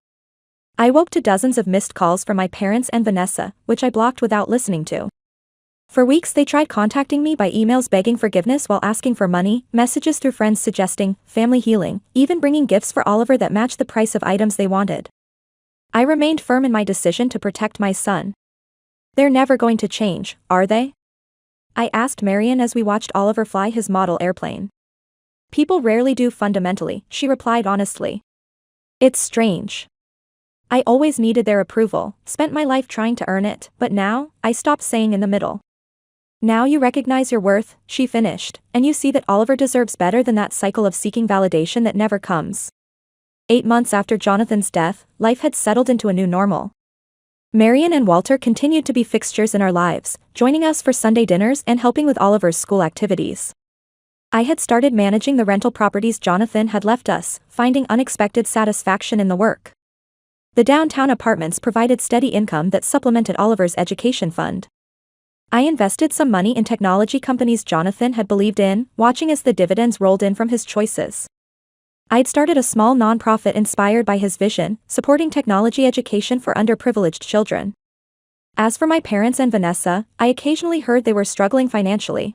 I woke to dozens of missed calls from my parents and Vanessa, which I blocked without listening to. For weeks they tried contacting me by emails begging forgiveness while asking for money, messages through friends suggesting family healing, even bringing gifts for Oliver that matched the price of items they wanted. I remained firm in my decision to protect my son. They're never going to change, are they? I asked Marion as we watched Oliver fly his model airplane. People rarely do fundamentally, she replied honestly. It's strange. I always needed their approval, spent my life trying to earn it, but now, I stopped saying in the middle. Now you recognize your worth, she finished, and you see that Oliver deserves better than that cycle of seeking validation that never comes. 8 months after Jonathan's death, life had settled into a new normal. Marion and Walter continued to be fixtures in our lives, joining us for Sunday dinners and helping with Oliver's school activities. I had started managing the rental properties Jonathan had left us, finding unexpected satisfaction in the work. The downtown apartments provided steady income that supplemented Oliver's education fund. I invested some money in technology companies Jonathan had believed in, watching as the dividends rolled in from his choices. I'd started a small nonprofit inspired by his vision, supporting technology education for underprivileged children. As for my parents and Vanessa, I occasionally heard they were struggling financially.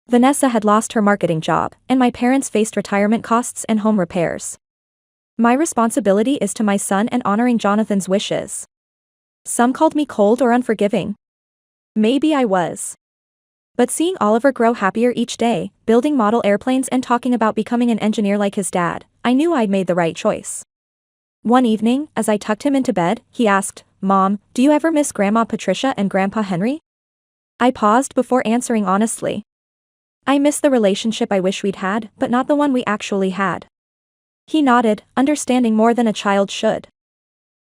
Vanessa had lost her marketing job, and my parents faced retirement costs and home repairs. My responsibility is to my son and honoring Jonathan's wishes. Some called me cold or unforgiving. Maybe I was. But seeing Oliver grow happier each day, building model airplanes and talking about becoming an engineer like his dad, I knew I'd made the right choice. One evening, as I tucked him into bed, he asked, "Mom, do you ever miss Grandma Patricia and Grandpa Henry?" I paused before answering honestly. I miss the relationship I wish we'd had, but not the one we actually had. He nodded, understanding more than a child should.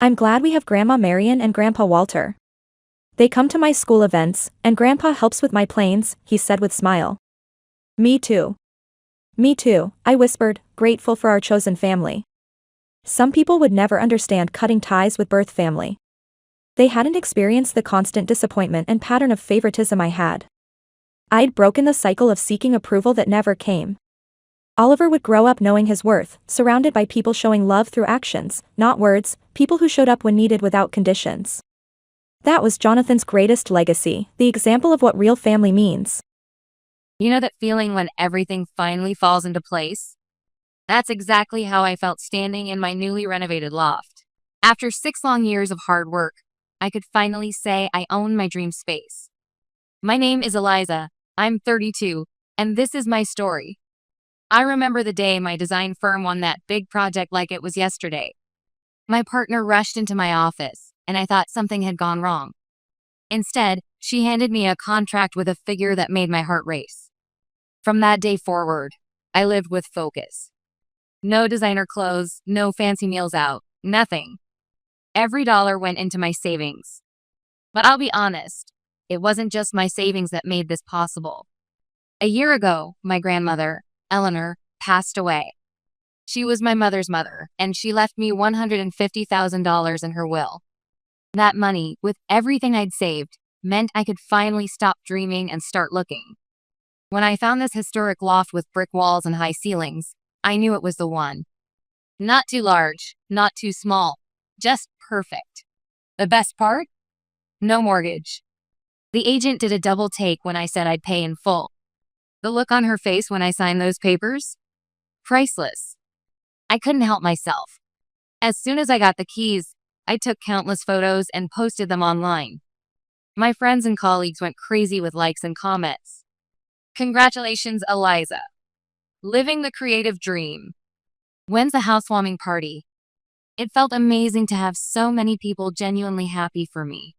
I'm glad we have Grandma Marion and Grandpa Walter. They come to my school events, and Grandpa helps with my planes, he said with smile. Me too. Me too, I whispered, grateful for our chosen family. Some people would never understand cutting ties with birth family. They hadn't experienced the constant disappointment and pattern of favoritism I had. I'd broken the cycle of seeking approval that never came. Oliver would grow up knowing his worth, surrounded by people showing love through actions, not words, people who showed up when needed without conditions. That was Jonathan's greatest legacy, the example of what real family means. You know that feeling when everything finally falls into place? That's exactly how I felt standing in my newly renovated loft. After 6 long years of hard work, I could finally say I own my dream space. My name is Eliza, I'm 32, and this is my story. I remember the day my design firm won that big project like it was yesterday. My partner rushed into my office, and I thought something had gone wrong. Instead, she handed me a contract with a figure that made my heart race. From that day forward, I lived with focus. No designer clothes, no fancy meals out, nothing. Every dollar went into my savings. But I'll be honest, it wasn't just my savings that made this possible. A year ago, my grandmother, Eleanor, passed away. She was my mother's mother, and she left me $150,000 in her will. That money, with everything I'd saved, meant I could finally stop dreaming and start looking. When I found this historic loft with brick walls and high ceilings, I knew it was the one. Not too large, not too small, just perfect. The best part? No mortgage. The agent did a double take when I said I'd pay in full. The look on her face when I signed those papers? Priceless. I couldn't help myself. As soon as I got the keys, I took countless photos and posted them online. My friends and colleagues went crazy with likes and comments. Congratulations, Eliza. Living the creative dream. When's the housewarming party? It felt amazing to have so many people genuinely happy for me.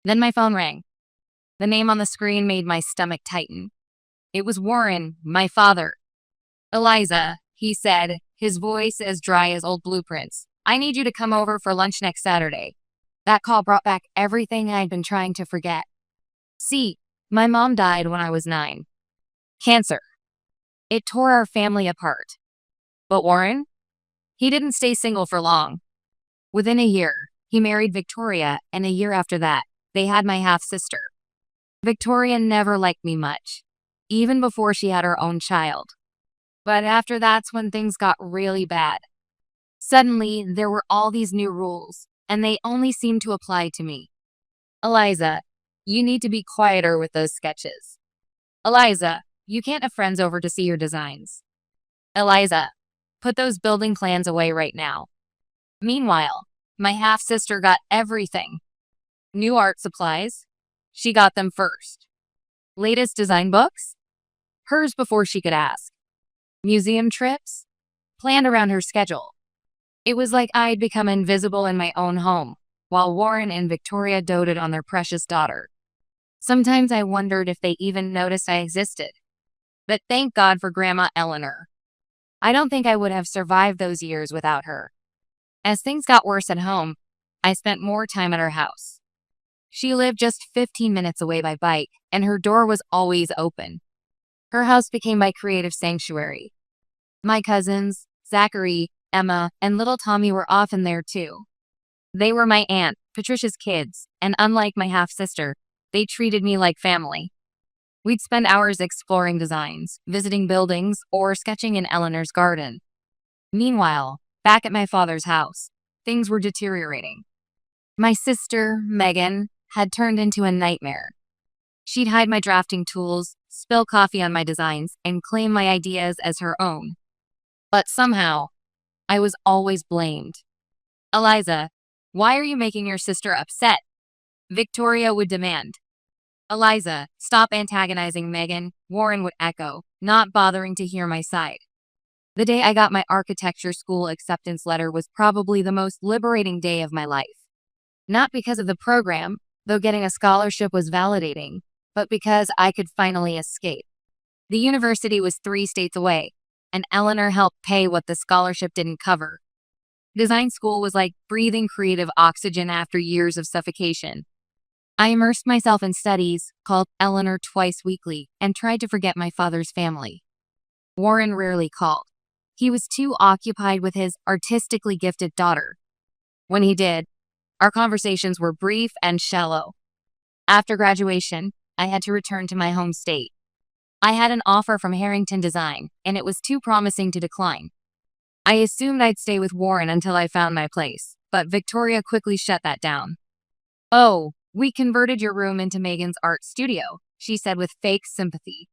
Then my phone rang. The name on the screen made my stomach tighten. It was Warren, my father. Eliza, he said, his voice as dry as old blueprints. I need you to come over for lunch next Saturday. That call brought back everything I'd been trying to forget. See, my mom died when I was 9. Cancer. It tore our family apart. But Warren? He didn't stay single for long. Within a year, he married Victoria, and a year after that, they had my half-sister. Victoria never liked me much, even before she had her own child. But after that's when things got really bad. Suddenly, there were all these new rules, and they only seemed to apply to me. Eliza, you need to be quieter with those sketches. Eliza, you can't have friends over to see your designs. Eliza, put those building plans away right now. Meanwhile, my half-sister got everything. New art supplies, She got them first. Latest design books? Hers before she could ask. Museum trips? Planned around her schedule. It was like I'd become invisible in my own home, while Warren and Victoria doted on their precious daughter. Sometimes I wondered if they even noticed I existed. But thank God for Grandma Eleanor. I don't think I would have survived those years without her. As things got worse at home, I spent more time at her house. She lived just 15 minutes away by bike, and her door was always open. Her house became my creative sanctuary. My cousins, Zachary, Emma, and little Tommy were often there too. They were my aunt, Patricia's kids, and unlike my half-sister, they treated me like family. We'd spend hours exploring designs, visiting buildings, or sketching in Eleanor's garden. Meanwhile, back at my father's house, things were deteriorating. My sister, Megan, had turned into a nightmare. She'd hide my drafting tools, spill coffee on my designs, and claim my ideas as her own. But somehow, I was always blamed. "Eliza, why are you making your sister upset?" Victoria would demand. "Eliza, stop antagonizing Megan," Warren would echo, not bothering to hear my side. The day I got my architecture school acceptance letter was probably the most liberating day of my life. Not because of the program, though getting a scholarship was validating, but because I could finally escape. The university was 3 states away, and Eleanor helped pay what the scholarship didn't cover. Design school was like breathing creative oxygen after years of suffocation. I immersed myself in studies, called Eleanor twice weekly, and tried to forget my father's family. Warren rarely called. He was too occupied with his artistically gifted daughter. When he did, our conversations were brief and shallow. After graduation, I had to return to my home state. I had an offer from Harrington Design, and it was too promising to decline. I assumed I'd stay with Warren until I found my place, but Victoria quickly shut that down. "Oh, we converted your room into Megan's art studio," she said with fake sympathy.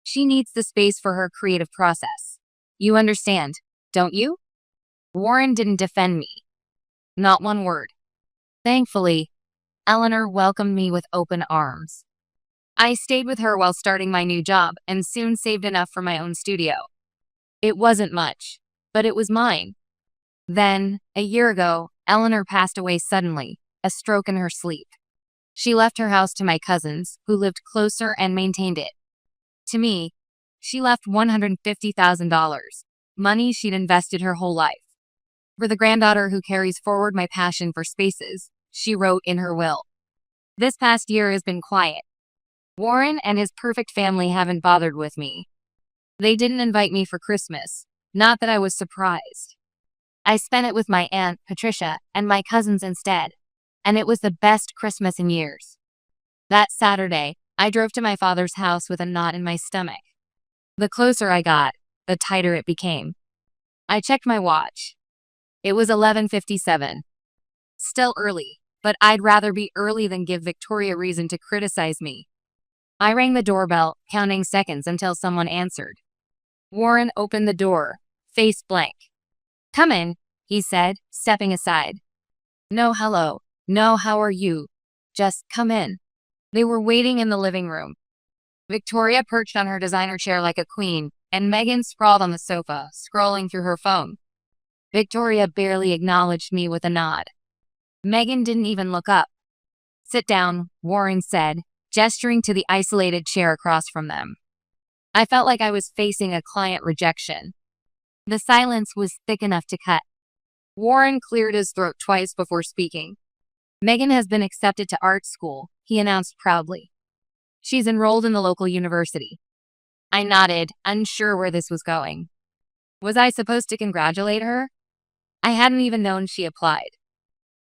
"She needs the space for her creative process. You understand, don't you?" Warren didn't defend me. Not one word. Thankfully, Eleanor welcomed me with open arms. I stayed with her while starting my new job and soon saved enough for my own studio. It wasn't much, but it was mine. Then, a year ago, Eleanor passed away suddenly, a stroke in her sleep. She left her house to my cousins, who lived closer and maintained it. To me, she left $150,000, money she'd invested her whole life. For the granddaughter who carries forward my passion for spaces, she wrote in her will. This past year has been quiet. Warren and his perfect family haven't bothered with me. They didn't invite me for Christmas, not that I was surprised. I spent it with my aunt, Patricia, and my cousins instead, and it was the best Christmas in years. That Saturday, I drove to my father's house with a knot in my stomach. The closer I got, the tighter it became. I checked my watch. It was 11:57. Still early, but I'd rather be early than give Victoria reason to criticize me. I rang the doorbell, counting seconds until someone answered. Warren opened the door, face blank. "Come in," he said, stepping aside. "No hello, no how are you, just come in." They were waiting in the living room. Victoria perched on her designer chair like a queen, and Megan sprawled on the sofa, scrolling through her phone. Victoria barely acknowledged me with a nod. Megan didn't even look up. "Sit down," Warren said, gesturing to the isolated chair across from them. I felt like I was facing a client rejection. The silence was thick enough to cut. Warren cleared his throat twice before speaking. "Megan has been accepted to art school," he announced proudly. "She's enrolled in the local university." I nodded, unsure where this was going. Was I supposed to congratulate her? I hadn't even known she applied.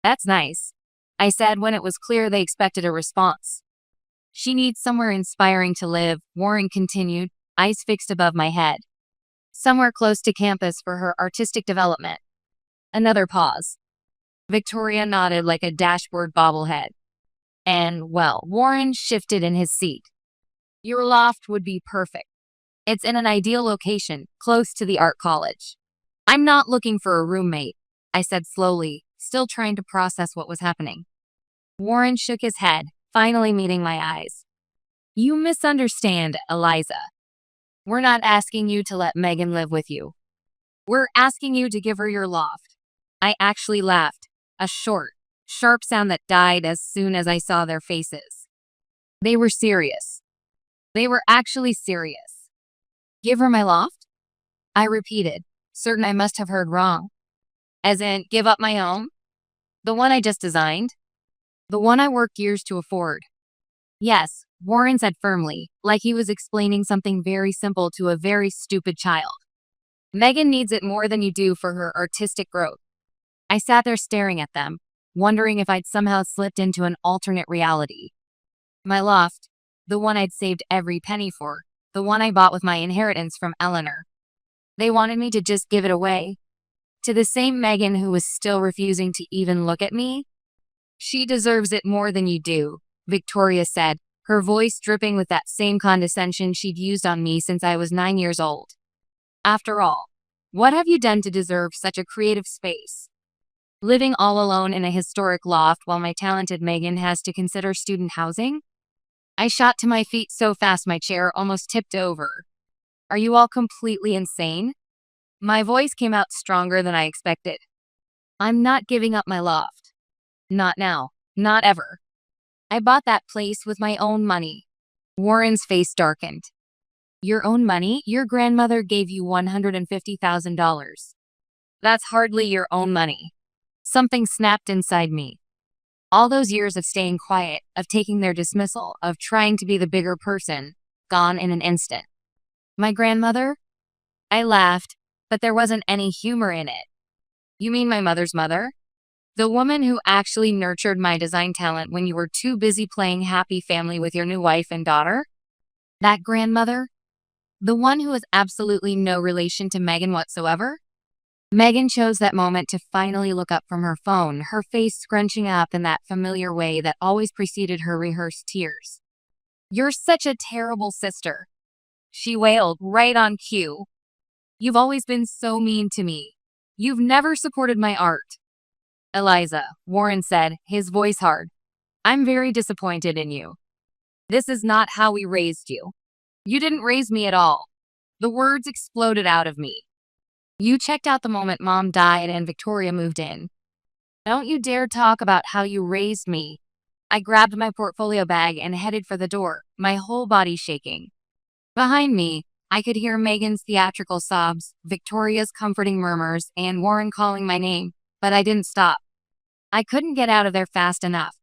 "That's nice," I said when it was clear they expected a response. "She needs somewhere inspiring to live," Warren continued, eyes fixed above my head. "Somewhere close to campus for her artistic development." Another pause. Victoria nodded like a dashboard bobblehead. And, well, Warren shifted in his seat. "Your loft would be perfect. It's in an ideal location, close to the art college." "I'm not looking for a roommate," I said slowly, still trying to process what was happening. Warren shook his head, finally meeting my eyes. You misunderstand, Eliza. We're not asking you to let Megan live with you. We're asking you to give her your loft. I actually laughed, a short, sharp sound that died as soon as I saw their faces. They were serious. They were actually serious. Give her my loft? I repeated, certain I must have heard wrong. As in, give up my own? The one I just designed? The one I worked years to afford? Yes, Warren said firmly, like he was explaining something very simple to a very stupid child. Megan needs it more than you do for her artistic growth. I sat there staring at them, wondering if I'd somehow slipped into an alternate reality. My loft, the one I'd saved every penny for, the one I bought with my inheritance from Eleanor. They wanted me to just give it away. To the same Megan who was still refusing to even look at me. She deserves it more than you do, Victoria said, her voice dripping with that same condescension she'd used on me since I was 9 years old. After all, what have you done to deserve such a creative space? Living all alone in a historic loft while my talented Megan has to consider student housing? I shot to my feet so fast my chair almost tipped over. Are you all completely insane? My voice came out stronger than I expected. I'm not giving up my loft. Not now. Not ever. I bought that place with my own money. Warren's face darkened. Your own money? Your grandmother gave you $150,000. That's hardly your own money. Something snapped inside me. All those years of staying quiet, of taking their dismissal, of trying to be the bigger person, gone in an instant. My grandmother? I laughed, but there wasn't any humor in it. You mean my mother's mother? The woman who actually nurtured my design talent when you were too busy playing happy family with your new wife and daughter? That grandmother? The one who has absolutely no relation to Megan whatsoever? Megan chose that moment to finally look up from her phone, her face scrunching up in that familiar way that always preceded her rehearsed tears. You're such a terrible sister, she wailed, right on cue. You've always been so mean to me. You've never supported my art. Eliza, Warren said, his voice hard. I'm very disappointed in you. This is not how we raised you. You didn't raise me at all. The words exploded out of me. You checked out the moment Mom died and Victoria moved in. Don't you dare talk about how you raised me. I grabbed my portfolio bag and headed for the door, my whole body shaking. Behind me, I could hear Megan's theatrical sobs, Victoria's comforting murmurs, and Warren calling my name, but I didn't stop. I couldn't get out of there fast enough.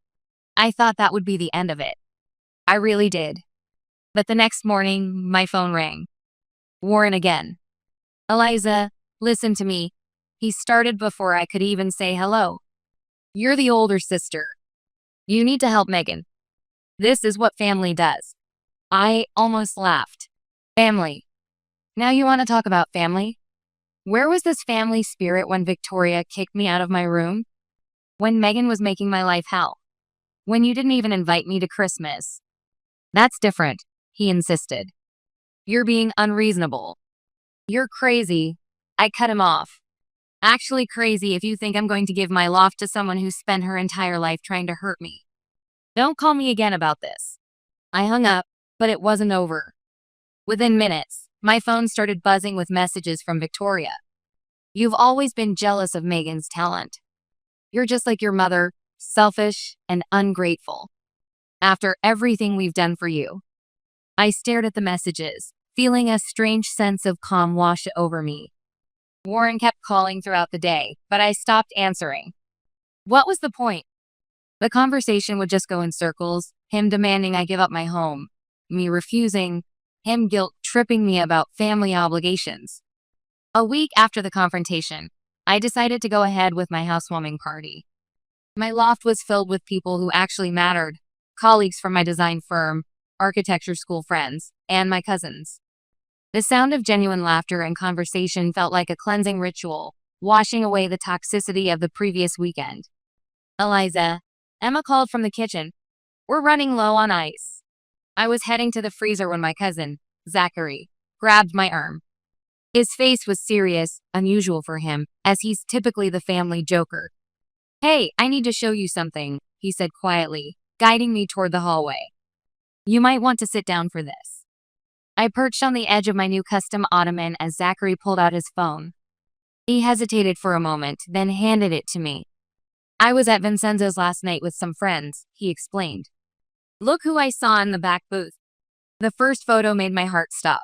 I thought that would be the end of it. I really did. But the next morning, my phone rang. Warren again. Eliza, listen to me. He started before I could even say hello. You're the older sister. You need to help Megan. This is what family does. I almost laughed. Family. Now you want to talk about family? Where was this family spirit when Victoria kicked me out of my room? When Megan was making my life hell? When you didn't even invite me to Christmas? That's different, he insisted. You're being unreasonable. You're crazy. I cut him off. Actually crazy if you think I'm going to give my loft to someone who spent her entire life trying to hurt me. Don't call me again about this. I hung up, but it wasn't over. Within minutes, my phone started buzzing with messages from Victoria. You've always been jealous of Megan's talent. You're just like your mother, selfish and ungrateful. After everything we've done for you. I stared at the messages, feeling a strange sense of calm wash over me. Warren kept calling throughout the day, but I stopped answering. What was the point? The conversation would just go in circles, him demanding I give up my home, me refusing, him guilt-tripping me about family obligations. A week after the confrontation, I decided to go ahead with my housewarming party. My loft was filled with people who actually mattered, colleagues from my design firm, architecture school friends, and my cousins. The sound of genuine laughter and conversation felt like a cleansing ritual, washing away the toxicity of the previous weekend. Eliza, Emma called from the kitchen. We're running low on ice. I was heading to the freezer when my cousin, Zachary, grabbed my arm. His face was serious, unusual for him, as he's typically the family joker. Hey, I need to show you something, he said quietly, guiding me toward the hallway. "You might want to sit down for this." I perched on the edge of my new custom ottoman as Zachary pulled out his phone. He hesitated for a moment, then handed it to me. "I was at Vincenzo's last night with some friends," he explained. "Look who I saw in the back booth." The first photo made my heart stop.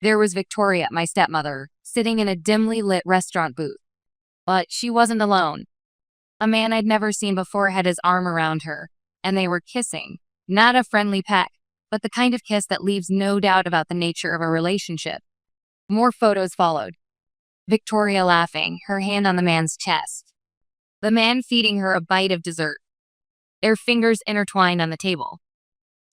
There was Victoria, my stepmother, sitting in a dimly lit restaurant booth. But she wasn't alone. A man I'd never seen before had his arm around her, and they were kissing. Not a friendly peck, but the kind of kiss that leaves no doubt about the nature of a relationship. More photos followed. Victoria laughing, her hand on the man's chest. The man feeding her a bite of dessert. Their fingers intertwined on the table.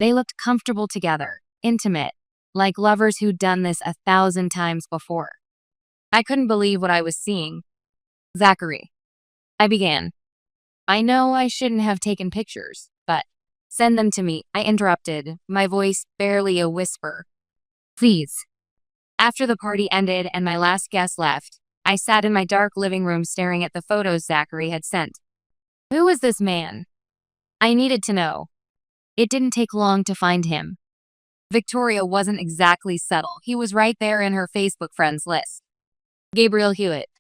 They looked comfortable together, intimate, like lovers who'd done this 1,000 times before. I couldn't believe what I was seeing. "Zachary," I began. "I know I shouldn't have taken pictures, but—" "Send them to me," I interrupted, my voice barely a whisper. "Please." After the party ended and my last guest left, I sat in my dark living room staring at the photos Zachary had sent. Who was this man? I needed to know. It didn't take long to find him. Victoria wasn't exactly subtle. He was right there in her Facebook friends list. Gabriel Hewitt.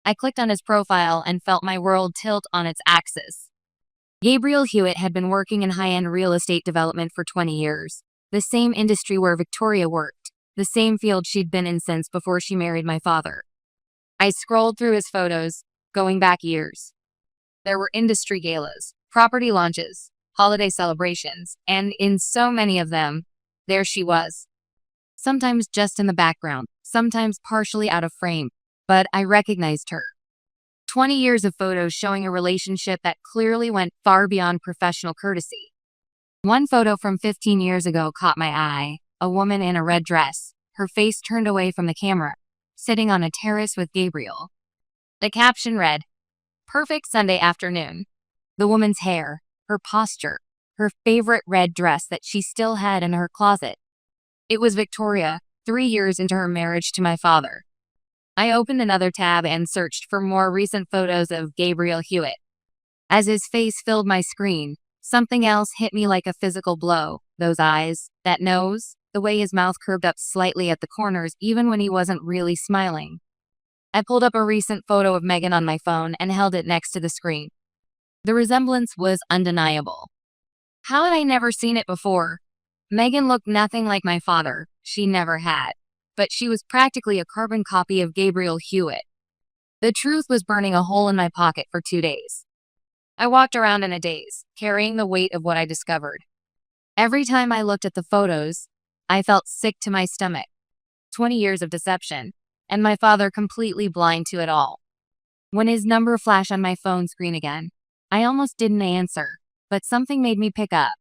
I clicked on his profile and felt my world tilt on its axis. Gabriel Hewitt had been working in high-end real estate development for 20 years, the same industry where Victoria worked, the same field she'd been in since before she married my father. I scrolled through his photos, going back years. There were industry galas, property launches, holiday celebrations, and in so many of them, there she was. Sometimes just in the background, sometimes partially out of frame, but I recognized her. 20 years of photos showing a relationship that clearly went far beyond professional courtesy. One photo from 15 years ago caught my eye, a woman in a red dress, her face turned away from the camera, sitting on a terrace with Gabriel. The caption read, "Perfect Sunday afternoon." The woman's hair, her posture, her favorite red dress that she still had in her closet. It was Victoria, 3 years into her marriage to my father. I opened another tab and searched for more recent photos of Gabriel Hewitt. As his face filled my screen, something else hit me like a physical blow. Those eyes, that nose, the way his mouth curved up slightly at the corners even when he wasn't really smiling. I pulled up a recent photo of Megan on my phone and held it next to the screen. The resemblance was undeniable. How had I never seen it before? Megan looked nothing like my father, she never had, but she was practically a carbon copy of Gabriel Hewitt. The truth was burning a hole in my pocket for 2 days. I walked around in a daze, carrying the weight of what I discovered. Every time I looked at the photos, I felt sick to my stomach. 20 years of deception, and my father completely blind to it all. When his number flashed on my phone screen again, I almost didn't answer, but something made me pick up.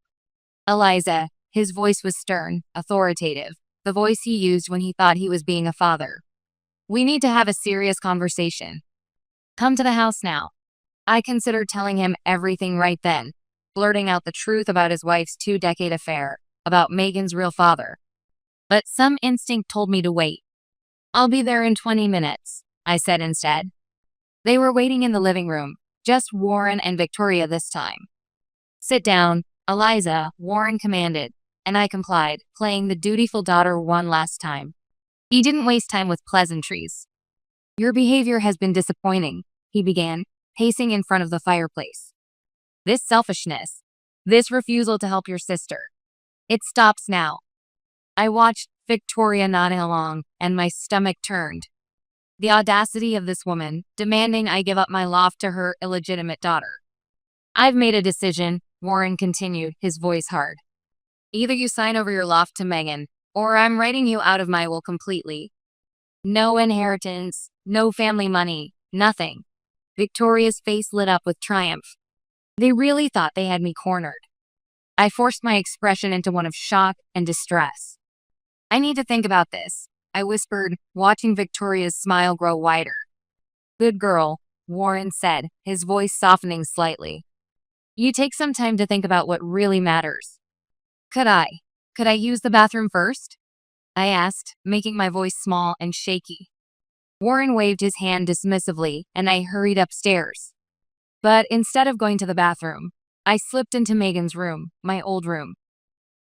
Eliza, his voice was stern, authoritative, the voice he used when he thought he was being a father. "We need to have a serious conversation. Come to the house now." I considered telling him everything right then, blurting out the truth about his wife's 2-decade affair, about Megan's real father. But some instinct told me to wait. "I'll be there in 20 minutes, I said instead. They were waiting in the living room, just Warren and Victoria this time. "Sit down, Eliza," Warren commanded, and I complied, playing the dutiful daughter one last time. He didn't waste time with pleasantries. "Your behavior has been disappointing," he began, pacing in front of the fireplace. "This selfishness, this refusal to help your sister. It stops now." I watched Victoria nodding along, and my stomach turned. The audacity of this woman, demanding I give up my loft to her illegitimate daughter. "I've made a decision," Warren continued, his voice hard. "Either you sign over your loft to Megan, or I'm writing you out of my will completely. No inheritance, no family money, nothing." Victoria's face lit up with triumph. They really thought they had me cornered. I forced my expression into one of shock and distress. "I need to think about this," I whispered, watching Victoria's smile grow wider. "Good girl," Warren said, his voice softening slightly. "You take some time to think about what really matters." Could I use the bathroom first?" I asked, making my voice small and shaky. Warren waved his hand dismissively, and I hurried upstairs. But instead of going to the bathroom, I slipped into Megan's room, my old room.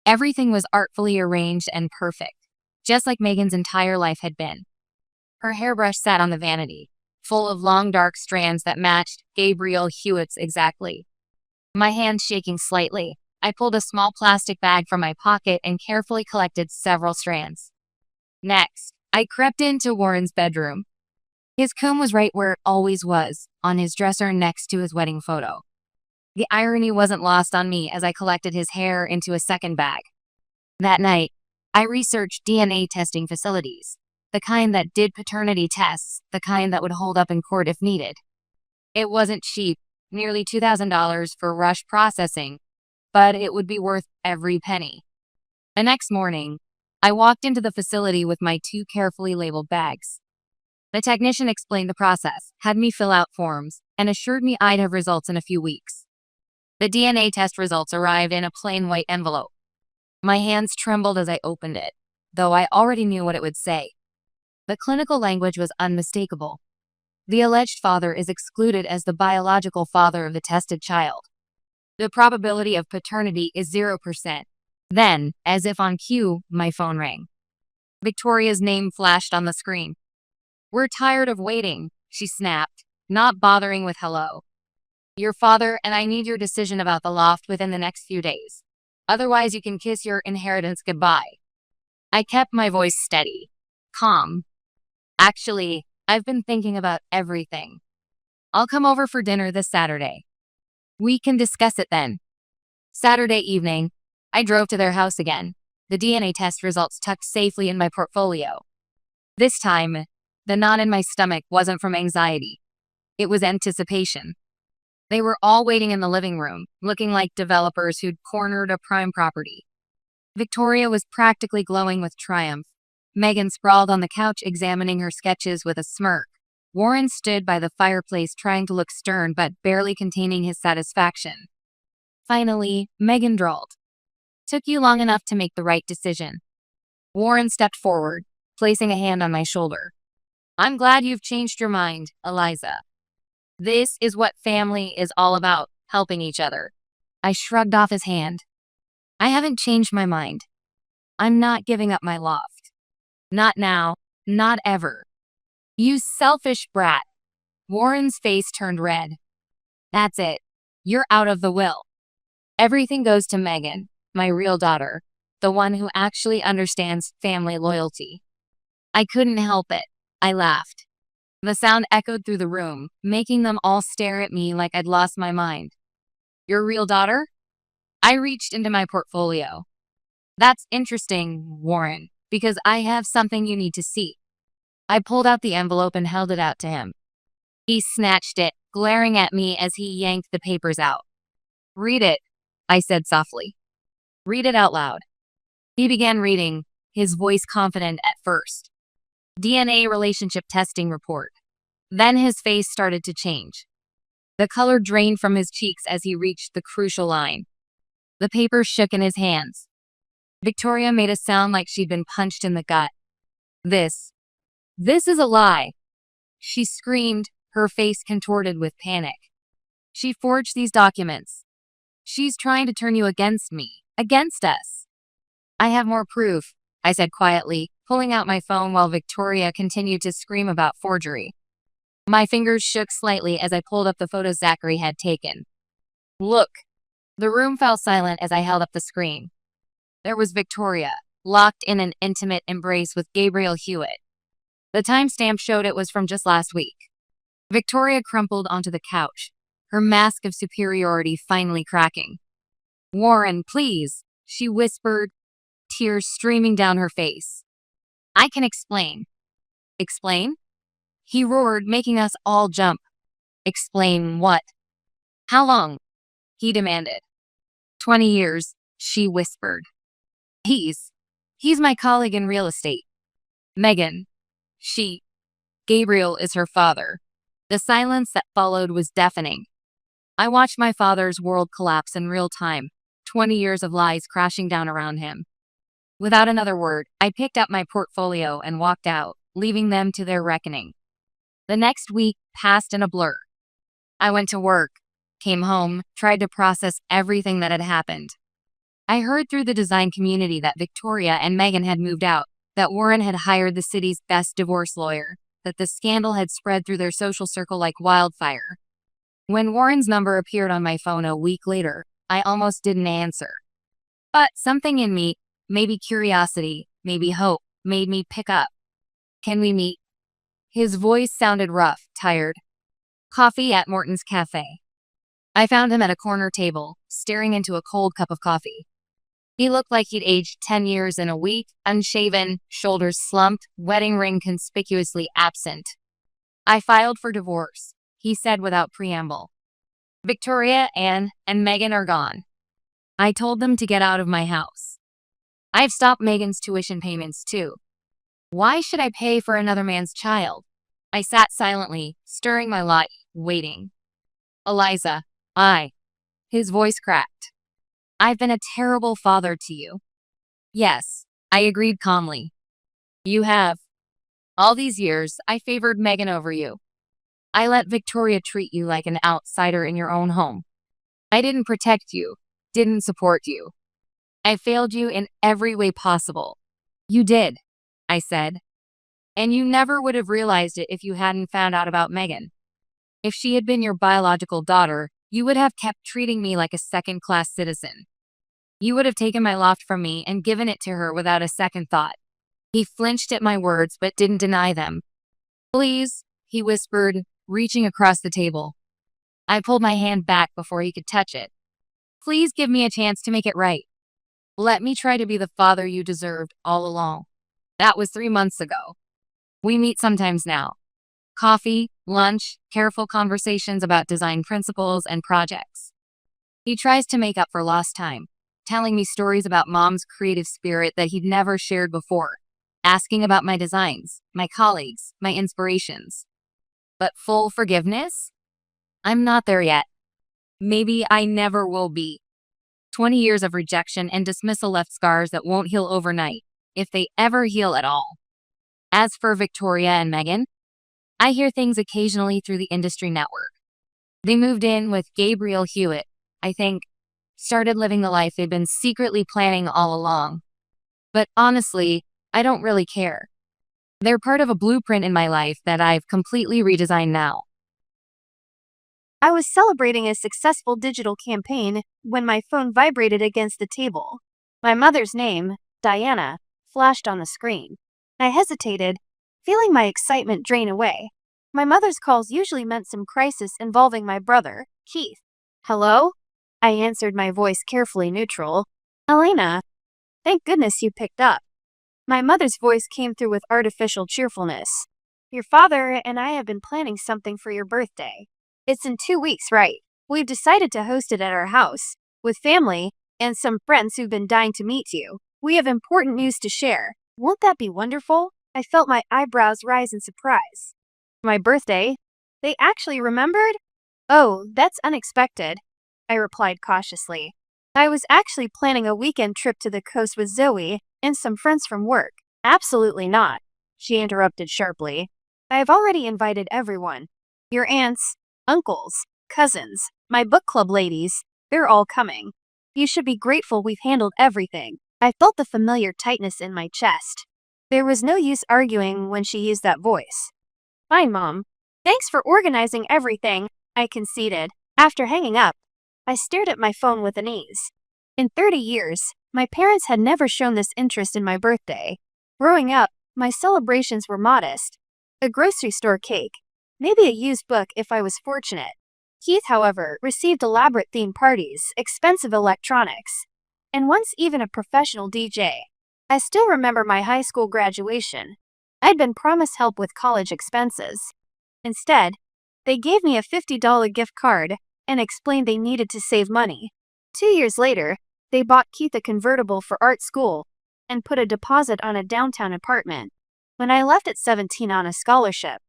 Everything was artfully arranged and perfect, just like Megan's entire life had been. Her hairbrush sat on the vanity, full of long dark strands that matched Gabriel Hewitt's exactly. My hand shaking slightly, I pulled a small plastic bag from my pocket and carefully collected several strands. Next, I crept into Warren's bedroom. His comb was right where it always was, on his dresser next to his wedding photo. The irony wasn't lost on me as I collected his hair into a second bag. That night, I researched DNA testing facilities, the kind that did paternity tests, the kind that would hold up in court if needed. It wasn't cheap, nearly $2,000 for rush processing, but it would be worth every penny. The next morning, I walked into the facility with my 2 carefully labeled bags. The technician explained the process, had me fill out forms, and assured me I'd have results in a few weeks. The DNA test results arrived in a plain white envelope. My hands trembled as I opened it, though I already knew what it would say. The clinical language was unmistakable. The alleged father is excluded as the biological father of the tested child. The probability of paternity is 0%. Then, as if on cue, my phone rang. Victoria's name flashed on the screen. "We're tired of waiting," she snapped, not bothering with hello. "Your father and I need your decision about the loft within the next few days. Otherwise, you can kiss your inheritance goodbye." I kept my voice steady, calm. "Actually, I've been thinking about everything. I'll come over for dinner this Saturday. We can discuss it then." Saturday evening, I drove to their house again, the DNA test results tucked safely in my portfolio. This time, the knot in my stomach wasn't from anxiety. It was anticipation. They were all waiting in the living room, looking like developers who'd cornered a prime property. Victoria was practically glowing with triumph. Megan sprawled on the couch examining her sketches with a smirk. Warren stood by the fireplace trying to look stern but barely containing his satisfaction. Finally, Megan drawled. "Took you long enough to make the right decision." Warren stepped forward, placing a hand on my shoulder. "I'm glad you've changed your mind, Eliza. This is what family is all about, helping each other." I shrugged off his hand. "I haven't changed my mind. I'm not giving up my loft. Not now, not ever." "You selfish brat." Warren's face turned red. "That's it. You're out of the will. Everything goes to Megan, my real daughter, the one who actually understands family loyalty." I couldn't help it. I laughed. The sound echoed through the room, making them all stare at me like I'd lost my mind. "Your real daughter?" I reached into my portfolio. "That's interesting, Warren, because I have something you need to see." I pulled out the envelope and held it out to him. He snatched it, glaring at me as he yanked the papers out. "Read it," I said softly. "Read it out loud." He began reading, his voice confident at first. "DNA relationship testing report." Then his face started to change. The color drained from his cheeks as he reached the crucial line. The paper shook in his hands. Victoria made a sound like she'd been punched in the gut. This is a lie." She screamed, her face contorted with panic. "She forged these documents. She's trying to turn you against me, against us." "I have more proof," I said quietly, pulling out my phone while Victoria continued to scream about forgery. My fingers shook slightly as I pulled up the photos Zachary had taken. "Look." The room fell silent as I held up the screen. There was Victoria, locked in an intimate embrace with Gabriel Hewitt. The timestamp showed it was from just last week. Victoria crumpled onto the couch, her mask of superiority finally cracking. "Warren, please," she whispered, tears streaming down her face. "I can explain." "Explain?" He roared, making us all jump. "Explain what?" "How long?" he demanded. 20 years, she whispered. He's my colleague in real estate. Megan. Gabriel is her father." The silence that followed was deafening. I watched my father's world collapse in real time, 20 years of lies crashing down around him. Without another word, I picked up my portfolio and walked out, leaving them to their reckoning. The next week passed in a blur. I went to work, came home, tried to process everything that had happened. I heard through the design community that Victoria and Megan had moved out, that Warren had hired the city's best divorce lawyer, that the scandal had spread through their social circle like wildfire. When Warren's number appeared on my phone a week later, I almost didn't answer. But something in me, maybe curiosity, maybe hope, made me pick up. "Can we meet?" His voice sounded rough, tired. "Coffee at Morton's Cafe." I found him at a corner table, staring into a cold cup of coffee. He looked like he'd aged 10 years in a week, unshaven, shoulders slumped, wedding ring conspicuously absent. "I filed for divorce," he said without preamble. "Victoria, Anne, and Megan are gone. I told them to get out of my house. I've stopped Megan's tuition payments too. Why should I pay for another man's child?" I sat silently, stirring my lot, waiting. "Eliza, His voice cracked. "I've been a terrible father to you." "Yes," I agreed calmly. "You have. All these years, I favored Megan over you. I let Victoria treat you like an outsider in your own home. I didn't protect you, didn't support you. I failed you in every way possible." "You did," I said. "And you never would have realized it if you hadn't found out about Megan. If she had been your biological daughter, you would have kept treating me like a second-class citizen. You would have taken my loft from me and given it to her without a second thought." He flinched at my words but didn't deny them. "Please," he whispered, reaching across the table. I pulled my hand back before he could touch it. "Please give me a chance to make it right. Let me try to be the father you deserved all along." That was 3 months ago. We meet sometimes now. Coffee, lunch, careful conversations about design principles and projects. He tries to make up for lost time, telling me stories about Mom's creative spirit that he'd never shared before, asking about my designs, my colleagues, my inspirations. But full forgiveness? I'm not there yet. Maybe I never will be. 20 years of rejection and dismissal left scars that won't heal overnight, if they ever heal at all. As for Victoria and Megan, I hear things occasionally through the industry network. They moved in with Gabriel Hewitt, I think, started living the life they've been secretly planning all along. But honestly, I don't really care. They're part of a blueprint in my life that I've completely redesigned now. I was celebrating a successful digital campaign when my phone vibrated against the table. My mother's name, Diana, flashed on the screen. I hesitated, feeling my excitement drain away. My mother's calls usually meant some crisis involving my brother, Keith. "Hello?" I answered, my voice carefully neutral. "Elena. Thank goodness you picked up." My mother's voice came through with artificial cheerfulness. "Your father and I have been planning something for your birthday. It's in 2 weeks, right? We've decided to host it at our house, with family and some friends who've been dying to meet you. We have important news to share. Won't that be wonderful?" I felt my eyebrows rise in surprise. "My birthday? They actually remembered? Oh, that's unexpected," I replied cautiously. "I was actually planning a weekend trip to the coast with Zoe and some friends from work." "Absolutely not," she interrupted sharply. "I have already invited everyone. Your aunts, uncles, cousins, my book club ladies, they're all coming. You should be grateful we've handled everything." I felt the familiar tightness in my chest. There was no use arguing when she used that voice. "Fine, Mom. Thanks for organizing everything," I conceded. After hanging up, I stared at my phone with unease. In 30 years, my parents had never shown this interest in my birthday. Growing up, my celebrations were modest. A grocery store cake, maybe a used book if I was fortunate. Keith, however, received elaborate theme parties, expensive electronics, and once even a professional DJ. I still remember my high school graduation. I'd been promised help with college expenses. Instead, they gave me a $50 gift card and explained they needed to save money. 2 years later, they bought Keith a convertible for art school and put a deposit on a downtown apartment. When I left at 17 on a scholarship,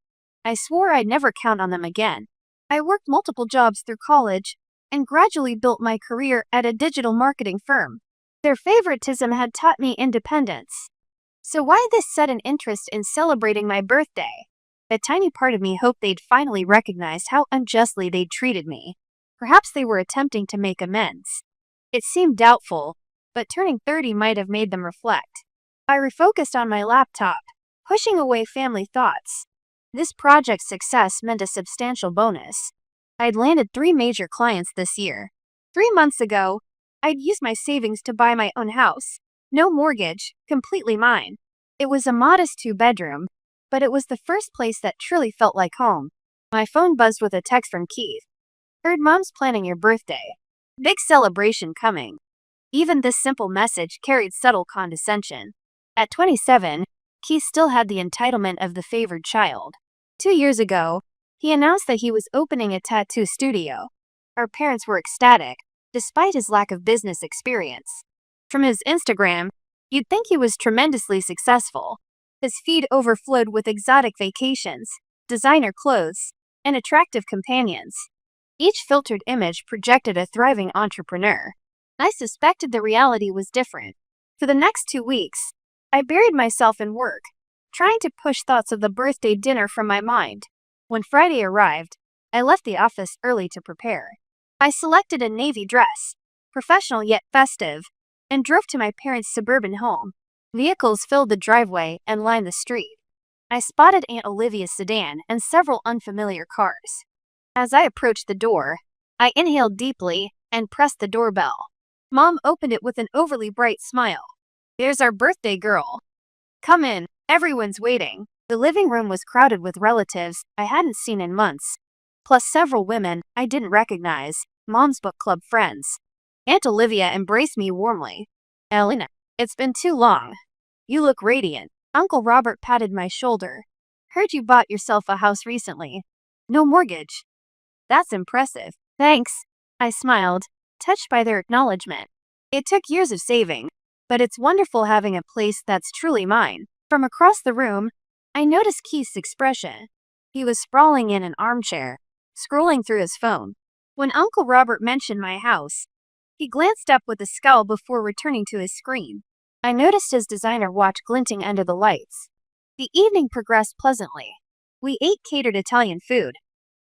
I swore I'd never count on them again. I worked multiple jobs through college and gradually built my career at a digital marketing firm. Their favoritism had taught me independence. So why this sudden interest in celebrating my birthday? A tiny part of me hoped they'd finally recognize how unjustly they'd treated me. Perhaps they were attempting to make amends. It seemed doubtful, but turning 30 might have made them reflect. I refocused on my laptop, pushing away family thoughts. This project's success meant a substantial bonus. I'd landed 3 major clients this year. 3 months ago, I'd used my savings to buy my own house. No mortgage, completely mine. It was a modest 2-bedroom, but it was the first place that truly felt like home. My phone buzzed with a text from Keith. Heard Mom's planning your birthday. Big celebration coming. Even this simple message carried subtle condescension. At 27, Keith still had the entitlement of the favored child. 2 years ago, he announced that he was opening a tattoo studio. Our parents were ecstatic, despite his lack of business experience. From his Instagram, you'd think he was tremendously successful. His feed overflowed with exotic vacations, designer clothes, and attractive companions. Each filtered image projected a thriving entrepreneur. I suspected the reality was different. For the next 2 weeks, I buried myself in work, trying to push thoughts of the birthday dinner from my mind. When Friday arrived, I left the office early to prepare. I selected a navy dress, professional yet festive, and drove to my parents' suburban home. Vehicles filled the driveway and lined the street. I spotted Aunt Olivia's sedan and several unfamiliar cars. As I approached the door, I inhaled deeply and pressed the doorbell. Mom opened it with an overly bright smile. "There's our birthday girl. Come in, everyone's waiting." The living room was crowded with relatives I hadn't seen in months, plus several women I didn't recognize, Mom's book club friends. Aunt Olivia embraced me warmly. "Elena, it's been too long. You look radiant." Uncle Robert patted my shoulder. "Heard you bought yourself a house recently. No mortgage." "That's impressive." "Thanks," I smiled, touched by their acknowledgement. "It took years of saving, but it's wonderful having a place that's truly mine." From across the room, I noticed Keith's expression. He was sprawling in an armchair, scrolling through his phone. When Uncle Robert mentioned my house, he glanced up with a scowl before returning to his screen. I noticed his designer watch glinting under the lights. The evening progressed pleasantly. We ate catered Italian food,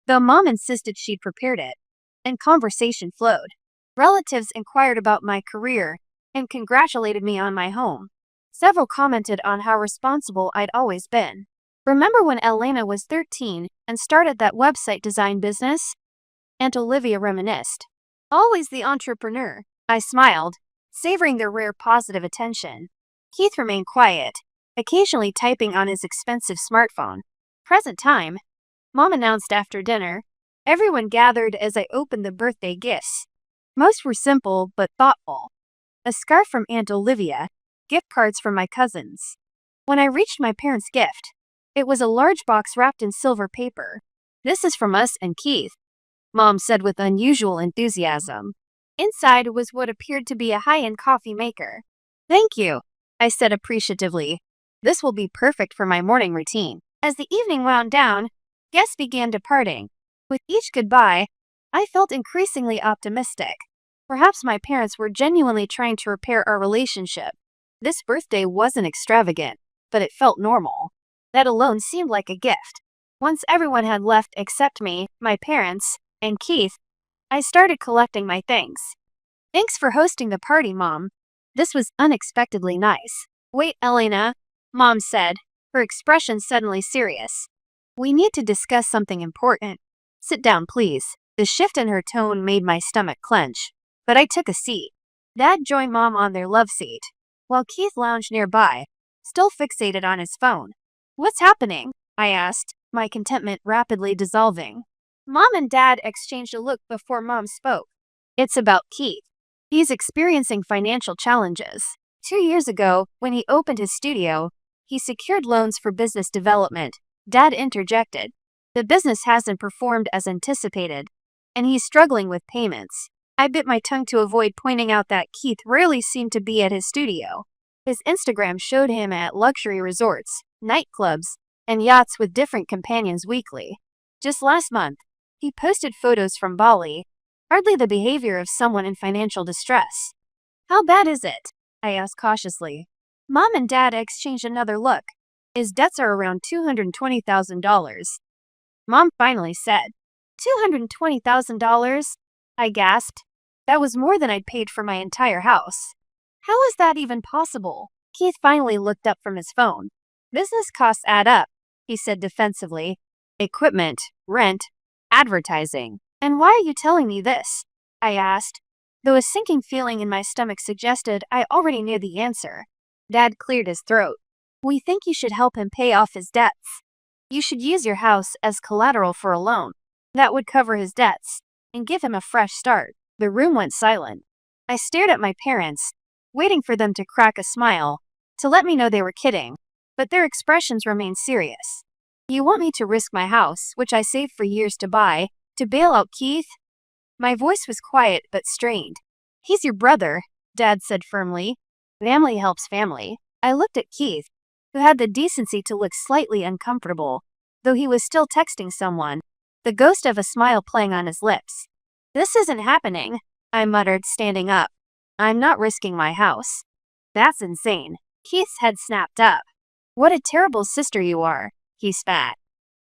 though Mom insisted she'd prepared it, and conversation flowed. Relatives inquired about my career and congratulated me on my home. Several commented on how responsible I'd always been. "Remember when Elena was 13 and started that website design business?" Aunt Olivia reminisced. "Always the entrepreneur." I smiled, savoring their rare positive attention. Keith remained quiet, occasionally typing on his expensive smartphone. "Present time," Mom announced after dinner. Everyone gathered as I opened the birthday gifts. Most were simple but thoughtful. A scarf from Aunt Olivia, gift cards from my cousins. When I reached my parents' gift, it was a large box wrapped in silver paper. "This is from us and Keith," Mom said with unusual enthusiasm. Inside was what appeared to be a high-end coffee maker. "Thank you," I said appreciatively. "This will be perfect for my morning routine." As the evening wound down, guests began departing. With each goodbye, I felt increasingly optimistic. Perhaps my parents were genuinely trying to repair our relationship. This birthday wasn't extravagant, but it felt normal. That alone seemed like a gift. Once everyone had left except me, my parents, and Keith, I started collecting my things. "Thanks for hosting the party, Mom. This was unexpectedly nice." "Wait, Elena," Mom said, her expression suddenly serious. "We need to discuss something important." "Sit down, please." The shift in her tone made my stomach clench, but I took a seat. Dad joined Mom on their love seat, while Keith lounged nearby, still fixated on his phone. "What's happening?" I asked, my contentment rapidly dissolving. Mom and Dad exchanged a look before Mom spoke. "It's about Keith. He's experiencing financial challenges. 2 years ago, when he opened his studio, he secured loans for business development." Dad interjected. "The business hasn't performed as anticipated, and he's struggling with payments." I bit my tongue to avoid pointing out that Keith rarely seemed to be at his studio. His Instagram showed him at luxury resorts, nightclubs, and yachts with different companions weekly. Just last month, he posted photos from Bali, hardly the behavior of someone in financial distress. "How bad is it?" I asked cautiously. Mom and Dad exchanged another look. "His debts are around $220,000. Mom finally said. "$220,000? I gasped. That was more than I'd paid for my entire house. How is that even possible? Keith finally looked up from his phone. Business costs add up, he said defensively. Equipment, rent, advertising. And why are you telling me this? I asked, though a sinking feeling in my stomach suggested I already knew the answer. Dad cleared his throat. We think you should help him pay off his debts. You should use your house as collateral for a loan. That would cover his debts and give him a fresh start. The room went silent. I stared at my parents, waiting for them to crack a smile, to let me know they were kidding, but their expressions remained serious. You want me to risk my house, which I saved for years to buy, to bail out Keith? My voice was quiet but strained. He's your brother, Dad said firmly. Family helps family. I looked at Keith, who had the decency to look slightly uncomfortable, though he was still texting someone, the ghost of a smile playing on his lips. This isn't happening, I muttered, standing up. I'm not risking my house. That's insane. Keith's head snapped up. What a terrible sister you are, he spat.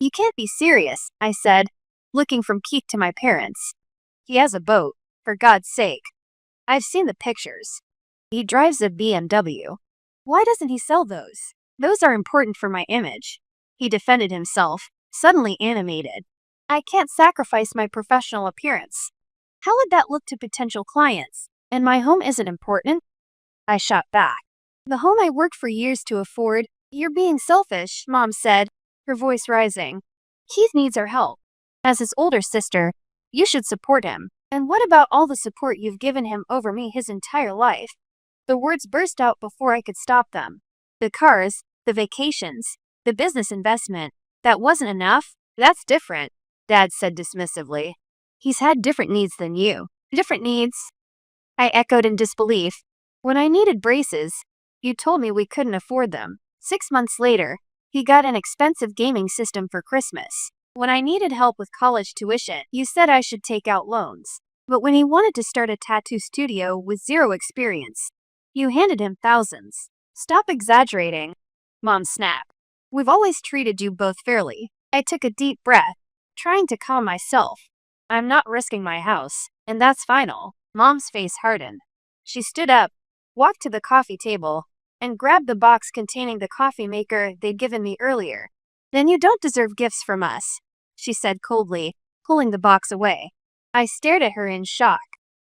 You can't be serious, I said, looking from Keith to my parents. He has a boat, for God's sake. I've seen the pictures. He drives a BMW. Why doesn't he sell those? Those are important for my image. He defended himself, suddenly animated. I can't sacrifice my professional appearance. How would that look to potential clients? And my home isn't important? I shot back. The home I worked for years to afford. You're being selfish, Mom said, her voice rising. Keith needs our help. As his older sister, you should support him. And what about all the support you've given him over me his entire life? The words burst out before I could stop them. The cars, the vacations, the business investment. That wasn't enough? That's different, Dad said dismissively. He's had different needs than you. Different needs? I echoed in disbelief. When I needed braces, you told me we couldn't afford them. 6 months later, he got an expensive gaming system for Christmas. When I needed help with college tuition, you said I should take out loans. But when he wanted to start a tattoo studio with zero experience, you handed him thousands. Stop exaggerating, Mom snapped. We've always treated you both fairly. I took a deep breath, trying to calm myself. I'm not risking my house, and that's final. Mom's face hardened. She stood up, walked to the coffee table, and grabbed the box containing the coffee maker they'd given me earlier. Then you don't deserve gifts from us, she said coldly, pulling the box away. I stared at her in shock.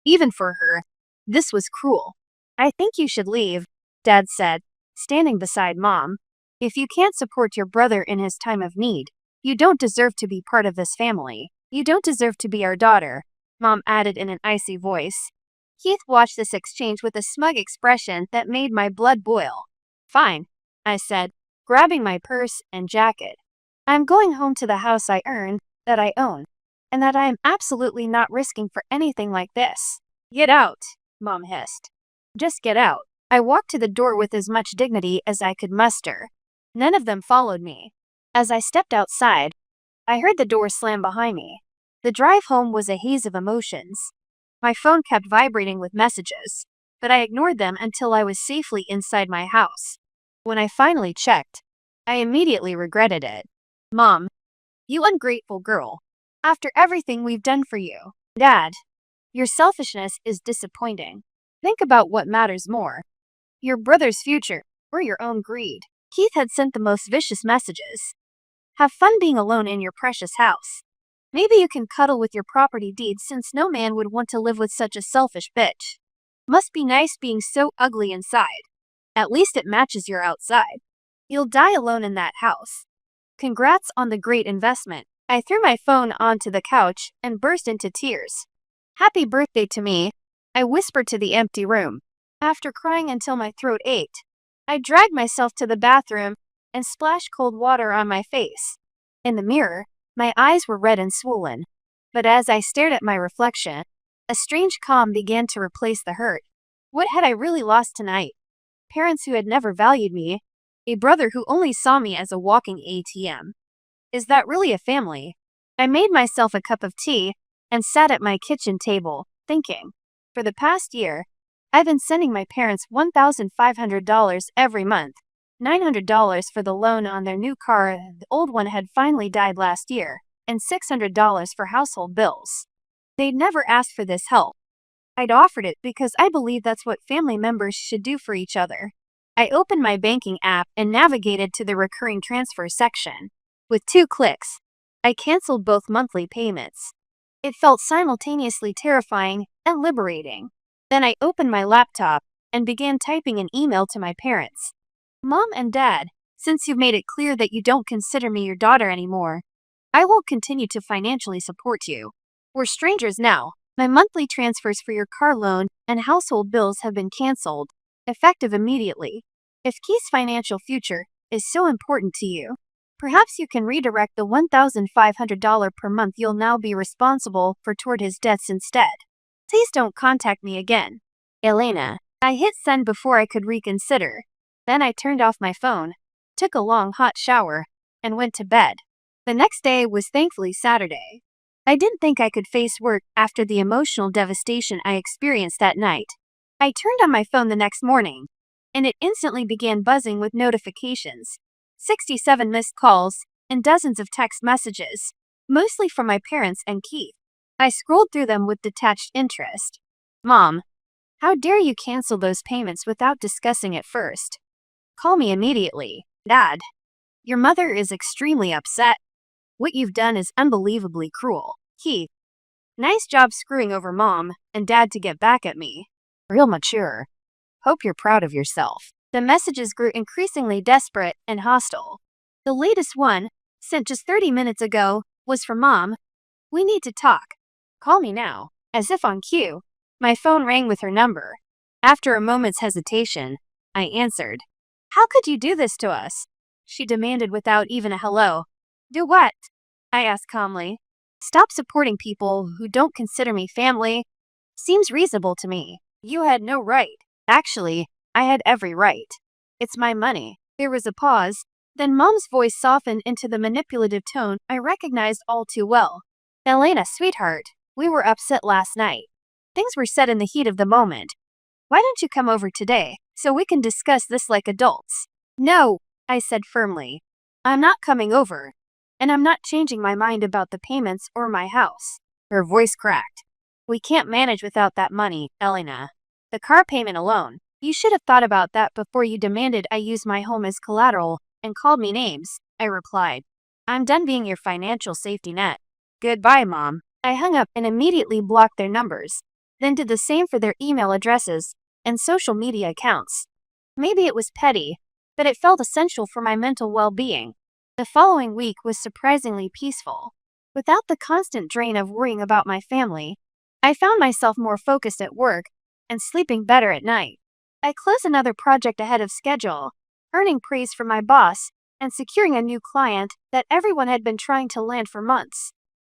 Even for her, this was cruel. I think you should leave, Dad said, standing beside Mom. If you can't support your brother in his time of need, you don't deserve to be part of this family. You don't deserve to be our daughter, Mom added in an icy voice. Keith watched this exchange with a smug expression that made my blood boil. Fine, I said, grabbing my purse and jacket. I'm going home to the house I earn, that I own, and that I am absolutely not risking for anything like this. Get out, Mom hissed. Just get out. I walked to the door with as much dignity as I could muster. None of them followed me. As I stepped outside, I heard the door slam behind me. The drive home was a haze of emotions. My phone kept vibrating with messages, but I ignored them until I was safely inside my house. When I finally checked, I immediately regretted it. Mom, you ungrateful girl. After everything we've done for you. Dad, your selfishness is disappointing. Think about what matters more. Your brother's future, or your own greed. Keith had sent the most vicious messages. Have fun being alone in your precious house. Maybe you can cuddle with your property deeds since no man would want to live with such a selfish bitch. Must be nice being so ugly inside. At least it matches your outside. You'll die alone in that house. Congrats on the great investment. I threw my phone onto the couch and burst into tears. Happy birthday to me, I whispered to the empty room. After crying until my throat ached, I dragged myself to the bathroom and splashed cold water on my face. In the mirror, my eyes were red and swollen. But as I stared at my reflection, a strange calm began to replace the hurt. What had I really lost tonight? Parents who had never valued me, a brother who only saw me as a walking ATM. Is that really a family? I made myself a cup of tea and sat at my kitchen table, thinking. For the past year, I've been sending my parents $1,500 every month, $900 for the loan on their new car, the old one had finally died last year, and $600 for household bills. They'd never asked for this help. I'd offered it because I believe that's what family members should do for each other. I opened my banking app and navigated to the recurring transfer section. With 2 clicks, I canceled both monthly payments. It felt simultaneously terrifying and liberating. Then I opened my laptop and began typing an email to my parents. Mom and Dad, since you've made it clear that you don't consider me your daughter anymore, I will continue to financially support you. We're strangers now. My monthly transfers for your car loan and household bills have been canceled, effective immediately. If Keith's financial future is so important to you, perhaps you can redirect the $1,500 per month you'll now be responsible for toward his debts instead. Please don't contact me again. Elena. I hit send before I could reconsider. Then I turned off my phone, took a long hot shower, and went to bed. The next day was thankfully Saturday. I didn't think I could face work after the emotional devastation I experienced that night. I turned on my phone the next morning, and it instantly began buzzing with notifications. 67 missed calls, and dozens of text messages, mostly from my parents and Keith. I scrolled through them with detached interest. Mom, how dare you cancel those payments without discussing it first? Call me immediately. Dad, your mother is extremely upset. What you've done is unbelievably cruel. Keith, nice job screwing over Mom and Dad to get back at me. Real mature. Hope you're proud of yourself. The messages grew increasingly desperate and hostile. The latest one, sent just 30 minutes ago, was from Mom. We need to talk. Call me now. As if on cue, my phone rang with her number. After a moment's hesitation, I answered. How could you do this to us? She demanded without even a hello. Do what? I asked calmly. Stop supporting people who don't consider me family. Seems reasonable to me. You had no right. Actually, I had every right. It's my money. There was a pause. Then Mom's voice softened into the manipulative tone I recognized all too well. Elena, sweetheart, we were upset last night. Things were said in the heat of the moment. Why don't you come over today, so we can discuss this like adults? No, I said firmly. I'm not coming over. And I'm not changing my mind about the payments or my house. Her voice cracked. We can't manage without that money, Elena. The car payment alone. You should have thought about that before you demanded I use my home as collateral and called me names, I replied. I'm done being your financial safety net. Goodbye, Mom. I hung up and immediately blocked their numbers, then did the same for their email addresses and social media accounts. Maybe it was petty, but it felt essential for my mental well-being. The following week was surprisingly peaceful. Without the constant drain of worrying about my family, I found myself more focused at work and sleeping better at night. I closed another project ahead of schedule, earning praise from my boss and securing a new client that everyone had been trying to land for months.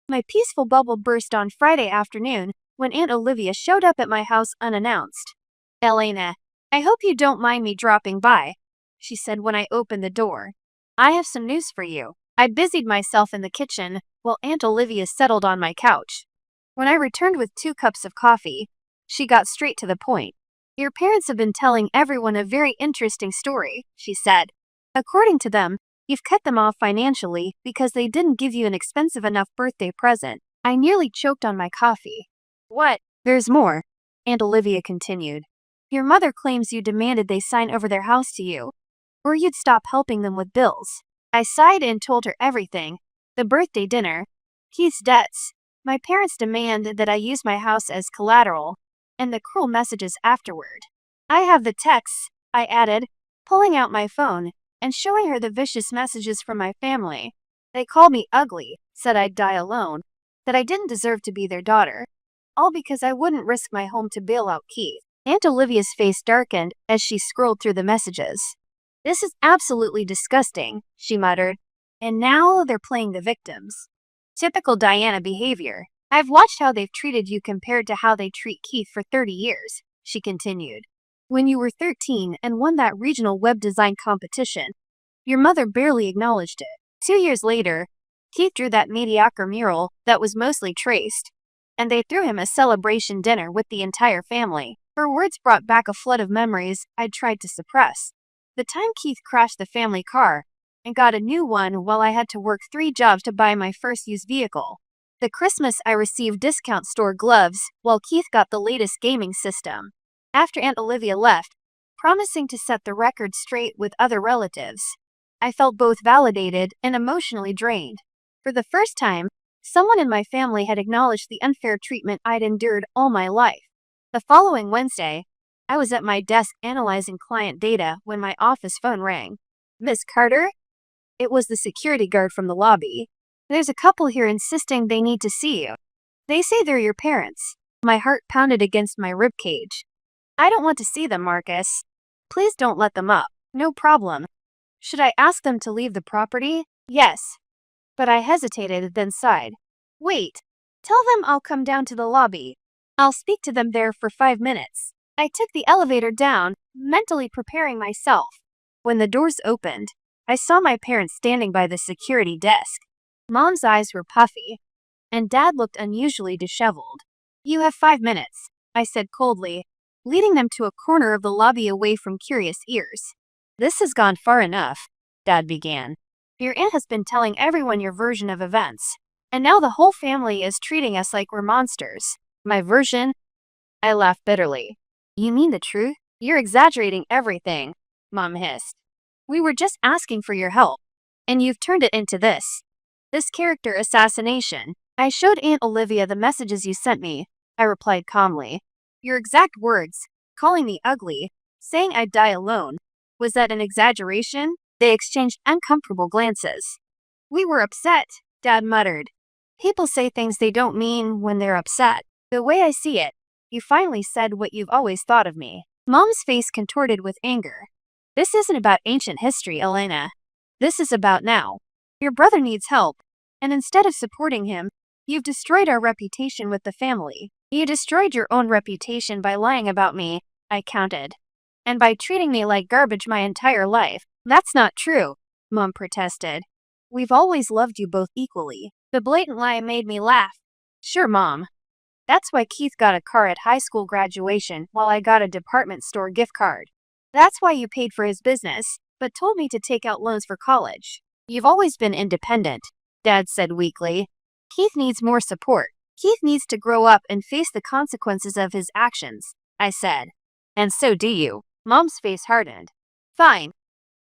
My peaceful bubble burst on Friday afternoon when Aunt Olivia showed up at my house unannounced. Elena, I hope you don't mind me dropping by, she said when I opened the door. I have some news for you. I busied myself in the kitchen while Aunt Olivia settled on my couch. When I returned with 2 cups of coffee, she got straight to the point. Your parents have been telling everyone a very interesting story, she said. According to them, you've cut them off financially because they didn't give you an expensive enough birthday present. I nearly choked on my coffee. What? There's more, Aunt Olivia continued. Your mother claims you demanded they sign over their house to you, or you'd stop helping them with bills. I sighed and told her everything. The birthday dinner, Keith's debts, my parents' demand that I use my house as collateral, and the cruel messages afterward. I have the texts, I added, pulling out my phone and showing her the vicious messages from my family. They called me ugly, said I'd die alone, that I didn't deserve to be their daughter, all because I wouldn't risk my home to bail out Keith. Aunt Olivia's face darkened as she scrolled through the messages. This is absolutely disgusting, she muttered. And now they're playing the victims. Typical Diana behavior. I've watched how they've treated you compared to how they treat Keith for 30 years, she continued. When you were 13 and won that regional web design competition, your mother barely acknowledged it. 2 years later, Keith drew that mediocre mural that was mostly traced, and they threw him a celebration dinner with the entire family. Her words brought back a flood of memories I'd tried to suppress. The time Keith crashed the family car and got a new one while I had to work 3 jobs to buy my first used vehicle. The Christmas I received discount store gloves, while Keith got the latest gaming system. After Aunt Olivia left, promising to set the record straight with other relatives, I felt both validated and emotionally drained. For the first time, someone in my family had acknowledged the unfair treatment I'd endured all my life. The following Wednesday, I was at my desk analyzing client data when my office phone rang. "Miss Carter?" It was the security guard from the lobby. "There's a couple here insisting they need to see you. They say they're your parents." My heart pounded against my ribcage. "I don't want to see them, Marcus. Please don't let them up." "No problem. Should I ask them to leave the property?" "Yes." But I hesitated, then sighed. "Wait. Tell them I'll come down to the lobby. I'll speak to them there for 5 minutes." I took the elevator down, mentally preparing myself. When the doors opened, I saw my parents standing by the security desk. Mom's eyes were puffy, and Dad looked unusually disheveled. "You have 5 minutes," I said coldly, leading them to a corner of the lobby away from curious ears. "This has gone far enough," Dad began. "Your aunt has been telling everyone your version of events, and now the whole family is treating us like we're monsters." "My version?" I laughed bitterly. "You mean the truth? You're exaggerating everything," Mom hissed. "We were just asking for your help, and you've turned it into this character assassination." "I showed Aunt Olivia the messages you sent me," I replied calmly. "Your exact words, calling me ugly, saying I'd die alone. Was that an exaggeration?" They exchanged uncomfortable glances. "We were upset," Dad muttered. "People say things they don't mean when they're upset. The way I see it, you finally said what you've always thought of me." Mom's face contorted with anger. "This isn't about ancient history, Elena. This is about now. Your brother needs help, and instead of supporting him, you've destroyed our reputation with the family." "You destroyed your own reputation by lying about me," I countered. "And by treating me like garbage my entire life." "That's not true," Mom protested. "We've always loved you both equally." The blatant lie made me laugh. "Sure, Mom. That's why Keith got a car at high school graduation while I got a department store gift card. That's why you paid for his business, but told me to take out loans for college. You've always been independent," Dad said weakly. "Keith needs more support. Keith needs to grow up and face the consequences of his actions," I said. "And so do you." Mom's face hardened. "Fine.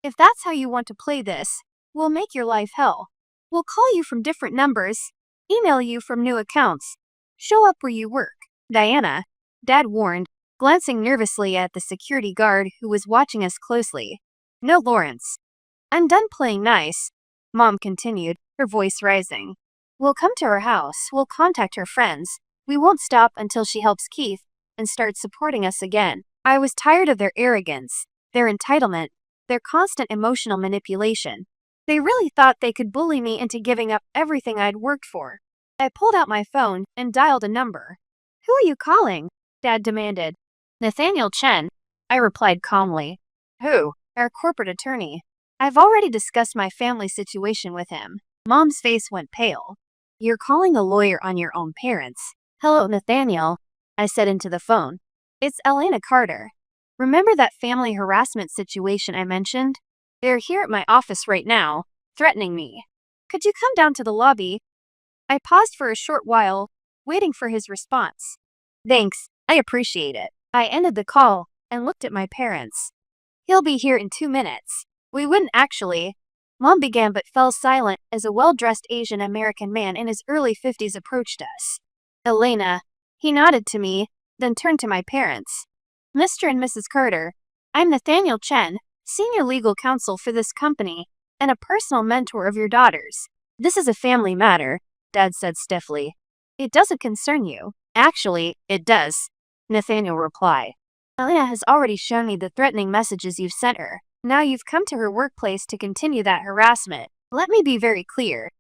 If that's how you want to play this, we'll make your life hell. We'll call you from different numbers, email you from new accounts, show up where you work." "Diana," Dad warned, glancing nervously at the security guard who was watching us closely. "No, Lawrence. I'm done playing nice," Mom continued, her voice rising. "We'll come to her house, we'll contact her friends. We won't stop until she helps Keith and starts supporting us again." I was tired of their arrogance, their entitlement, their constant emotional manipulation. They really thought they could bully me into giving up everything I'd worked for. I pulled out my phone and dialed a number. "Who are you calling?" Dad demanded. "Nathaniel Chen," I replied calmly. "Who?" "Our corporate attorney. I've already discussed my family situation with him." Mom's face went pale. "You're calling a lawyer on your own parents." "Hello, Nathaniel," I said into the phone. "It's Elena Carter. Remember that family harassment situation I mentioned? They're here at my office right now, threatening me. Could you come down to the lobby?" I paused for a short while, waiting for his response. "Thanks, I appreciate it." I ended the call and looked at my parents. "He'll be here in 2 minutes. "We wouldn't actually," Mom began but fell silent as a well-dressed Asian American man in his early 50s approached us. "Elena," he nodded to me, then turned to my parents. "Mr. and Mrs. Carter, I'm Nathaniel Chen, senior legal counsel for this company, and a personal mentor of your daughters. This is a family matter," Dad said stiffly. "It doesn't concern you." "Actually, it does," Nathaniel replied. "Elena has already shown me the threatening messages you've sent her. Now you've come to her workplace to continue that harassment. Let me be very clear.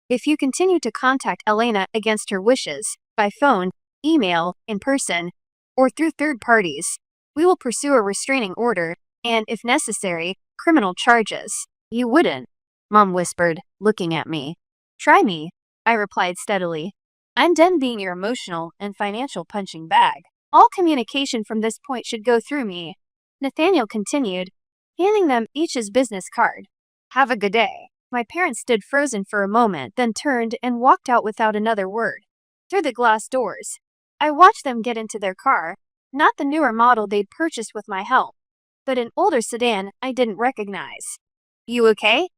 If you continue to contact Elena against her wishes, by phone, email, in person, or through third parties, we will pursue a restraining order, and, if necessary, criminal charges." "You wouldn't," Mom whispered, looking at me. "Try me," I replied steadily. "I'm done being your emotional and financial punching bag. All communication from this point should go through me." Nathaniel continued, handing them each his business card. "Have a good day." My parents stood frozen for a moment, then turned and walked out without another word. Through the glass doors, I watched them get into their car, not the newer model they'd purchased with my help, but an older sedan I didn't recognize. "You okay?"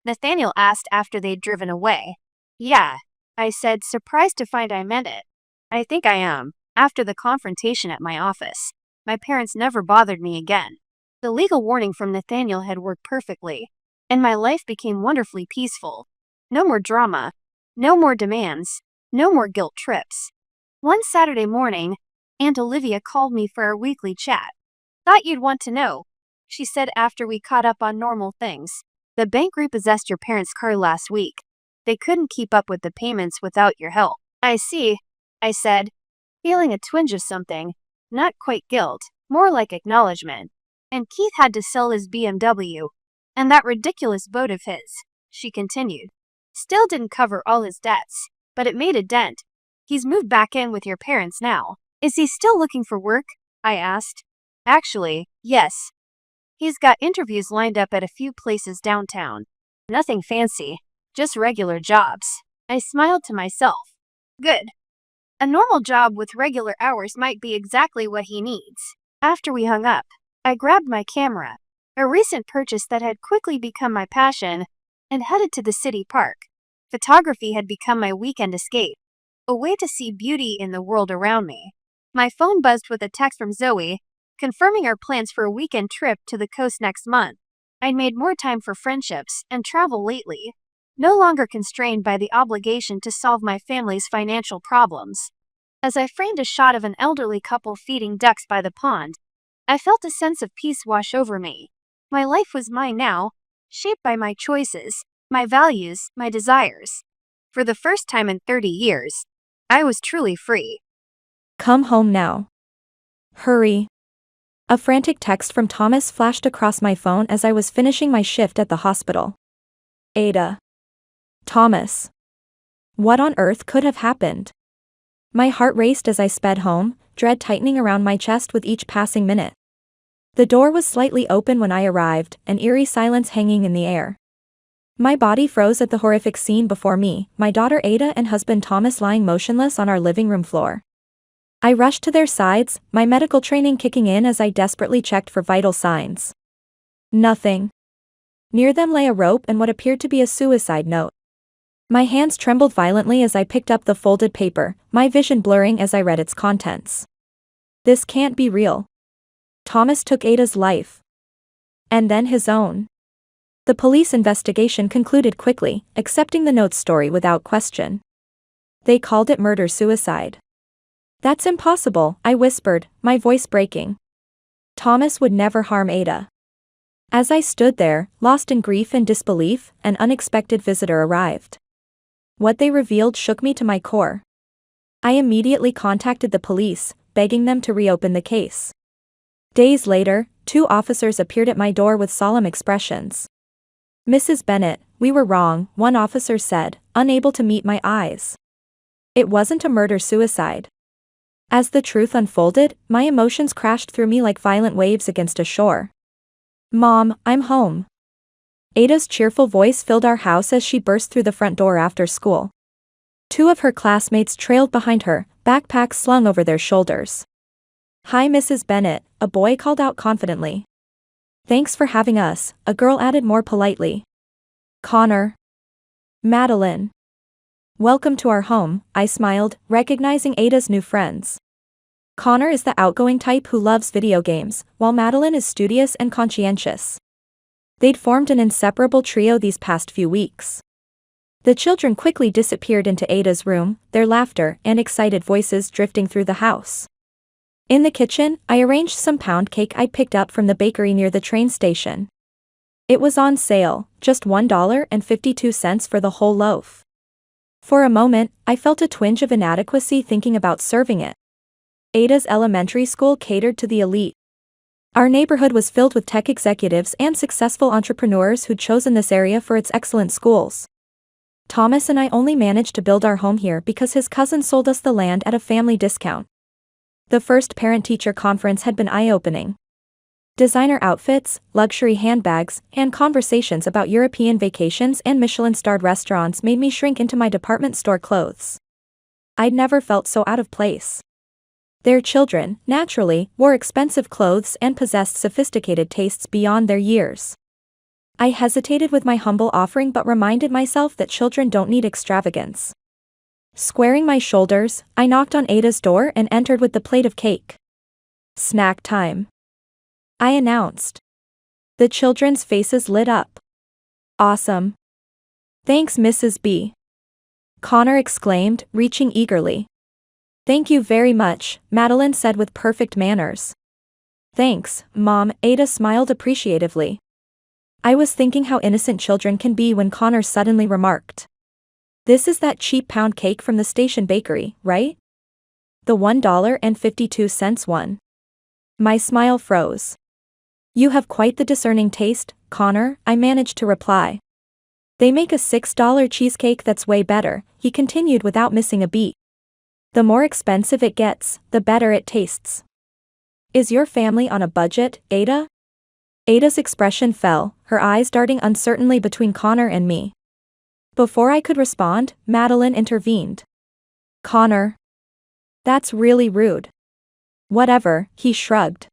Nathaniel asked after they'd driven away. "Yeah," I said, surprised to find I meant it. "I think I am." After the confrontation at my office, my parents never bothered me again. The legal warning from Nathaniel had worked perfectly, and my life became wonderfully peaceful. No more drama, no more demands, no more guilt trips. One Saturday morning, Aunt Olivia called me for our weekly chat. "Thought you'd want to know," she said after we caught up on normal things. "The bank repossessed your parents' car last week. They couldn't keep up with the payments without your help." "I see," I said, feeling a twinge of something, not quite guilt, more like acknowledgement. "And Keith had to sell his BMW. And that ridiculous boat of his," she continued. "Still didn't cover all his debts, but it made a dent. He's moved back in with your parents now." "Is he still looking for work?" I asked. "Actually, yes. He's got interviews lined up at a few places downtown. Nothing fancy, just regular jobs." I smiled to myself. Good. A normal job with regular hours might be exactly what he needs. After we hung up, I grabbed my camera, a recent purchase that had quickly become my passion, and headed to the city park. Photography had become my weekend escape, a way to see beauty in the world around me. My phone buzzed with a text from Zoe, confirming our plans for a weekend trip to the coast next month. I'd made more time for friendships and travel lately, no longer constrained by the obligation to solve my family's financial problems. As I framed a shot of an elderly couple feeding ducks by the pond, I felt a sense of peace wash over me. My life was mine now, shaped by my choices, my values, my desires. For the first time in 30 years, I was truly free. Come home now. Hurry. A frantic text from Thomas flashed across my phone as I was finishing my shift at the hospital. Ada. Thomas. What on earth could have happened? My heart raced as I sped home, dread tightening around my chest with each passing minute. The door was slightly open when I arrived, an eerie silence hanging in the air. My body froze at the horrific scene before me, my daughter Ada and husband Thomas lying motionless on our living room floor. I rushed to their sides, my medical training kicking in as I desperately checked for vital signs. Nothing. Near them lay a rope and what appeared to be a suicide note. My hands trembled violently as I picked up the folded paper, my vision blurring as I read its contents. This can't be real. Thomas took Ada's life. And then his own. The police investigation concluded quickly, accepting the note's story without question. They called it murder-suicide. That's impossible, I whispered, my voice breaking. Thomas would never harm Ada. As I stood there, lost in grief and disbelief, an unexpected visitor arrived. What they revealed shook me to my core. I immediately contacted the police, begging them to reopen the case. Days later, 2 officers appeared at my door with solemn expressions. "Mrs. Bennett, we were wrong," one officer said, unable to meet my eyes. It wasn't a murder-suicide. As the truth unfolded, my emotions crashed through me like violent waves against a shore. "Mom, I'm home." Ada's cheerful voice filled our house as she burst through the front door after school. 2 of her classmates trailed behind her, backpacks slung over their shoulders. "Hi, Mrs. Bennett," a boy called out confidently. "Thanks for having us," a girl added more politely. "Connor. Madeline. Welcome to our home," I smiled, recognizing Ada's new friends. Connor is the outgoing type who loves video games, while Madeline is studious and conscientious. They'd formed an inseparable trio these past few weeks. The children quickly disappeared into Ada's room, their laughter and excited voices drifting through the house. In the kitchen, I arranged some pound cake I picked up from the bakery near the train station. It was on sale, just $1.52 for the whole loaf. For a moment, I felt a twinge of inadequacy thinking about serving it. Ada's elementary school catered to the elite. Our neighborhood was filled with tech executives and successful entrepreneurs who'd chosen this area for its excellent schools. Thomas and I only managed to build our home here because his cousin sold us the land at a family discount. The first parent-teacher conference had been eye-opening. Designer outfits, luxury handbags, and conversations about European vacations and Michelin-starred restaurants made me shrink into my department store clothes. I'd never felt so out of place. Their children, naturally, wore expensive clothes and possessed sophisticated tastes beyond their years. I hesitated with my humble offering but reminded myself that children don't need extravagance. Squaring my shoulders, I knocked on Ada's door and entered with the plate of cake. "Snack time," I announced. The children's faces lit up. "Awesome. Thanks, Mrs. B." Connor exclaimed, reaching eagerly. "Thank you very much," Madeline said with perfect manners. "Thanks, Mom," Ada smiled appreciatively. I was thinking how innocent children can be when Connor suddenly remarked, "This is that cheap pound cake from the station bakery, right? The $1.52 one." My smile froze. "You have quite the discerning taste, Connor," I managed to reply. "They make a $6 cheesecake that's way better," he continued without missing a beat. "The more expensive it gets, the better it tastes." "Is your family on a budget, Ada?" Ada's expression fell, her eyes darting uncertainly between Connor and me. Before I could respond, Madeline intervened. "Connor. That's really rude." "Whatever," he shrugged.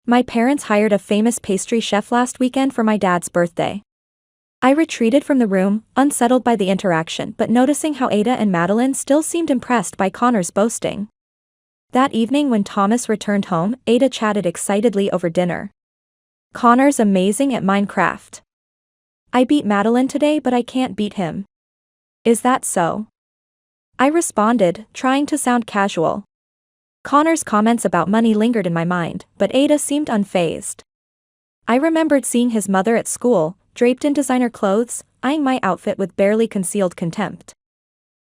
"My parents hired a famous pastry chef last weekend for my dad's birthday." I retreated from the room, unsettled by the interaction but noticing how Ada and Madeline still seemed impressed by Connor's boasting. That evening when Thomas returned home, Ada chatted excitedly over dinner. "Connor's amazing at Minecraft. I beat Madeline today but I can't beat him." "Is that so?" I responded, trying to sound casual. Connor's comments about money lingered in my mind, but Ada seemed unfazed. I remembered seeing his mother at school, draped in designer clothes, eyeing my outfit with barely concealed contempt.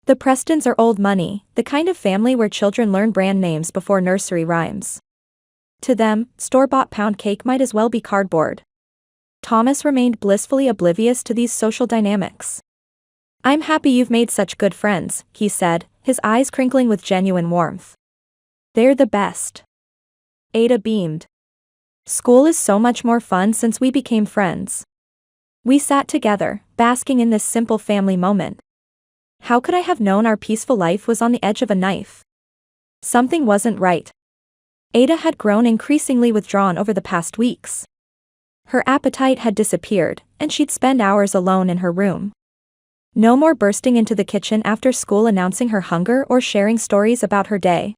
The Prestons are old money, the kind of family where children learn brand names before nursery rhymes. To them, store-bought pound cake might as well be cardboard. Thomas remained blissfully oblivious to these social dynamics. "I'm happy you've made such good friends," he said, his eyes crinkling with genuine warmth. "They're the best." Ada beamed. "School is so much more fun since we became friends." We sat together, basking in this simple family moment. How could I have known our peaceful life was on the edge of a knife? Something wasn't right. Ada had grown increasingly withdrawn over the past weeks. Her appetite had disappeared, and she'd spend hours alone in her room. No more bursting into the kitchen after school announcing her hunger or sharing stories about her day.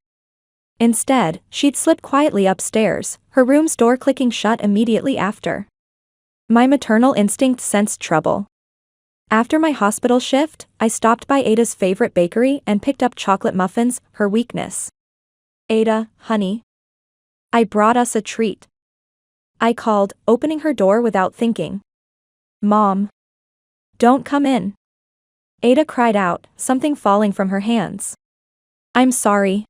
Instead, she'd slip quietly upstairs, her room's door clicking shut immediately after. My maternal instinct sensed trouble. After my hospital shift, I stopped by Ada's favorite bakery and picked up chocolate muffins, her weakness. "Ada, honey. I brought us a treat." I called, opening her door without thinking. "Mom. Don't come in." Ada cried out, something falling from her hands. "I'm sorry.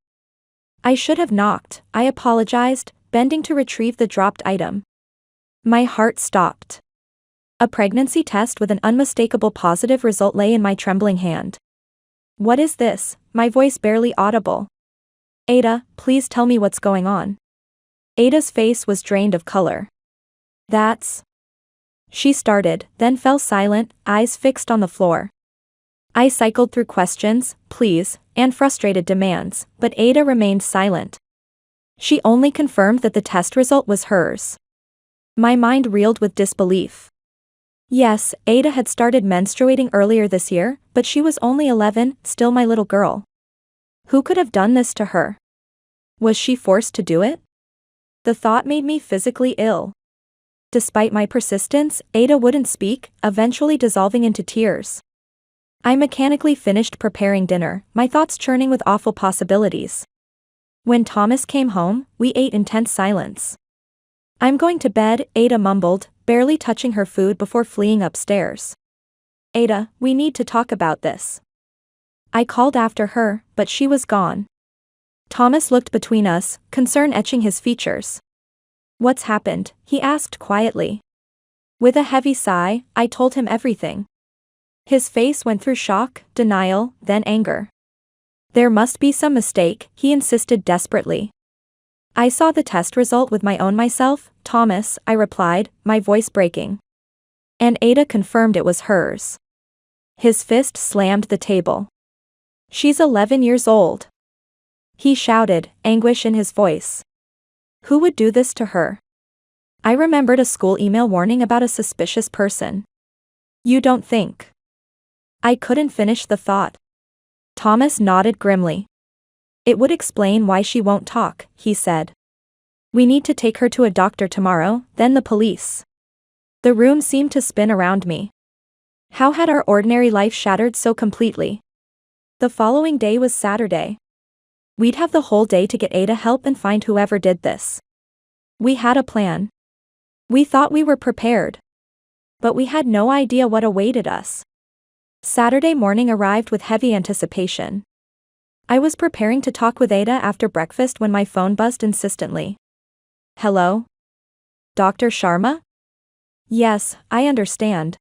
I should have knocked," I apologized, bending to retrieve the dropped item. My heart stopped. A pregnancy test with an unmistakable positive result lay in my trembling hand. "What is this?" My voice barely audible. "Ada, please tell me what's going on." Ada's face was drained of color. "That's..." She started, then fell silent, eyes fixed on the floor. I cycled through questions, pleas, and frustrated demands, but Ada remained silent. She only confirmed that the test result was hers. My mind reeled with disbelief. Yes, Ada had started menstruating earlier this year, but she was only 11, still my little girl. Who could have done this to her? Was she forced to do it? The thought made me physically ill. Despite my persistence, Ada wouldn't speak, eventually dissolving into tears. I mechanically finished preparing dinner, my thoughts churning with awful possibilities. When Thomas came home, we ate in tense silence. "I'm going to bed," Ada mumbled, barely touching her food before fleeing upstairs. "Ada, we need to talk about this." I called after her, but she was gone. Thomas looked between us, concern etching his features. "What's happened?" he asked quietly. With a heavy sigh, I told him everything. His face went through shock, denial, then anger. "There must be some mistake," he insisted desperately. I saw the test result with my own myself, Thomas, I replied, my voice breaking. And Ada confirmed it was hers. His fist slammed the table. She's 11 years old. He shouted, anguish in his voice. Who would do this to her? I remembered a school email warning about a suspicious person. You don't think? I couldn't finish the thought. Thomas nodded grimly. It would explain why she won't talk, he said. We need to take her to a doctor tomorrow, then the police. The room seemed to spin around me. How had our ordinary life shattered so completely? The following day was Saturday. We'd have the whole day to get Ada help and find whoever did this. We had a plan. We thought we were prepared. But we had no idea what awaited us. Saturday morning arrived with heavy anticipation. I was preparing to talk with Ada after breakfast when my phone buzzed insistently. Hello? Dr. Sharma? Yes, I understand.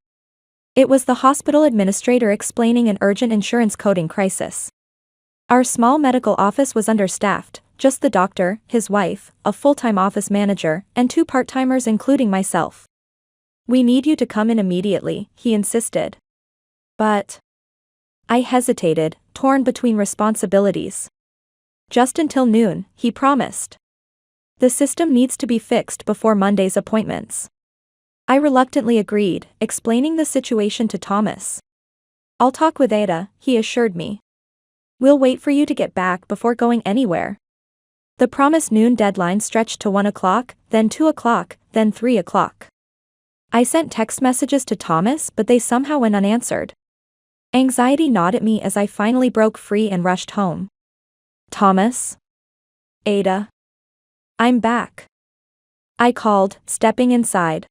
It was the hospital administrator explaining an urgent insurance coding crisis. Our small medical office was understaffed, just the doctor, his wife, a full-time office manager, and 2 part-timers including myself. We need you to come in immediately, he insisted. But I hesitated, torn between responsibilities. Just until noon, he promised. The system needs to be fixed before Monday's appointments. I reluctantly agreed, explaining the situation to Thomas. I'll talk with Ada, he assured me. We'll wait for you to get back before going anywhere. The promised noon deadline stretched to 1 o'clock, then 2 o'clock, then 3 o'clock. I sent text messages to Thomas, but they somehow went unanswered. Anxiety gnawed at me as I finally broke free and rushed home. Thomas? Ada? I'm back. I called, stepping inside.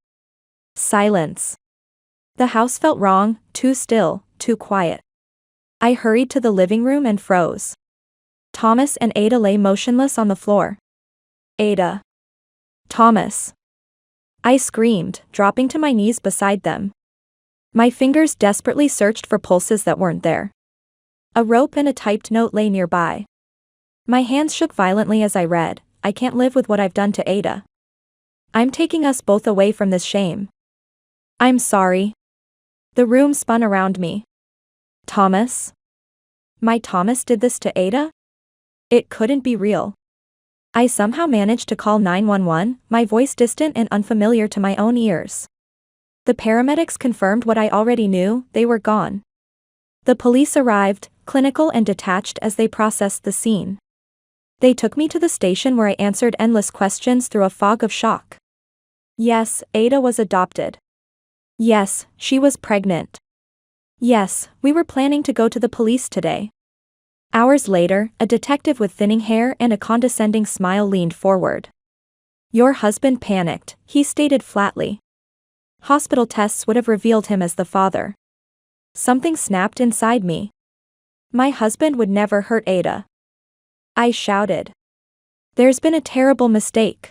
Silence. The house felt wrong, too still, too quiet. I hurried to the living room and froze. Thomas and Ada lay motionless on the floor. Ada. Thomas. I screamed, dropping to my knees beside them. My fingers desperately searched for pulses that weren't there. A rope and a typed note lay nearby. My hands shook violently as I read, I can't live with what I've done to Ada. I'm taking us both away from this shame. I'm sorry. The room spun around me. Thomas? My Thomas did this to Ada? It couldn't be real. I somehow managed to call 911, my voice distant and unfamiliar to my own ears. The paramedics confirmed what I already knew, they were gone. The police arrived, clinical and detached as they processed the scene. They took me to the station where I answered endless questions through a fog of shock. Yes, Ada was adopted. Yes, she was pregnant. Yes, we were planning to go to the police today. Hours later, a detective with thinning hair and a condescending smile leaned forward. Your husband panicked, he stated flatly. Hospital tests would have revealed him as the father. Something snapped inside me. My husband would never hurt Ada. I shouted. There's been a terrible mistake.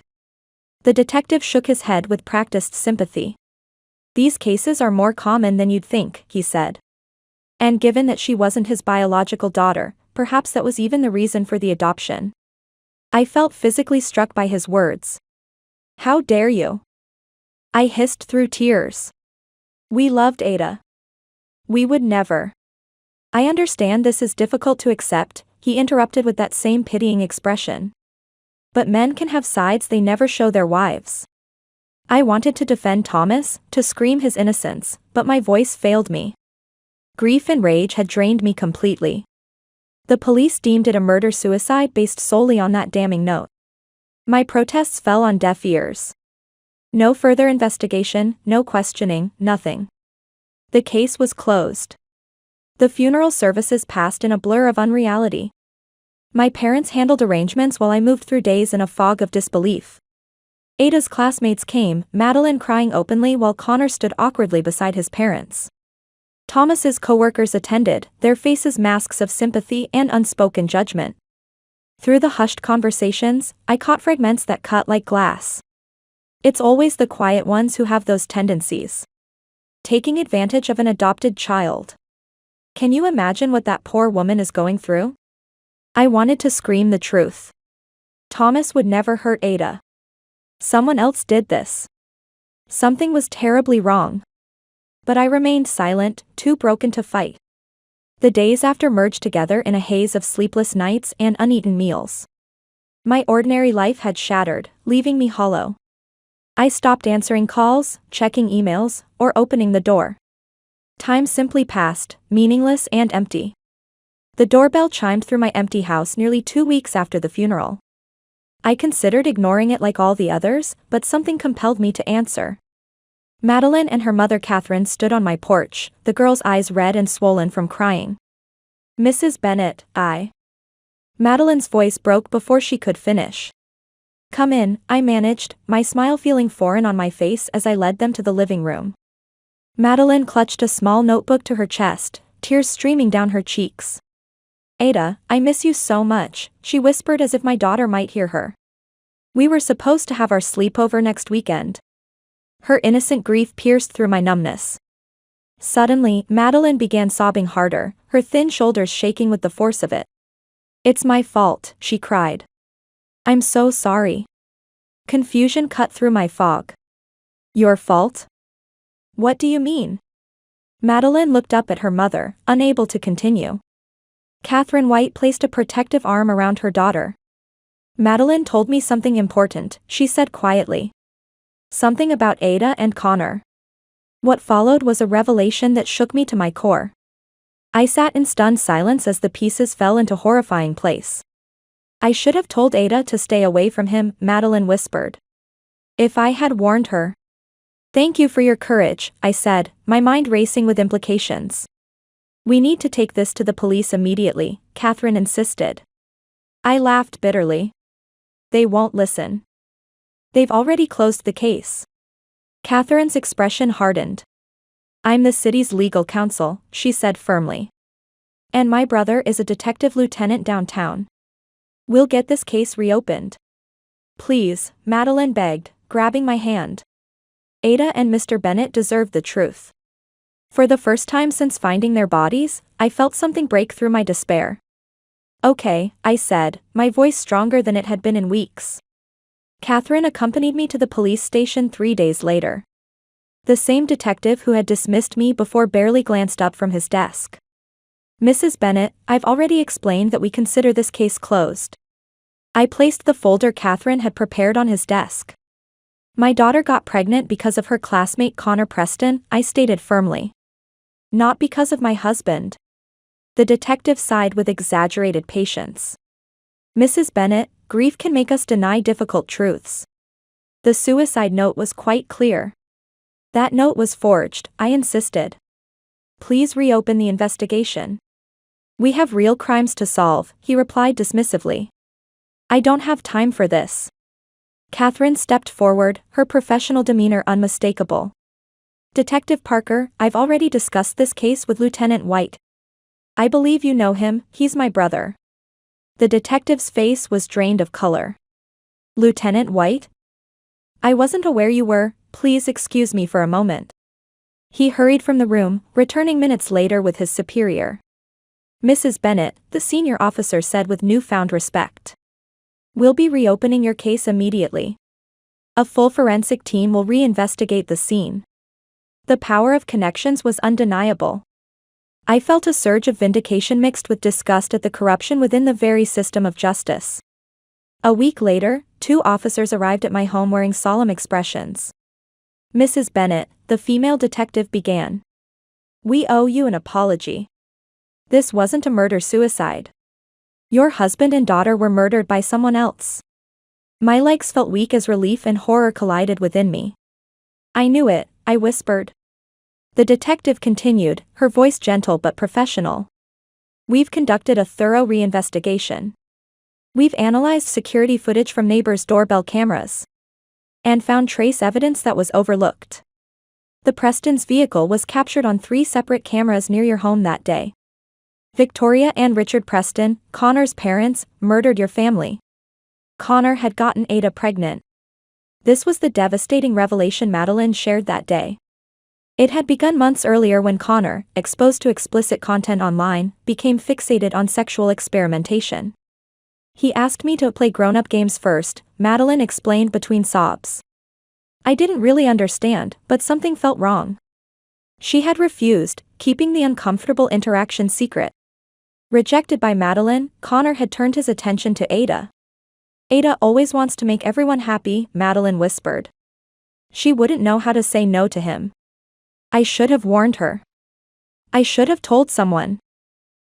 The detective shook his head with practiced sympathy. These cases are more common than you'd think, he said. And given that she wasn't his biological daughter, perhaps that was even the reason for the adoption. I felt physically struck by his words. How dare you? I hissed through tears. We loved Ada. We would never. I understand this is difficult to accept, he interrupted with that same pitying expression. But men can have sides they never show their wives. I wanted to defend Thomas, to scream his innocence, but my voice failed me. Grief and rage had drained me completely. The police deemed it a murder-suicide based solely on that damning note. My protests fell on deaf ears. No further investigation, no questioning, nothing. The case was closed. The funeral services passed in a blur of unreality. My parents handled arrangements while I moved through days in a fog of disbelief. Ada's classmates came, Madeline crying openly while Connor stood awkwardly beside his parents. Thomas's co-workers attended, their faces masks of sympathy and unspoken judgment. Through the hushed conversations, I caught fragments that cut like glass. It's always the quiet ones who have those tendencies. Taking advantage of an adopted child. Can you imagine what that poor woman is going through? I wanted to scream the truth. Thomas would never hurt Ada. Someone else did this. Something was terribly wrong. But I remained silent, too broken to fight. The days after merged together in a haze of sleepless nights and uneaten meals. My ordinary life had shattered, leaving me hollow. I stopped answering calls, checking emails, or opening the door. Time simply passed, meaningless and empty. The doorbell chimed through my empty house nearly 2 weeks after the funeral. I considered ignoring it like all the others, but something compelled me to answer. Madeline and her mother Catherine stood on my porch, the girl's eyes red and swollen from crying. "Mrs. Bennet, Madeline's voice broke before she could finish. "Come in," I managed, my smile feeling foreign on my face as I led them to the living room. Madeline clutched a small notebook to her chest, tears streaming down her cheeks. "Ada, I miss you so much," she whispered as if my daughter might hear her. "We were supposed to have our sleepover next weekend." Her innocent grief pierced through my numbness. Suddenly, Madeline began sobbing harder, her thin shoulders shaking with the force of it. "It's my fault," she cried. "I'm so sorry." Confusion cut through my fog. "Your fault? What do you mean?" Madeline looked up at her mother, unable to continue. Catherine White placed a protective arm around her daughter. "Madeline told me something important," she said quietly. "Something about Ada and Connor." What followed was a revelation that shook me to my core. I sat in stunned silence as the pieces fell into horrifying place. "I should have told Ada to stay away from him," Madeline whispered. "If I had warned her." "Thank you for your courage," I said, my mind racing with implications. "We need to take this to the police immediately," Catherine insisted. I laughed bitterly. "They won't listen. They've already closed the case." Catherine's expression hardened. "I'm the city's legal counsel," she said firmly. "And my brother is a detective lieutenant downtown. We'll get this case reopened." "Please," Madeline begged, grabbing my hand. "Ada and Mr. Bennet deserve the truth." For the first time since finding their bodies, I felt something break through my despair. "Okay," I said, my voice stronger than it had been in weeks. Catherine accompanied me to the police station 3 days later. The same detective who had dismissed me before barely glanced up from his desk. "Mrs. Bennet, I've already explained that we consider this case closed." I placed the folder Catherine had prepared on his desk. "My daughter got pregnant because of her classmate Connor Preston," I stated firmly. "Not because of my husband." The detective sighed with exaggerated patience. "Mrs. Bennet, grief can make us deny difficult truths. The suicide note was quite clear." "That note was forged," I insisted. "Please reopen the investigation." "We have real crimes to solve," he replied dismissively. "I don't have time for this." Catherine stepped forward, her professional demeanor unmistakable. "Detective Parker, I've already discussed this case with Lieutenant White. I believe you know him, he's my brother." The detective's face was drained of color. "Lieutenant White? I wasn't aware you were, please excuse me for a moment." He hurried from the room, returning minutes later with his superior. "Mrs. Bennet," the senior officer said with newfound respect. "We'll be reopening your case immediately. A full forensic team will reinvestigate the scene." The power of connections was undeniable. I felt a surge of vindication mixed with disgust at the corruption within the very system of justice. A week later, 2 officers arrived at my home wearing solemn expressions. "Mrs. Bennet," the female detective began. "We owe you an apology. This wasn't a murder-suicide. Your husband and daughter were murdered by someone else." My legs felt weak as relief and horror collided within me. "I knew it," I whispered. The detective continued, her voice gentle but professional. "We've conducted a thorough reinvestigation. We've analyzed security footage from neighbors' doorbell cameras. And found trace evidence that was overlooked. The Preston's vehicle was captured on 3 separate cameras near your home that day. Victoria and Richard Preston, Connor's parents, murdered your family. Connor had gotten Ada pregnant." This was the devastating revelation Madeline shared that day. It had begun months earlier when Connor, exposed to explicit content online, became fixated on sexual experimentation. He asked me to play grown-up games first, Madeline explained between sobs. I didn't really understand, but something felt wrong. She had refused, keeping the uncomfortable interaction secret. Rejected by Madeline, Connor had turned his attention to Ada. Ada always wants to make everyone happy, Madeline whispered. She wouldn't know how to say no to him. I should have warned her. I should have told someone.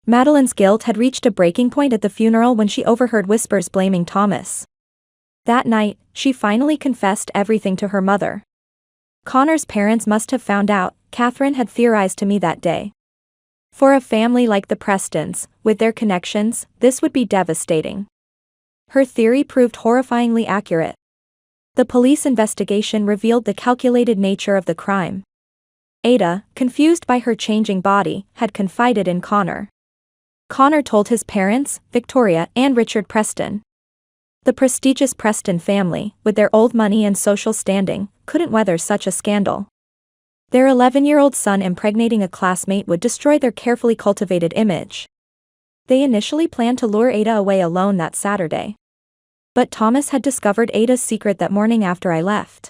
Madeline's guilt had reached a breaking point at the funeral when she overheard whispers blaming Thomas. That night, she finally confessed everything to her mother. Connor's parents must have found out, Catherine had theorized to me that day. For a family like the Prestons, with their connections, this would be devastating. Her theory proved horrifyingly accurate. The police investigation revealed the calculated nature of the crime. Ada, confused by her changing body, had confided in Connor. Connor told his parents, Victoria and Richard Preston. The prestigious Preston family, with their old money and social standing, couldn't weather such a scandal. Their 11-year-old son impregnating a classmate would destroy their carefully cultivated image. They initially planned to lure Ada away alone that Saturday. But Thomas had discovered Ada's secret that morning after I left.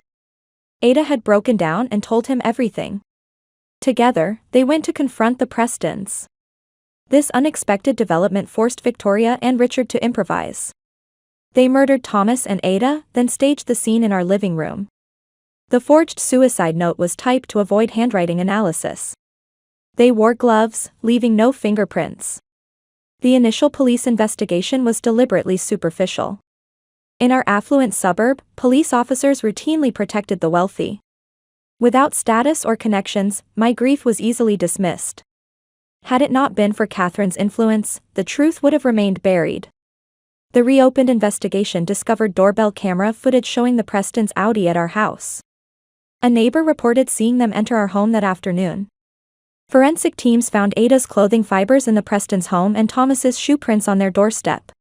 Ada had broken down and told him everything. Together, they went to confront the Prestons. This unexpected development forced Victoria and Richard to improvise. They murdered Thomas and Ada, then staged the scene in our living room. The forged suicide note was typed to avoid handwriting analysis. They wore gloves, leaving no fingerprints. The initial police investigation was deliberately superficial. In our affluent suburb, police officers routinely protected the wealthy. Without status or connections, my grief was easily dismissed. Had it not been for Catherine's influence, the truth would have remained buried. The reopened investigation discovered doorbell camera footage showing the Prestons' Audi at our house. A neighbor reported seeing them enter our home that afternoon. Forensic teams found Ada's clothing fibers in the Prestons' home and Thomas's shoe prints on their doorstep.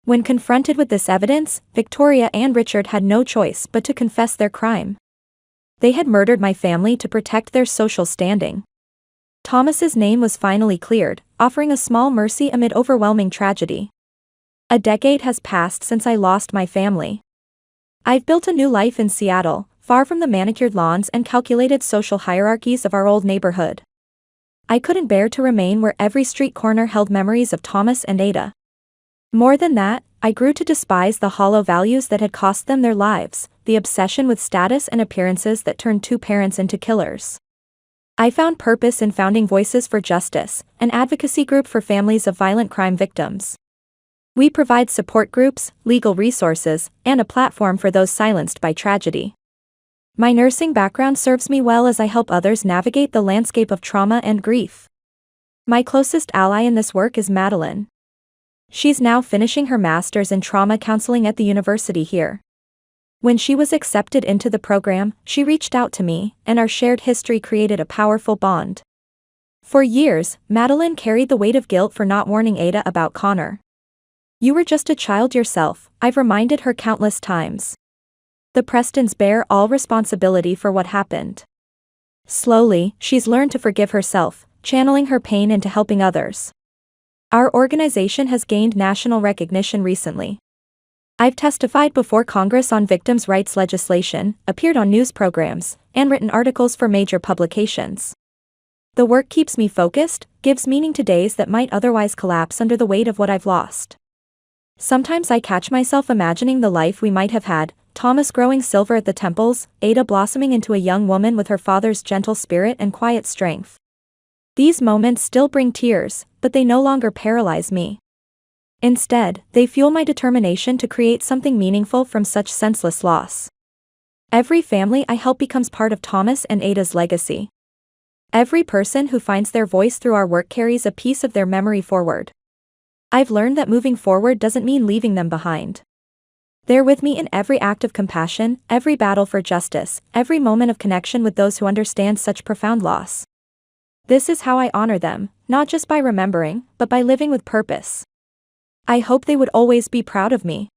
When confronted with this evidence, Victoria and Richard had no choice but to confess their crime. They had murdered my family to protect their social standing. Thomas's name was finally cleared, offering a small mercy amid overwhelming tragedy. A decade has passed since I lost my family. I've built a new life in Seattle, far from the manicured lawns and calculated social hierarchies of our old neighborhood. I couldn't bear to remain where every street corner held memories of Thomas and Ada. More than that, I grew to despise the hollow values that had cost them their lives, the obsession with status and appearances that turned two parents into killers. I found purpose in founding Voices for Justice, an advocacy group for families of violent crime victims. We provide support groups, legal resources, and a platform for those silenced by tragedy. My nursing background serves me well as I help others navigate the landscape of trauma and grief. My closest ally in this work is Madeline. She's now finishing her master's in trauma counseling at the university here. When she was accepted into the program, she reached out to me, and our shared history created a powerful bond. For years, Madeline carried the weight of guilt for not warning Ada about Connor. "You were just a child yourself," I've reminded her countless times. The Prestons bear all responsibility for what happened. Slowly, she's learned to forgive herself, channeling her pain into helping others. Our organization has gained national recognition recently. I've testified before Congress on victims' rights legislation, appeared on news programs, and written articles for major publications. The work keeps me focused, gives meaning to days that might otherwise collapse under the weight of what I've lost. Sometimes I catch myself imagining the life we might have had, Thomas growing silver at the temples, Ada blossoming into a young woman with her father's gentle spirit and quiet strength. These moments still bring tears, but they no longer paralyze me. Instead, they fuel my determination to create something meaningful from such senseless loss. Every family I help becomes part of Thomas and Ada's legacy. Every person who finds their voice through our work carries a piece of their memory forward. I've learned that moving forward doesn't mean leaving them behind. They're with me in every act of compassion, every battle for justice, every moment of connection with those who understand such profound loss. This is how I honor them, not just by remembering, but by living with purpose. I hope they would always be proud of me.